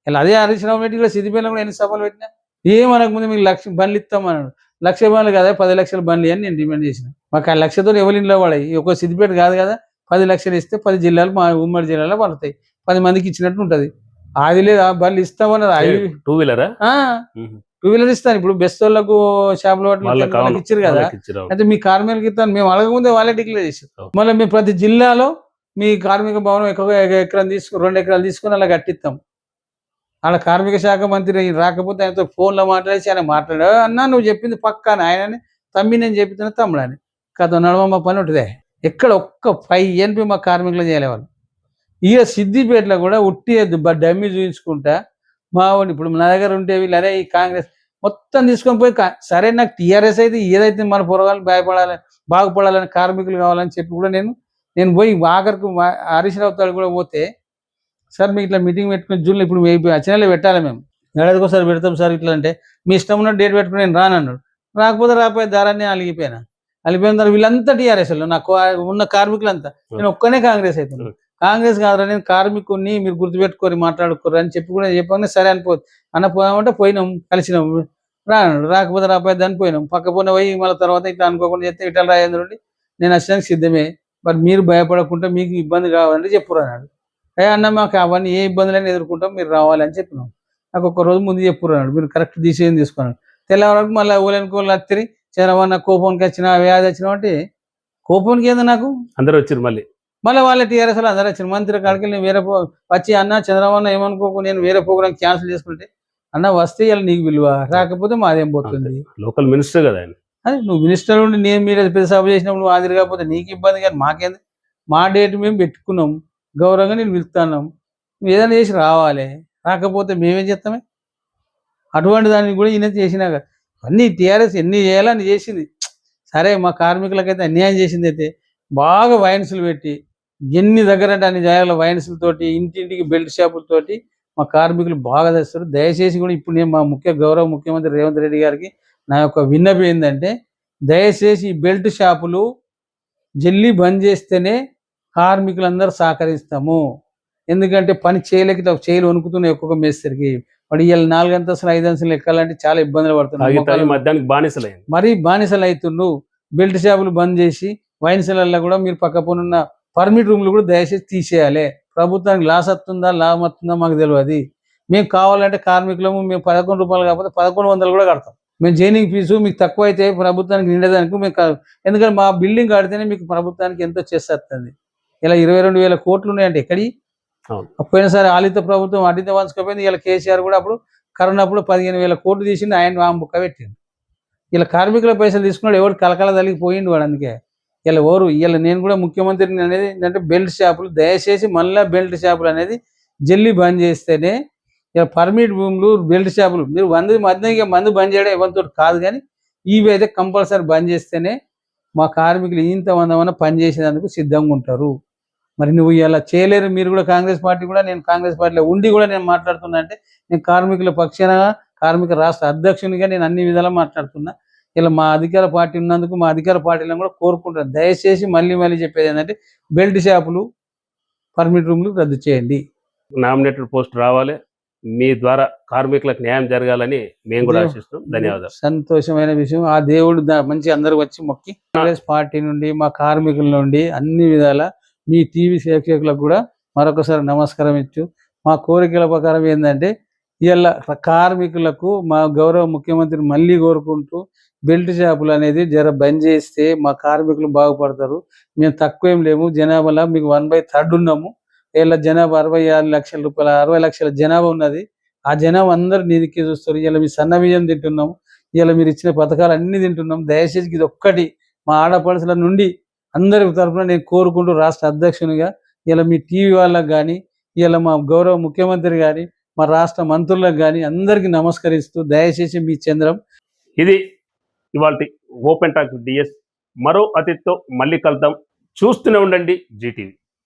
ఇలా అదే హరీష్ రావు రెడ్డి ఇలా సిద్దిపేటలో కూడా ఎన్ని సభలు పెట్టినా. ఏమనక ముందు మీకు 1,00,000 బండ్లు ఇస్తామన్నాడు. 1,00,000 బండ్లు కదా 10 లక్షల బండ్లు అని నేను డిమాండ్ చేసిన. మాకు ఆ 1,00,000తో ఎవరి ఇంట్లో పడాయి. ఒక సిద్దిపేట కాదు కదా, 10 లక్షలు ఇస్తే 10 జిల్లాలు మా ఉమ్మడి జిల్లాలో పడతాయి. 10 మందికి ఇచ్చినట్టు ఉంటుంది. అది లేదు, ఆ బండ్లు ఇస్తామన్నారు. 2 వీలర్ ఇస్తాను. ఇప్పుడు బెస్ట్ వాళ్ళకు షాపుల వాళ్ళకి ఇచ్చారు కదా, అయితే మీ కార్మికులకి ఇస్తాను. మేము అడగముందే వాళ్ళే డిక్లేర్ చేశారు. మళ్ళీ మేము ప్రతి జిల్లాలో మీ కార్మిక భవనం ఎక్కువగా 1 ఎకరం 2 ఎకరాలు తీసుకుని అలా కట్టిస్తాం. అలా కార్మిక శాఖ మంత్రి రాకపోతే ఆయనతో ఫోన్లో మాట్లాడేసి ఆయన మాట్లాడా అన్నా నువ్వు చెప్పింది పక్కా ఆయనని తమ్మి నేను చెప్తున్నా తమ్ముడని కథ నడవమ్మ పని ఉంటుందే. ఎక్కడ ఒక్క 5 NP మా కార్మికులు చేయలేవాళ్ళు. ఇక సిద్దిపేటలో కూడా ఉట్టి డమ్మి చూపించుకుంటా మావాడిని ఇప్పుడు నా దగ్గర ఉంటే వీళ్ళు అరే ఈ కాంగ్రెస్ మొత్తం తీసుకొని పోయి సరే నాకు టీఆర్ఎస్ అయితే ఏదైతే మన పొరగాలు బాగుపడాలని కార్మికులు కావాలని చెప్పి కూడా నేను పోయి ఆఖరికి హరీష్ రావు తాడు కూడా పోతే సార్ మీకు ఇట్లా మీటింగ్ పెట్టుకుని జూన్లో ఇప్పుడు వచ్చినలో పెట్టాలి, మేము ఏడాదికి ఒకసారి పెడతాం సార్ ఇట్లా అంటే మీ ఇష్టం ఉన్న డేట్ పెట్టుకుని నేను రానన్నాడు. రాకపోతే రాపోయే దారాన్ని అలిగిపోయిన తర్వాత వీళ్ళంతా టీఆర్ఎస్ వాళ్ళు నాకు ఉన్న కార్మికులంతా, నేను ఒక్కనే కాంగ్రెస్ అవుతున్నాను. కాంగ్రెస్ కాదురా నేను కార్మికుడిని మీరు గుర్తుపెట్టుకొని మాట్లాడుకోరు అని చెప్పి కూడా చెప్పగానే సరే అనిపోదు అన్న పోదామంటే పోయినాం కలిసినాం. రాకపోతే రాపోయేది అని పోయినాం. పక్కపోయిన పోయి మళ్ళీ తర్వాత ఇట్లా అనుకోకుండా చెప్తే ఇట్లా రాజేంద్రుడి నేను వచ్చడానికి సిద్ధమే, మరి మీరు భయపడకుండా మీకు ఇబ్బంది కావాలంటే చెప్పురు అన్నాడు. అన్న మాకు అవన్నీ ఏ ఇబ్బందులైనా ఎదుర్కొంటాం మీరు రావాలని చెప్పినాం. నాకు 1 రోజు ముందు చెప్పురు అన్నాడు. మీరు కరెక్ట్ డిసిజన్ తీసుకున్నాడు. తెల్లవరకు మళ్ళీ ఊలనుకోళ్ళు అత్తిరి చంద్రబాబు నాకు కోపానికి వచ్చినా వ్యాధి వచ్చినా అంటే కోపానికి ఏందో నాకు అందరూ వచ్చారు. మళ్ళీ వాళ్ళ టీఆర్ఎస్ లో అందరూ వచ్చిన మంత్రి కాడికి నేను వేరే వచ్చి అన్న చంద్రబాబు ఏమనుకోకు నేను వేరే ప్రోగ్రామ్ క్యాన్సిల్ చేసుకుంటే అన్న వస్తే ఇలా నీకు విలువ రాకపోతే మాదేం పోతుంది. లోకల్ మినిస్టర్ కదా ఆయన. అదే నువ్వు మినిస్టర్ ఉండి నేను మీరు పెద్ద సభ చేసినప్పుడు నువ్వు హాజరు కాకపోతే నీకు ఇబ్బంది కానీ మాకేంది. మా డేట్ మేము పెట్టుకున్నాం, గౌరవంగా నేను పిలుస్తున్నాం, నువ్వు ఏదైనా చేసి రావాలి, రాకపోతే మేమేం చేస్తామే. అటువంటి దాన్ని కూడా ఈయన చేసినా కదా అన్నీ టీఆర్ఎస్ ఎన్ని చేయాలని చేసింది. సరే మా కార్మికులకైతే అన్యాయం చేసింది. అయితే బాగా వైన్స్లు పెట్టి ఎన్ని దగ్గర అంటే అన్ని జాగాల వైన్స్లతోటి ఇంటింటికి బెల్ట్ షాపులతోటి మా కార్మికులు బాగా తెస్తారు. దయచేసి కూడా ఇప్పుడు నేను మా గౌరవ ముఖ్యమంత్రి రేవంత్ రెడ్డి గారికి నా యొక్క విన్నపం ఏంటంటే దయచేసి ఈ బెల్ట్ షాపులు జల్లి బంద్ చేస్తేనే కార్మికులందరూ సహకరిస్తాము. ఎందుకంటే పని చేయలేక చేయలు వణుకుతున్నాయి ఒక్కొక్క మేస్త్రికి. వాడు ఇవాళ 4 అంతస్తులు 5 అంతస్తులు ఎక్కాలంటే చాలా ఇబ్బందులు పడుతున్నాయి. మధ్యాహ్నానికి బానిసలైంది. మరీ బానిసలు అవుతుండ్రు. బెల్ట్ షాపులు బంద్ చేసి వైన్స్లలో కూడా మీరు పక్కపొనున్న పర్మిట్ రూమ్లు కూడా దయచేసి తీసేయాలి. ప్రభుత్వానికి లాస్ వస్తుందా లాభం వస్తుందా మాకు తెలియదు. మేము కావాలంటే కార్మికులము మేము 11 రూపాయలు కాకపోతే 1100 కూడా కడతాం. మేము జైనింగ్ ఫీజు మీకు తక్కువ అయితే ప్రభుత్వానికి నిండేదానికి మేము ఎందుకంటే మా బిల్డింగ్ కడితేనే మీకు ప్రభుత్వానికి ఎంతో చేస్తుంది. ఇలా 22,000 కోట్లు ఉన్నాయంటే ఎక్కడి పోయినసారి ఆలిత ప్రభుత్వం అడిత వంచుకపోయింది. ఇలా కేసీఆర్ కూడా అప్పుడు కరోనా అప్పుడు 15,000 కోట్లు తీసింది, ఆయన ఆ బుక్క పెట్టింది. ఇలా కార్మికుల పైసలు తీసుకున్నాడు, ఎవరు కలకల తల్లిపోయిండు వాడు. అందుకే ఇలా ఇలా నేను కూడా ముఖ్యమంత్రిని అనేది ఏంటంటే బెల్ట్ షాపులు దయచేసి మళ్ళీ బెల్ట్ షాపులు అనేది జల్లి బంద్ చేస్తేనే ఇలా పర్మిట్ భూములు బెల్ట్ షాపులు మీరు మందు బంద్ చేయడం ఎవరితో కాదు, కానీ ఇవి అయితే కంపల్సరీ బంద్ చేస్తేనే మా కార్మికులు ఇంతమంది పని చేసేందుకు సిద్ధంగా ఉంటారు. మరి నువ్వు ఇలా చేయలేరు. మీరు కూడా కాంగ్రెస్ పార్టీ కూడా, నేను కాంగ్రెస్ పార్టీలో ఉండి కూడా నేను మాట్లాడుతున్నా అంటే నేను కార్మికుల పక్షాన కార్మిక రాష్ట్ర అధ్యక్షునిగా నేను అన్ని విధాలా మాట్లాడుతున్నా. ఇలా మా అధికార పార్టీ ఉన్నందుకు మా అధికార పార్టీలను కూడా కోరుకుంటాను. దయచేసి మళ్ళీ చెప్పేది ఏంటంటే బెల్ట్ షాపులు పర్మిట్ రూమ్లు రద్దు చేయండి. నామినేటెడ్ పోస్ట్ రావాలి, మీ ద్వారా కార్మికులకు న్యాయం జరగాలని మేము కూడా ఆశిస్తున్నాం. ధన్యవాదాలు. సంతోషమైన విషయం. ఆ దేవుడు మంచి అందరూ వచ్చి మొక్కి కాంగ్రెస్ పార్టీ నుండి మా కార్మికుల నుండి అన్ని విధాల మీ టీవీ ప్రేక్షకులకు కూడా మరొకసారి నమస్కారం ఇచ్చు. మా కోరికల ప్రకారం ఏంటంటే ఇలా కార్మికులకు మా గౌరవ ముఖ్యమంత్రి మళ్ళీ కోరుకుంటూ బెల్ట్ షాపులు అనేది జర బంద్ చేస్తే మా కార్మికులు బాగుపడతారు. మేము తక్కువేం లేము, జనాభాలో మీకు 1/3 ఉన్నాము. ఇలా జనాభా 66 లక్షల రూపాయల 60 లక్షల జనాభా ఉన్నది. ఆ జనాభా అందరూ నిధికి చూస్తారు. ఇలా మీ సన్న బియ్యం తింటున్నాము, ఇలా మీరు ఇచ్చిన పథకాలు అన్ని తింటున్నాం. దయచేసి ఇది ఒక్కటి మా ఆడపడుచుల నుండి అందరి తరఫున నేను కోరుకుంటూ రాష్ట్ర అధ్యక్షునిగా ఇలా మీ టీవీ వాళ్ళకు కానీ, ఇలా మా గౌరవ ముఖ్యమంత్రి కానీ, మా రాష్ట్ర మంత్రులకు కానీ అందరికీ నమస్కరిస్తూ దయచేసి మీ చంద్రం. ఇది ఇవాళ ఓపెన్ టాక్ డిఎస్. మరో అతిథితో మళ్ళీ కలుద్దాం. చూస్తూనే ఉండండి జీటీవీ.